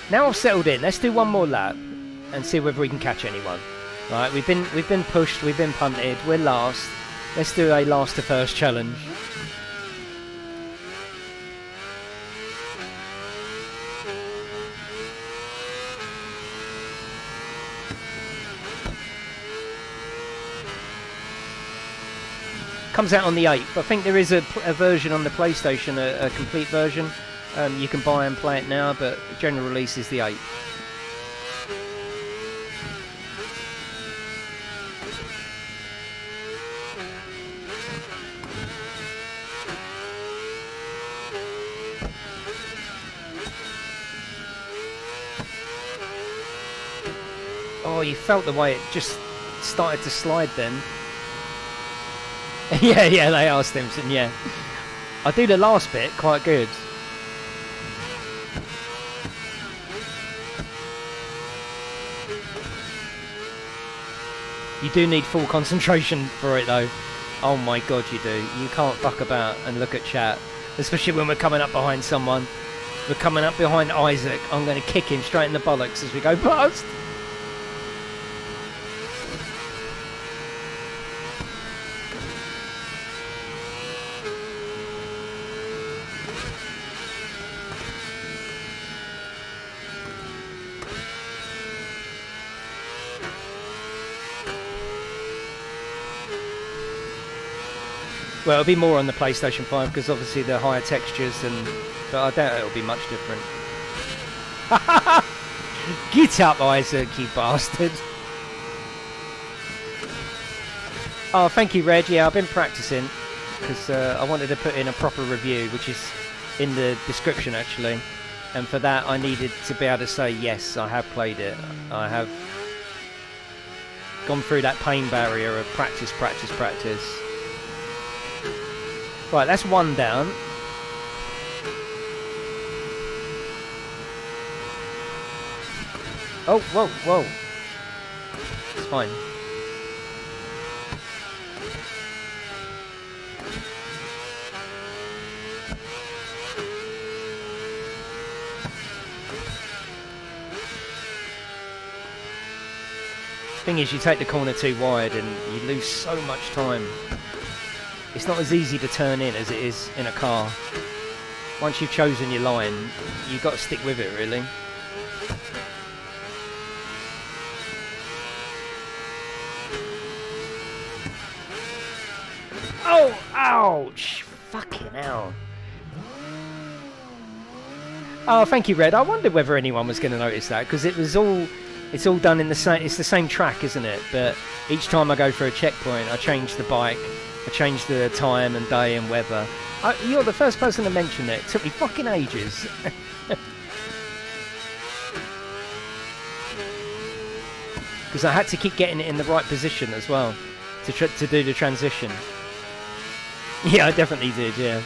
Now I've settled in. Let's do one more lap and see whether we can catch anyone. Right, we've been pushed, we've been punted, we're last. Let's do a last to first challenge. Comes out on the 8th. I think there is a version on the PlayStation, a complete version. You can buy and play it now, but general release is the 8th. Oh, you felt the way it just started to slide then. Yeah, they are, Stimson, yeah. I do the last bit quite good. You do need full concentration for it though. Oh my god, you do. You can't fuck about and look at chat. Especially when we're coming up behind someone. We're coming up behind Isaac. I'm going to kick him straight in the bollocks as we go past. Well, it'll be more on the PlayStation 5 because obviously the higher textures, but I doubt it'll be much different. Get up, Isaac, you bastard! Oh, thank you, Reg. Yeah, I've been practicing because I wanted to put in a proper review, which is in the description actually. And for that, I needed to be able to say yes, I have played it. I have gone through that pain barrier of practice, practice, practice. Right, that's one down. Oh, whoa, whoa. It's fine. Thing is, you take the corner too wide and you lose so much time. It's not as easy to turn in as it is in a car. Once you've chosen your line, you've got to stick with it, really. Oh, ouch! Fucking hell. Oh, thank you, Red. I wondered whether anyone was going to notice that, because it's all done in the same, it's the same track, isn't it? But each time I go for a checkpoint, I change the bike. I changed the time and day and weather. You're the first person to mention it. It took me fucking ages. Because I had to keep getting it in the right position as well to do the transition. Yeah, I definitely did, yeah.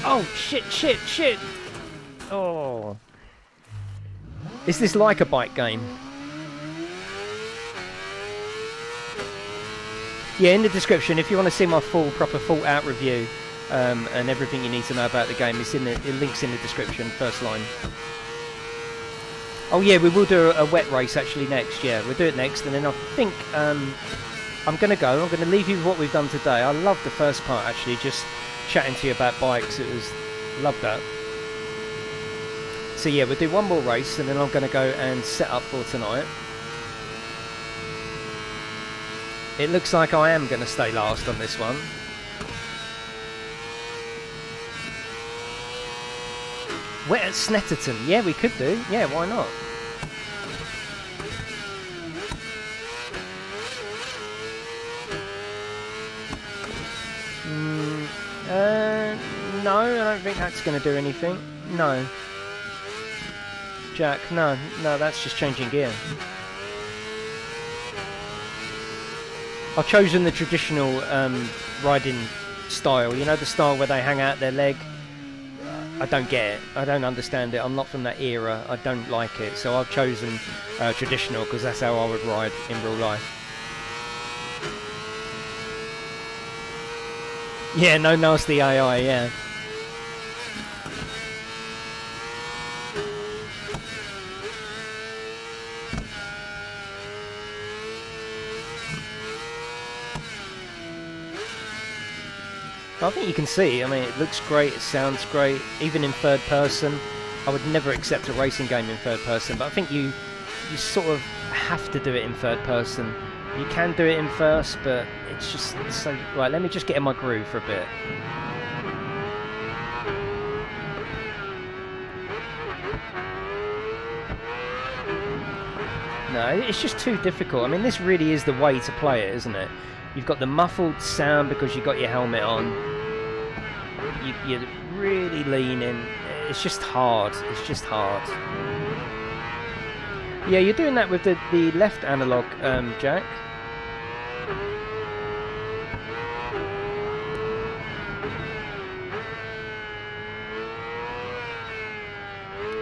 Oh, shit, shit, shit! Oh. Is this like a bike game? Yeah, in the description, if you want to see my full, proper, thought-out review and everything you need to know about the game, it links in the description, first line. Oh yeah, we will do a wet race actually next, yeah, we'll do it next, and then I think I'm going to leave you with what we've done today. I love the first part actually, just chatting to you about bikes. Love that. So yeah, we'll do one more race and then I'm going to go and set up for tonight. It looks like I am going to stay last on this one. Wet at Snetterton, yeah, we could do, yeah, why not? No, I don't think that's going to do anything. No. Jack, no, that's just changing gear. I've chosen the traditional riding style, you know, the style where they hang out their leg. I don't get it, I don't understand it, I'm not from that era, I don't like it, so I've chosen traditional because that's how I would ride in real life. Yeah, no nasty AI, yeah. I think you can see, I mean, it looks great, it sounds great, even in third person. I would never accept a racing game in third person, but I think you sort of have to do it in third person. You can do it in first, but it's just so... Right, let me just get in my groove for a bit. No, it's just too difficult. I mean, this really is the way to play it, isn't it? You've got the muffled sound because you've got your helmet on. You're really leaning. it's just hard. It's just hard. Yeah, you're doing that with the left analog, Jack.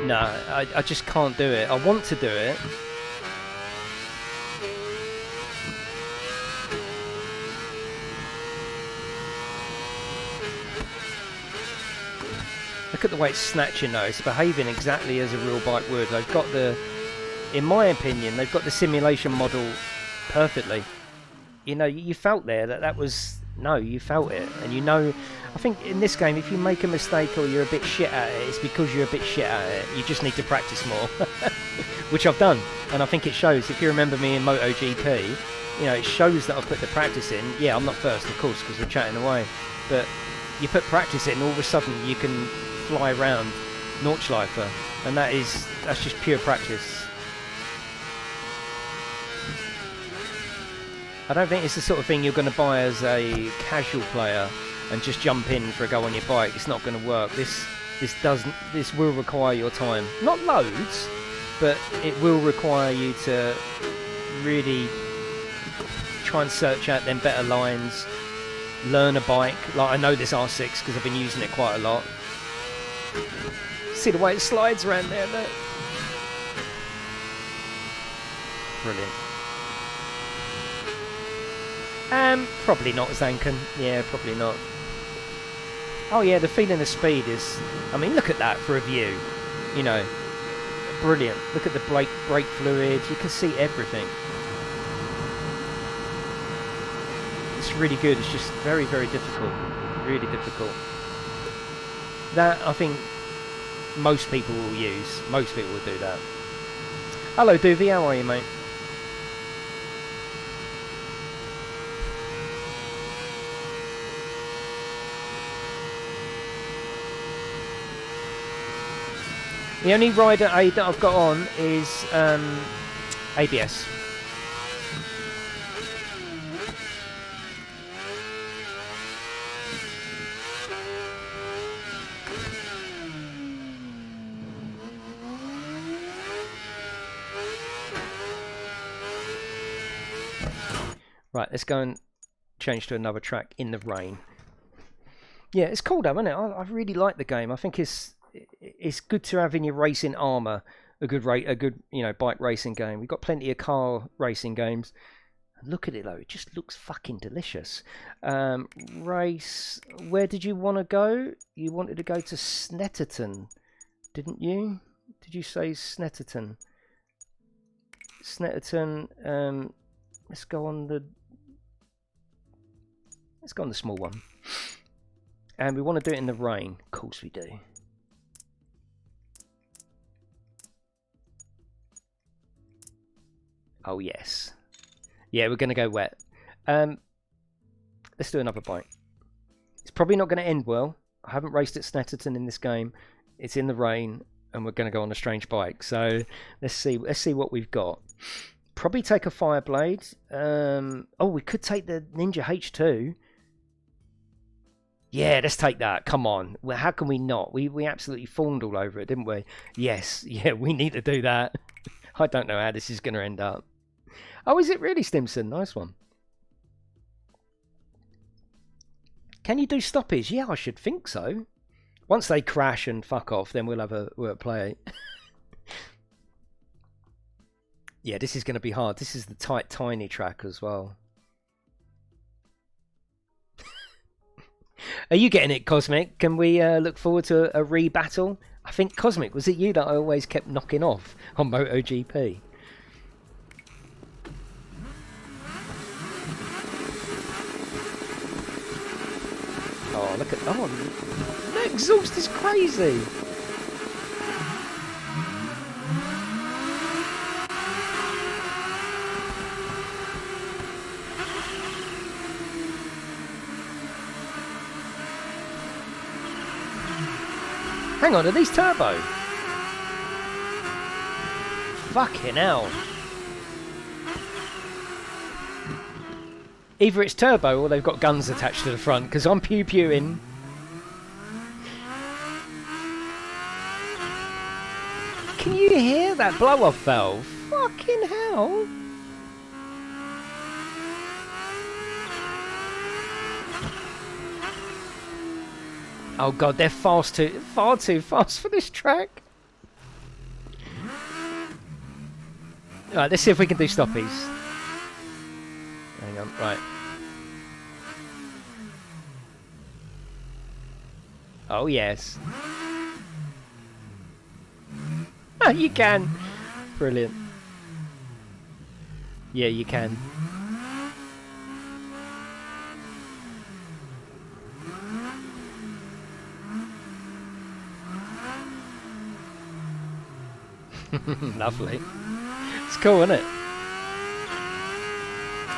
No, I just can't do it. I want to do it. Look at the way it's snatching though. It's behaving exactly as a real bike would. They've got the, in my opinion, they've got the simulation model perfectly. You know, you felt there that was, no, you felt it. And you know, I think in this game, if you make a mistake or you're a bit shit at it, it's because you're a bit shit at it. You just need to practice more, which I've done. And I think it shows. If you remember me in MotoGP, you know, it shows that I've put the practice in. Yeah, I'm not first, of course, because we're chatting away. But you put practice in, all of a sudden you can fly around Nordschleifer. And that's just pure practice. I don't think it's the sort of thing you're going to buy as a casual player and just jump in for a go on your bike. It's not going to work. This will require your time. Not loads, but it will require you to really try and search out them better lines, learn a bike. Like I know this R6 because I've been using it quite a lot. See the way it slides around there, look. Brilliant. Probably not Zanken. Yeah, probably not. Oh yeah, the feeling of speed is, I mean, look at that for a view. You know, brilliant. Look at the brake fluid. You can see everything. It's really good. It's just very, very difficult. Really difficult. That, I think, most people will use. Most people will do that. Hello, Doovie. How are you, mate? The only rider aid that I've got on is ABS. Right, let's go and change to another track in the rain. Yeah, it's cool though, isn't it? I really like the game. I think it's good to have in your racing armour a good bike racing game. We've got plenty of car racing games. Look at it though, it just looks fucking delicious. Race, where did you want to go? You wanted to go to Snetterton, didn't you? Did you say Snetterton? Snetterton, let's go on the small one. And we want to do it in the rain. Of course we do. Oh yes. Yeah, we're going to go wet. Let's do another bike. It's probably not going to end well. I haven't raced at Snetterton in this game. It's in the rain and we're going to go on a strange bike. So let's see what we've got. Probably take a Fireblade. Oh, we could take the Ninja H2. Yeah, let's take that. Come on. Well, how can we not? We absolutely fawned all over it, didn't we? Yes. Yeah, we need to do that. I don't know how this is going to end up. Oh, is it really, Stimson? Nice one. Can you do stoppies? Yeah, I should think so. Once they crash and fuck off, then we'll play. Yeah, this is going to be hard. This is the tight, tiny track as well. Are you getting it, Cosmic? Can we look forward to a re-battle? I think, Cosmic, was it you that I always kept knocking off on MotoGP? Oh, look at... Oh, the exhaust is crazy! Hang on, are these turbo? Fucking hell. Either it's turbo or they've got guns attached to the front, because I'm pew-pewing. Can you hear that blow-off valve? Fucking hell. Oh god, they're far too fast for this track. Alright, let's see if we can do stoppies. Hang on, right. Oh yes. Oh, you can. Brilliant. Yeah, you can. Lovely. It's cool, isn't it?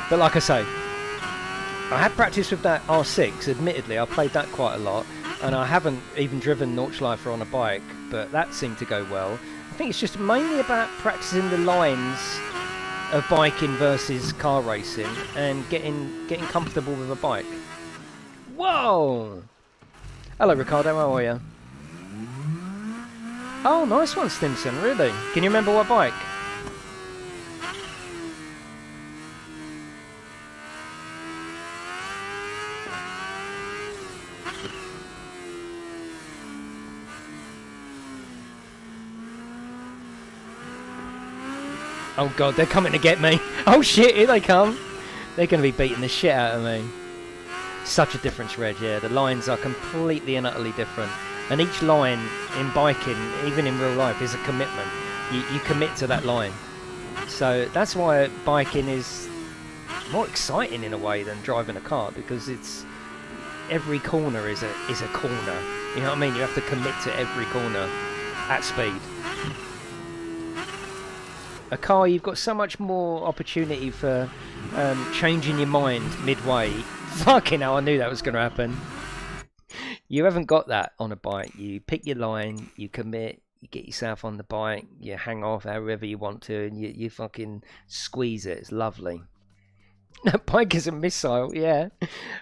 But like I say, I had practice with that R6. Admittedly, I played that quite a lot, and I haven't even driven Nordschleifer on a bike, but that seemed to go well. I think it's just mainly about practicing the lines of biking versus car racing and getting comfortable with a bike. Whoa! Hello, Ricardo. How are you? Oh, nice one, Stimson. Really? Can you remember what bike? Oh god, they're coming to get me. Oh shit, here they come. They're going to be beating the shit out of me. Such a difference, Reg, yeah. The lines are completely and utterly different. And each line in biking, even in real life, is a commitment. You commit to that line. So that's why biking is more exciting in a way than driving a car, because it's every corner is a corner. You know what I mean? You have to commit to every corner at speed. A car, you've got so much more opportunity for changing your mind midway. Fucking hell, I knew that was going to happen. You haven't got that on a bike. You pick your line, you commit, you get yourself on the bike, you hang off however you want to, and you fucking squeeze it. It's lovely. Bike is a missile, yeah.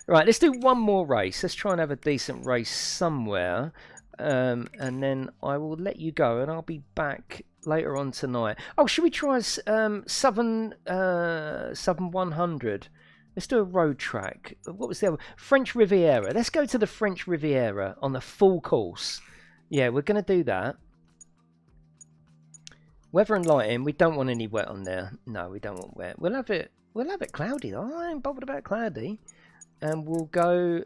Right, let's do one more race. Let's try and have a decent race somewhere. And then I will let you go, and I'll be back later on tonight. Oh, should we try Southern 100? Let's do a road track. What was the other? French Riviera. Let's go to the French Riviera on the full course. Yeah, we're going to do that. Weather and lighting. We don't want any wet on there. No, we don't want wet. We'll have it cloudy though. I ain't bothered about cloudy. And we'll go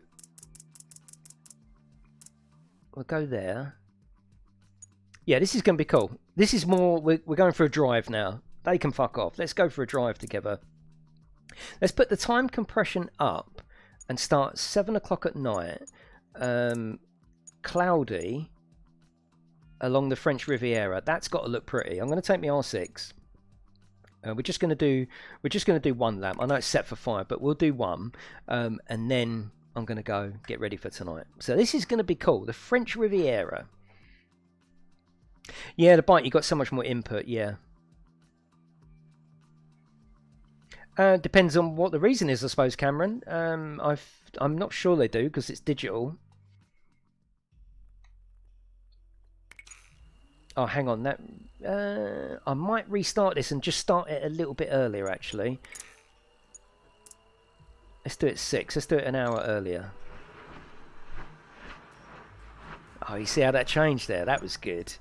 there. Yeah, this is going to be cool. This is more, we're going for a drive now. They can fuck off. Let's go for a drive together. Let's put the time compression up and start 7 o'clock at night. Cloudy along the French Riviera. That's got to look pretty. I'm going to take my R6. We're just going to do one lap. I know it's set for 5, but we'll do one, and then I'm going to go get ready for tonight. So this is going to be cool. The French Riviera. Yeah, the bike, you got so much more input. Yeah. Depends on what the reason is, I suppose, Cameron. I'm not sure they do because it's digital. Oh, hang on. That I might restart this and just start it a little bit earlier, actually. Let's do it 6. Let's do it an hour earlier. Oh, you see how that changed there? That was good.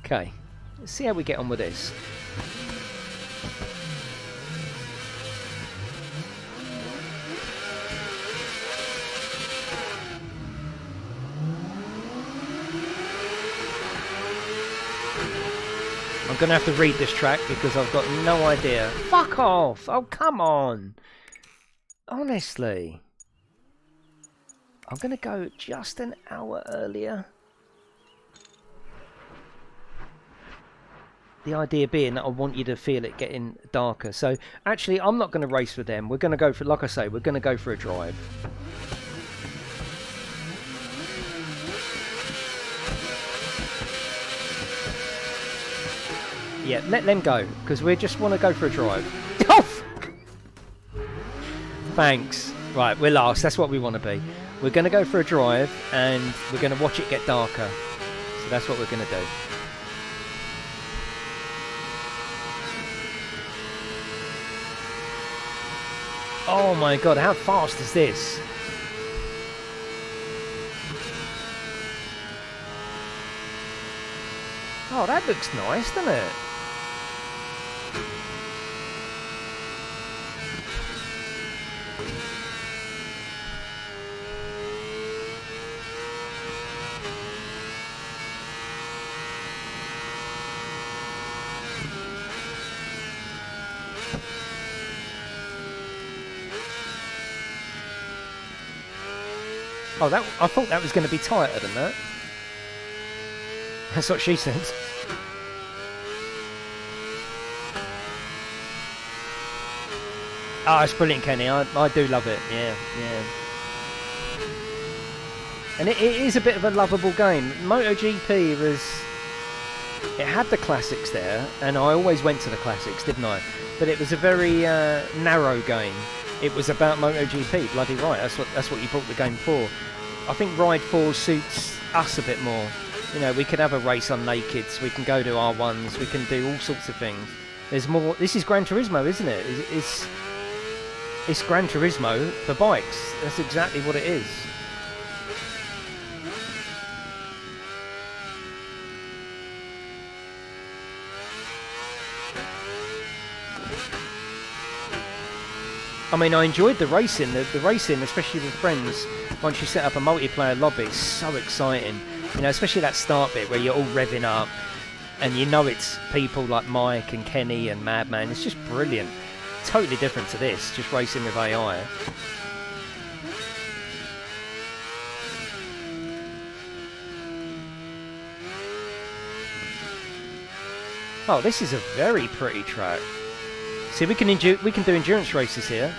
Okay. Let's see how we get on with this. I'm going to have to read this track because I've got no idea. Fuck off! Oh, come on! Honestly. I'm going to go just an hour earlier. The idea being that I want you to feel it getting darker. So, actually, I'm not going to race with them. We're going to go for, like I say, we're going to go for a drive. Yeah, let them go, because we just want to go for a drive. Thanks. Right, we're last. That's what we want to be. We're going to go for a drive, and we're going to watch it get darker. That's what we're going to do. Oh my god, how fast is this? Oh, that looks nice, doesn't it? Oh, I thought that was going to be tighter than that. That's what she said. Oh, it's brilliant, Kenny. I do love it. Yeah, yeah. And it is a bit of a lovable game. MotoGP was... It had the classics there, and I always went to the classics, didn't I? But it was a very narrow game. It was about MotoGP, bloody right. That's what you brought the game for. I think Ride 4 suits us a bit more. You know, we could have a race on nakeds, we can go to R1s, we can do all sorts of things. There's more. This is Gran Turismo, isn't it? It's Gran Turismo for bikes. That's exactly what it is. I mean, I enjoyed the racing. The racing, especially with friends, once you set up a multiplayer lobby, it's so exciting. You know, especially that start bit where you're all revving up, and you know it's people like Mike and Kenny and Madman. It's just brilliant. Totally different to this, just racing with AI. Oh, this is a very pretty track. See, we can do endurance races here.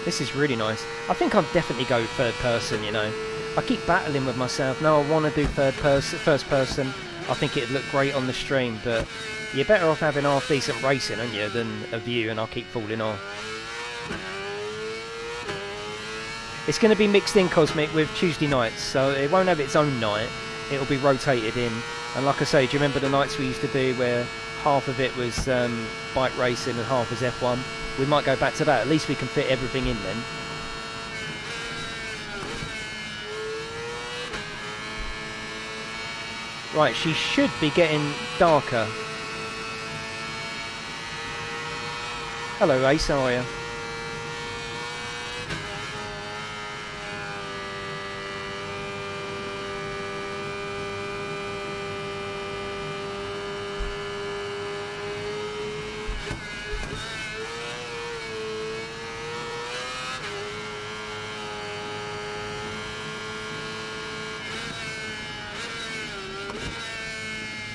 This is really nice. I think I'll definitely go third person, you know. I keep battling with myself. No, I want to do first person. I think it'd look great on the stream, but you're better off having half decent racing, aren't you, than a view, and I'll keep falling off. It's going to be mixed in, Cosmic, with Tuesday nights, so it won't have its own night. It'll be rotated in. And like I say, do you remember the nights we used to do where half of it was bike racing and half was F1? We might go back to that. At least we can fit everything in then. Right, she should be getting darker. Hello, Ace, how are you?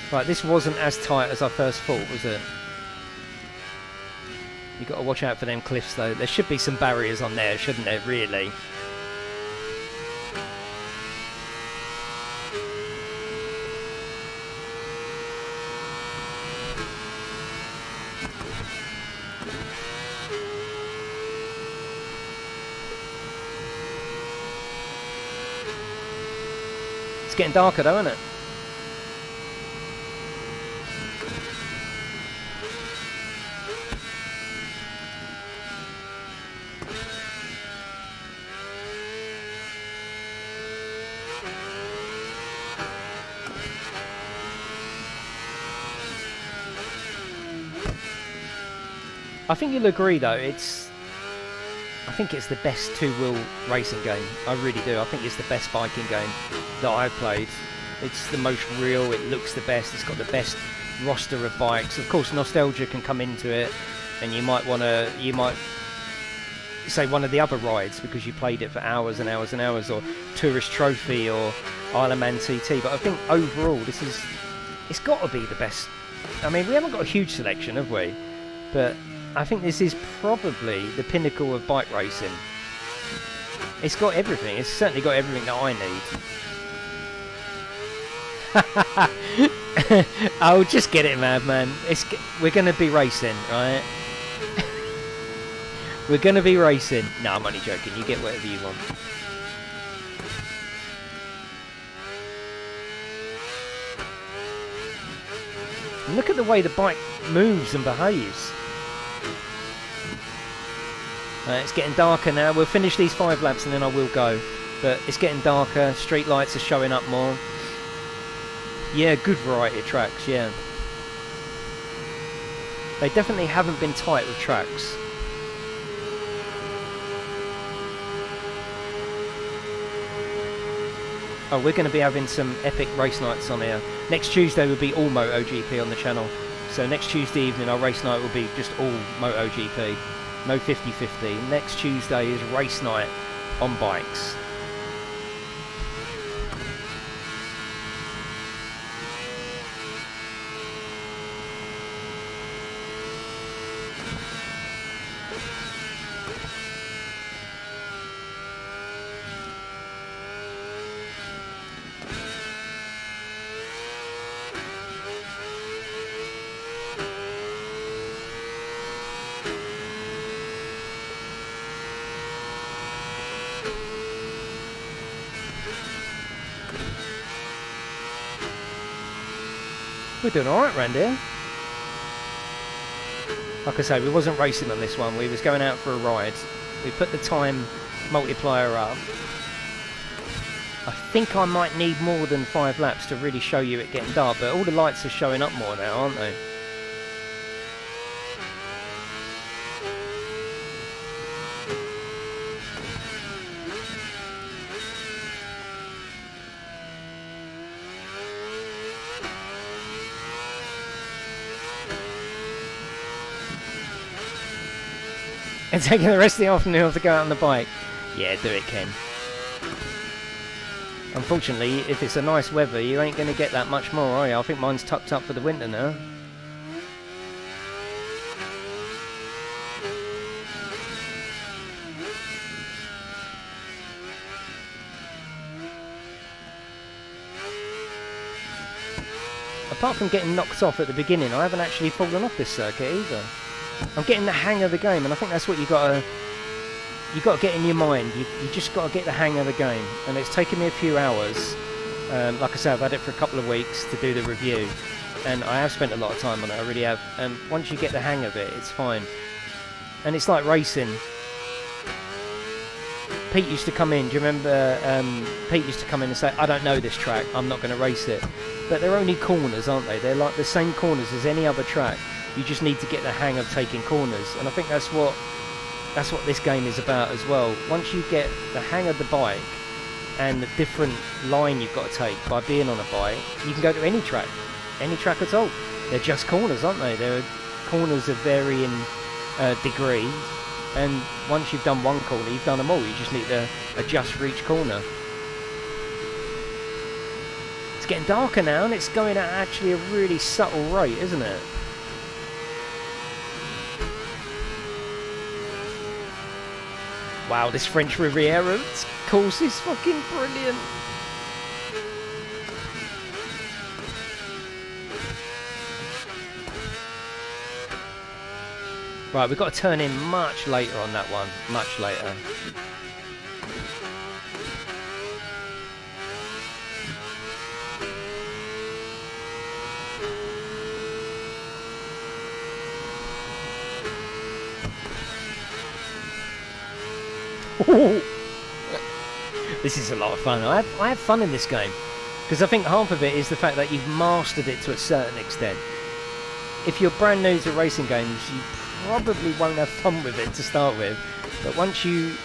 Right, this wasn't as tight as I first thought, was it? You got to watch out for them cliffs, though. There should be some barriers on there, shouldn't there? Really. It's getting darker, though, isn't it? I think you'll agree, though, I think it's the best two-wheel racing game. I really do. I think it's the best biking game that I've played. It's the most real, it looks the best, it's got the best roster of bikes. Of course, nostalgia can come into it, and you might say one of the other rides because you played it for hours and hours and hours, or Tourist Trophy or Isle of Man TT. But I think overall, it's got to be the best. I mean, we haven't got a huge selection, have we? But I think this is probably the pinnacle of bike racing. It's got everything. It's certainly got everything that I need. Oh, just get it, Madman. We're going to be racing, right? We're going to be racing. No, I'm only joking. You get whatever you want. And look at the way the bike moves and behaves. It's getting darker now. We'll finish these 5 laps and then I will go. But it's getting darker. Street lights are showing up more. Yeah, good variety of tracks, yeah. They definitely haven't been tight with tracks. Oh, we're going to be having some epic race nights on here. Next Tuesday will be all MotoGP on the channel. So next Tuesday evening our race night will be just all MotoGP. No 50-50. Next Tuesday is race night on bikes. We're doing alright around here. Like I say, we wasn't racing on this one, we was going out for a ride. We put the time multiplier up. I think I might need more than 5 laps to really show you it getting dark, but all the lights are showing up more now, aren't they? And taking the rest of the afternoon off to go out on the bike. Yeah, do it, Ken. Unfortunately, if it's a nice weather, you ain't going to get that much more, are you? I think mine's tucked up for the winter now. Apart from getting knocked off at the beginning, I haven't actually fallen off this circuit either. I'm getting the hang of the game, and I think that's what you got to get in your mind. You just got to get the hang of the game, and it's taken me a few hours. Like I say, I've had it for a couple of weeks to do the review, and I have spent a lot of time on it. I really have. And once you get the hang of it, it's fine. And it's like racing. Pete used to come in. Do you remember? Pete used to come in and say, "I don't know this track. I'm not going to race it." But they're only corners, aren't they? They're like the same corners as any other track. You just need to get the hang of taking corners, and I think that's what this game is about as well. Once you get the hang of the bike and the different line you've got to take by being on a bike, you can go to any track at all. They're just corners, aren't they? They're corners of varying degree, and once you've done one corner, you've done them all. You just need to adjust for each corner. It's getting darker now, and it's going at actually a really subtle rate, isn't it? Wow, this French Riviera course is fucking brilliant. Right, we've got to turn in much later on that one. Much later. This is a lot of fun. I have fun in this game because I think half of it is the fact that you've mastered it to a certain extent. If you're brand new to racing games, you probably won't have fun with it to start with, but once you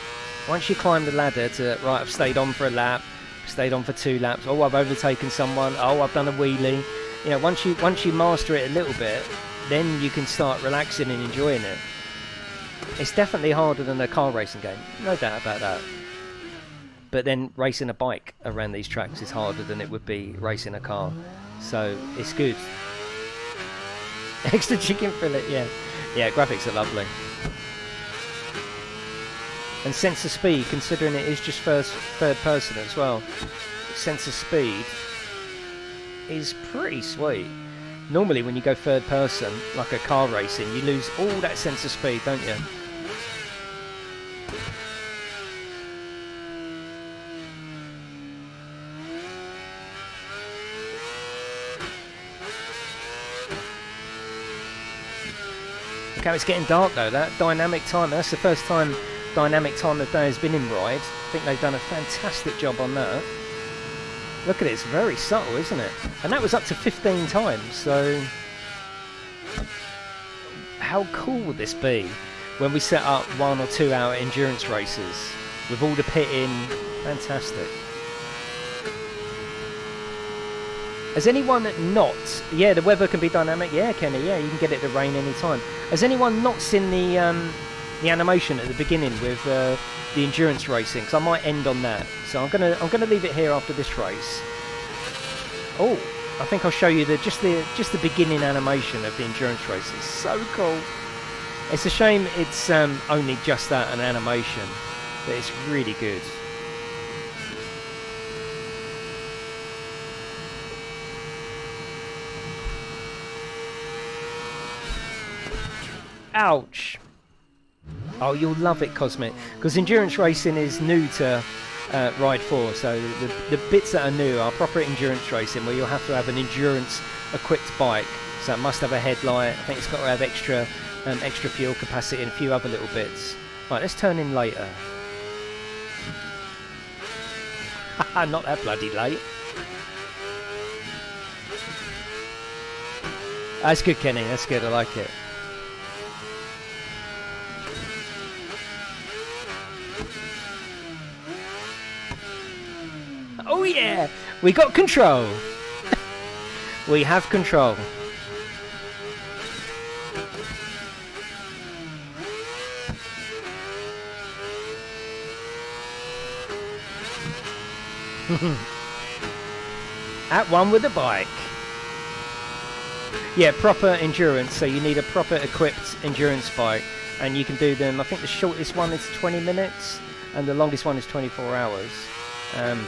climb the ladder to, right, I've stayed on for a lap, stayed on for 2 laps, oh, I've overtaken someone, oh, I've done a wheelie, you know, once you master it a little bit, then you can start relaxing and enjoying it. It's definitely harder than a car racing game, no doubt about that. But then racing a bike around these tracks is harder than it would be racing a car. So it's good. Extra chicken fillet, yeah. Yeah, graphics are lovely. And sense of speed, considering it is just third person as well. Sense of speed is pretty sweet. Normally when you go third person, like a car racing, you lose all that sense of speed, don't you? Look how it's getting dark though. That dynamic time, that's the first time dynamic time of day has been in Ride. I think they've done a fantastic job on that. Look at it, it's very subtle, isn't it? And that was up to 15 times, so how cool would this be when we set up 1 or 2 hour endurance races with all the pitting? Fantastic. Has anyone not... Yeah, the weather can be dynamic. Yeah, Kenny, yeah, you can get it to rain anytime. Has anyone not seen the animation at the beginning with the endurance racing? Because I might end on that. So I'm gonna leave it here after this race. Oh, I think I'll show you just the beginning animation of the endurance races. So cool. It's a shame it's only just that, an animation, but it's really good. Ouch. Oh, you'll love it, Cosmic, because endurance racing is new to Ride 4, so the bits that are new are proper endurance racing, where you'll have to have an endurance equipped bike, so it must have a headlight. I think it's got to have extra fuel capacity and a few other little bits. Right, let's turn in later. Not that bloody late. That's good, Kenny, that's good, I like it. Oh yeah, we got control. We have control. At one with the bike. Yeah, proper endurance, so you need a proper equipped endurance bike, and you can do them. I think the shortest one is 20 minutes and the longest one is 24 hours.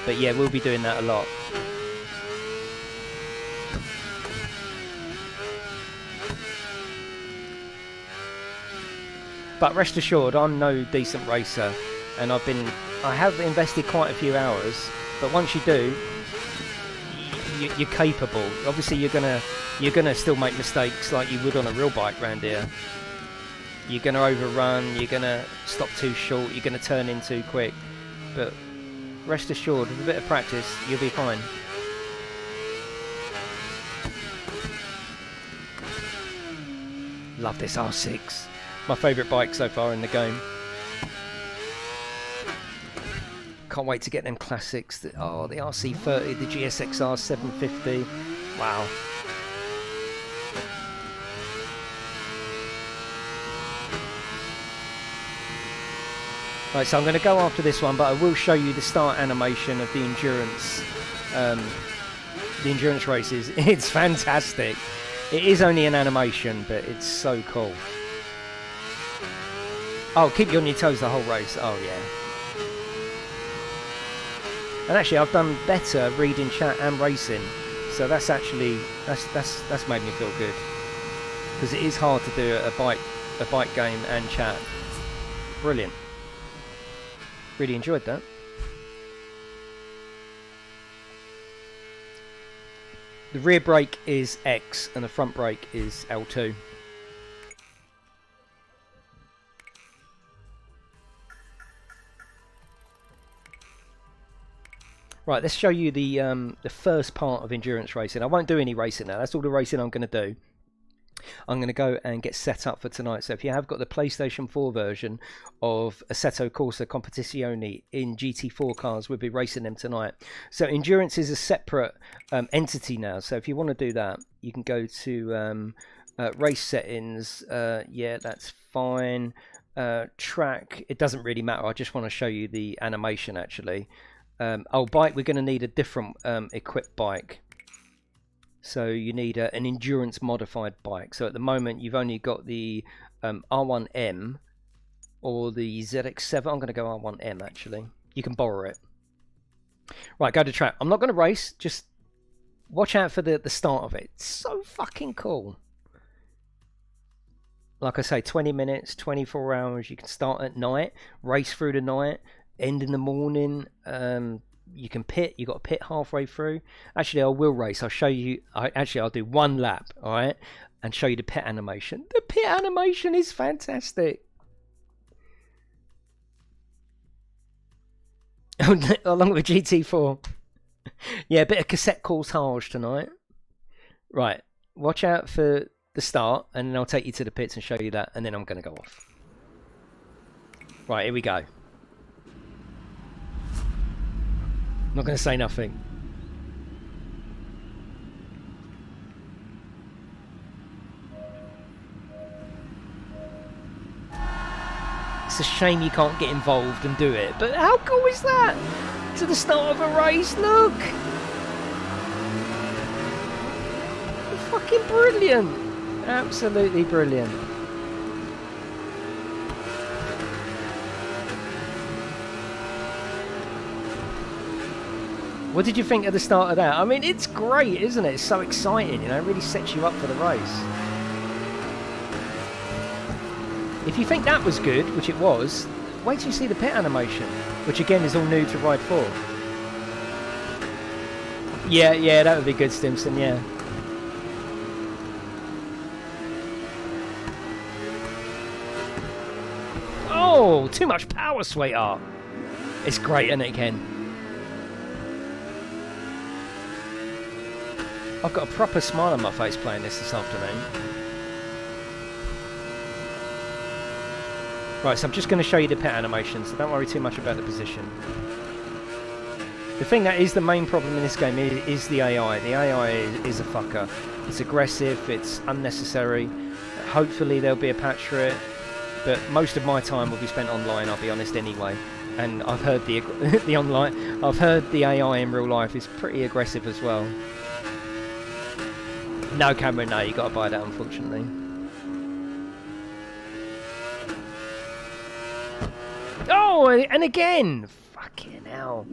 But yeah, we'll be doing that a lot. But rest assured, I'm no decent racer, and I have invested quite a few hours. But once you do, you're capable. Obviously, you're gonna still make mistakes like you would on a real bike round here. You're gonna overrun. You're gonna stop too short. You're gonna turn in too quick. But rest assured, with a bit of practice, you'll be fine. Love this R6. My favourite bike so far in the game. Can't wait to get them classics. Oh, the RC30, the GSXR 750. Wow. Right, so I'm going to go after this one, but I will show you the start animation of the endurance races. It's fantastic. It is only an animation, but it's so cool. Oh, keep you on your toes the whole race. Oh yeah. And actually, I've done better reading chat and racing, so that's actually that's made me feel good, because it is hard to do a bike game and chat. Brilliant. Really enjoyed that. The rear brake is X and the front brake is L2. Right, let's show you the first part of endurance racing. I won't do any racing now. That's all the racing I'm going to do. I'm going to go and get set up for tonight. So if you have got the PlayStation 4 version of Assetto Corsa Competizione in GT4 cars, we'll be racing them tonight. So endurance is a separate entity now. So if you want to do that, you can go to race settings. Yeah, that's fine. Track, it doesn't really matter. I just want to show you the animation actually. Oh, bike, we're going to need a different equipped bike. So you need an endurance modified bike. So at the moment you've only got the R1M or the ZX7. I'm going to go R1M actually. You can borrow it. Right, go to track. I'm not going to race. Just watch out for the start of it. It's so fucking cool. Like I say, 20 minutes, 24 hours. You can start at night, race through the night, end in the morning. You can pit. You got to pit halfway through. Actually, I will race. I'll show you. I'll do one lap. All right, and show you the pit animation. The pit animation is fantastic. Along with GT4. Yeah, a bit of cassette courtage tonight. Right, watch out for the start, and then I'll take you to the pits and show you that, and then I'm going to go off. Right, here we go. Not going to say nothing. It's a shame you can't get involved and do it, but how cool is that? To the start of a race, look! Fucking brilliant! Absolutely brilliant. What did you think at the start of that? I mean, it's great, isn't it? It's so exciting, you know, it really sets you up for the race. If you think that was good, which it was, wait till you see the pit animation, which again is all new to Ride 4. Yeah, that would be good, Stimson, yeah. Oh, too much power, sweetheart. It's great, isn't it, Ken? I've got a proper smile on my face playing this afternoon. Right, so I'm just going to show you the pit animation, so don't worry too much about the position. The thing that is the main problem in this game is the AI. The AI is a fucker. It's aggressive, it's unnecessary. Hopefully there'll be a patch for it, but most of my time will be spent online, I'll be honest anyway. And I've heard the AI in real life is pretty aggressive as well. No, Cameron, no, you got to buy that, unfortunately. Oh, and again! Fucking hell.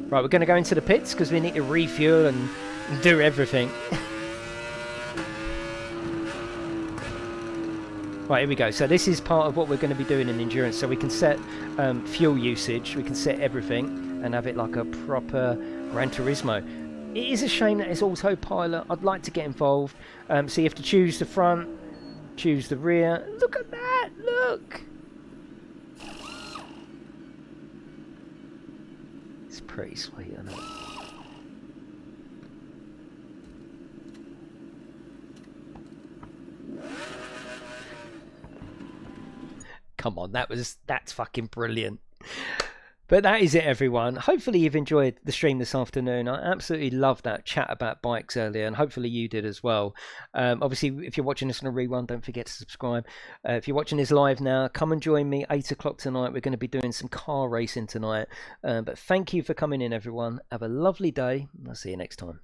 Right, we're going to go into the pits because we need to refuel and do everything. Right, here we go. So this is part of what we're going to be doing in endurance. So we can set fuel usage, we can set everything and have it like a proper Gran Turismo. It is a shame that it's autopilot. I'd like to get involved. So you have to choose the front, choose the rear. Look at that, look! It's pretty sweet, isn't it? Come on, that's fucking brilliant. But that is it, everyone. Hopefully you've enjoyed the stream this afternoon. I absolutely loved that chat about bikes earlier, and hopefully you did as well. Obviously, if you're watching this on a rerun, don't forget to subscribe. If you're watching this live now, come and join me 8 o'clock tonight. We're going to be doing some car racing tonight. But thank you for coming in, everyone. Have a lovely day. I'll see you next time.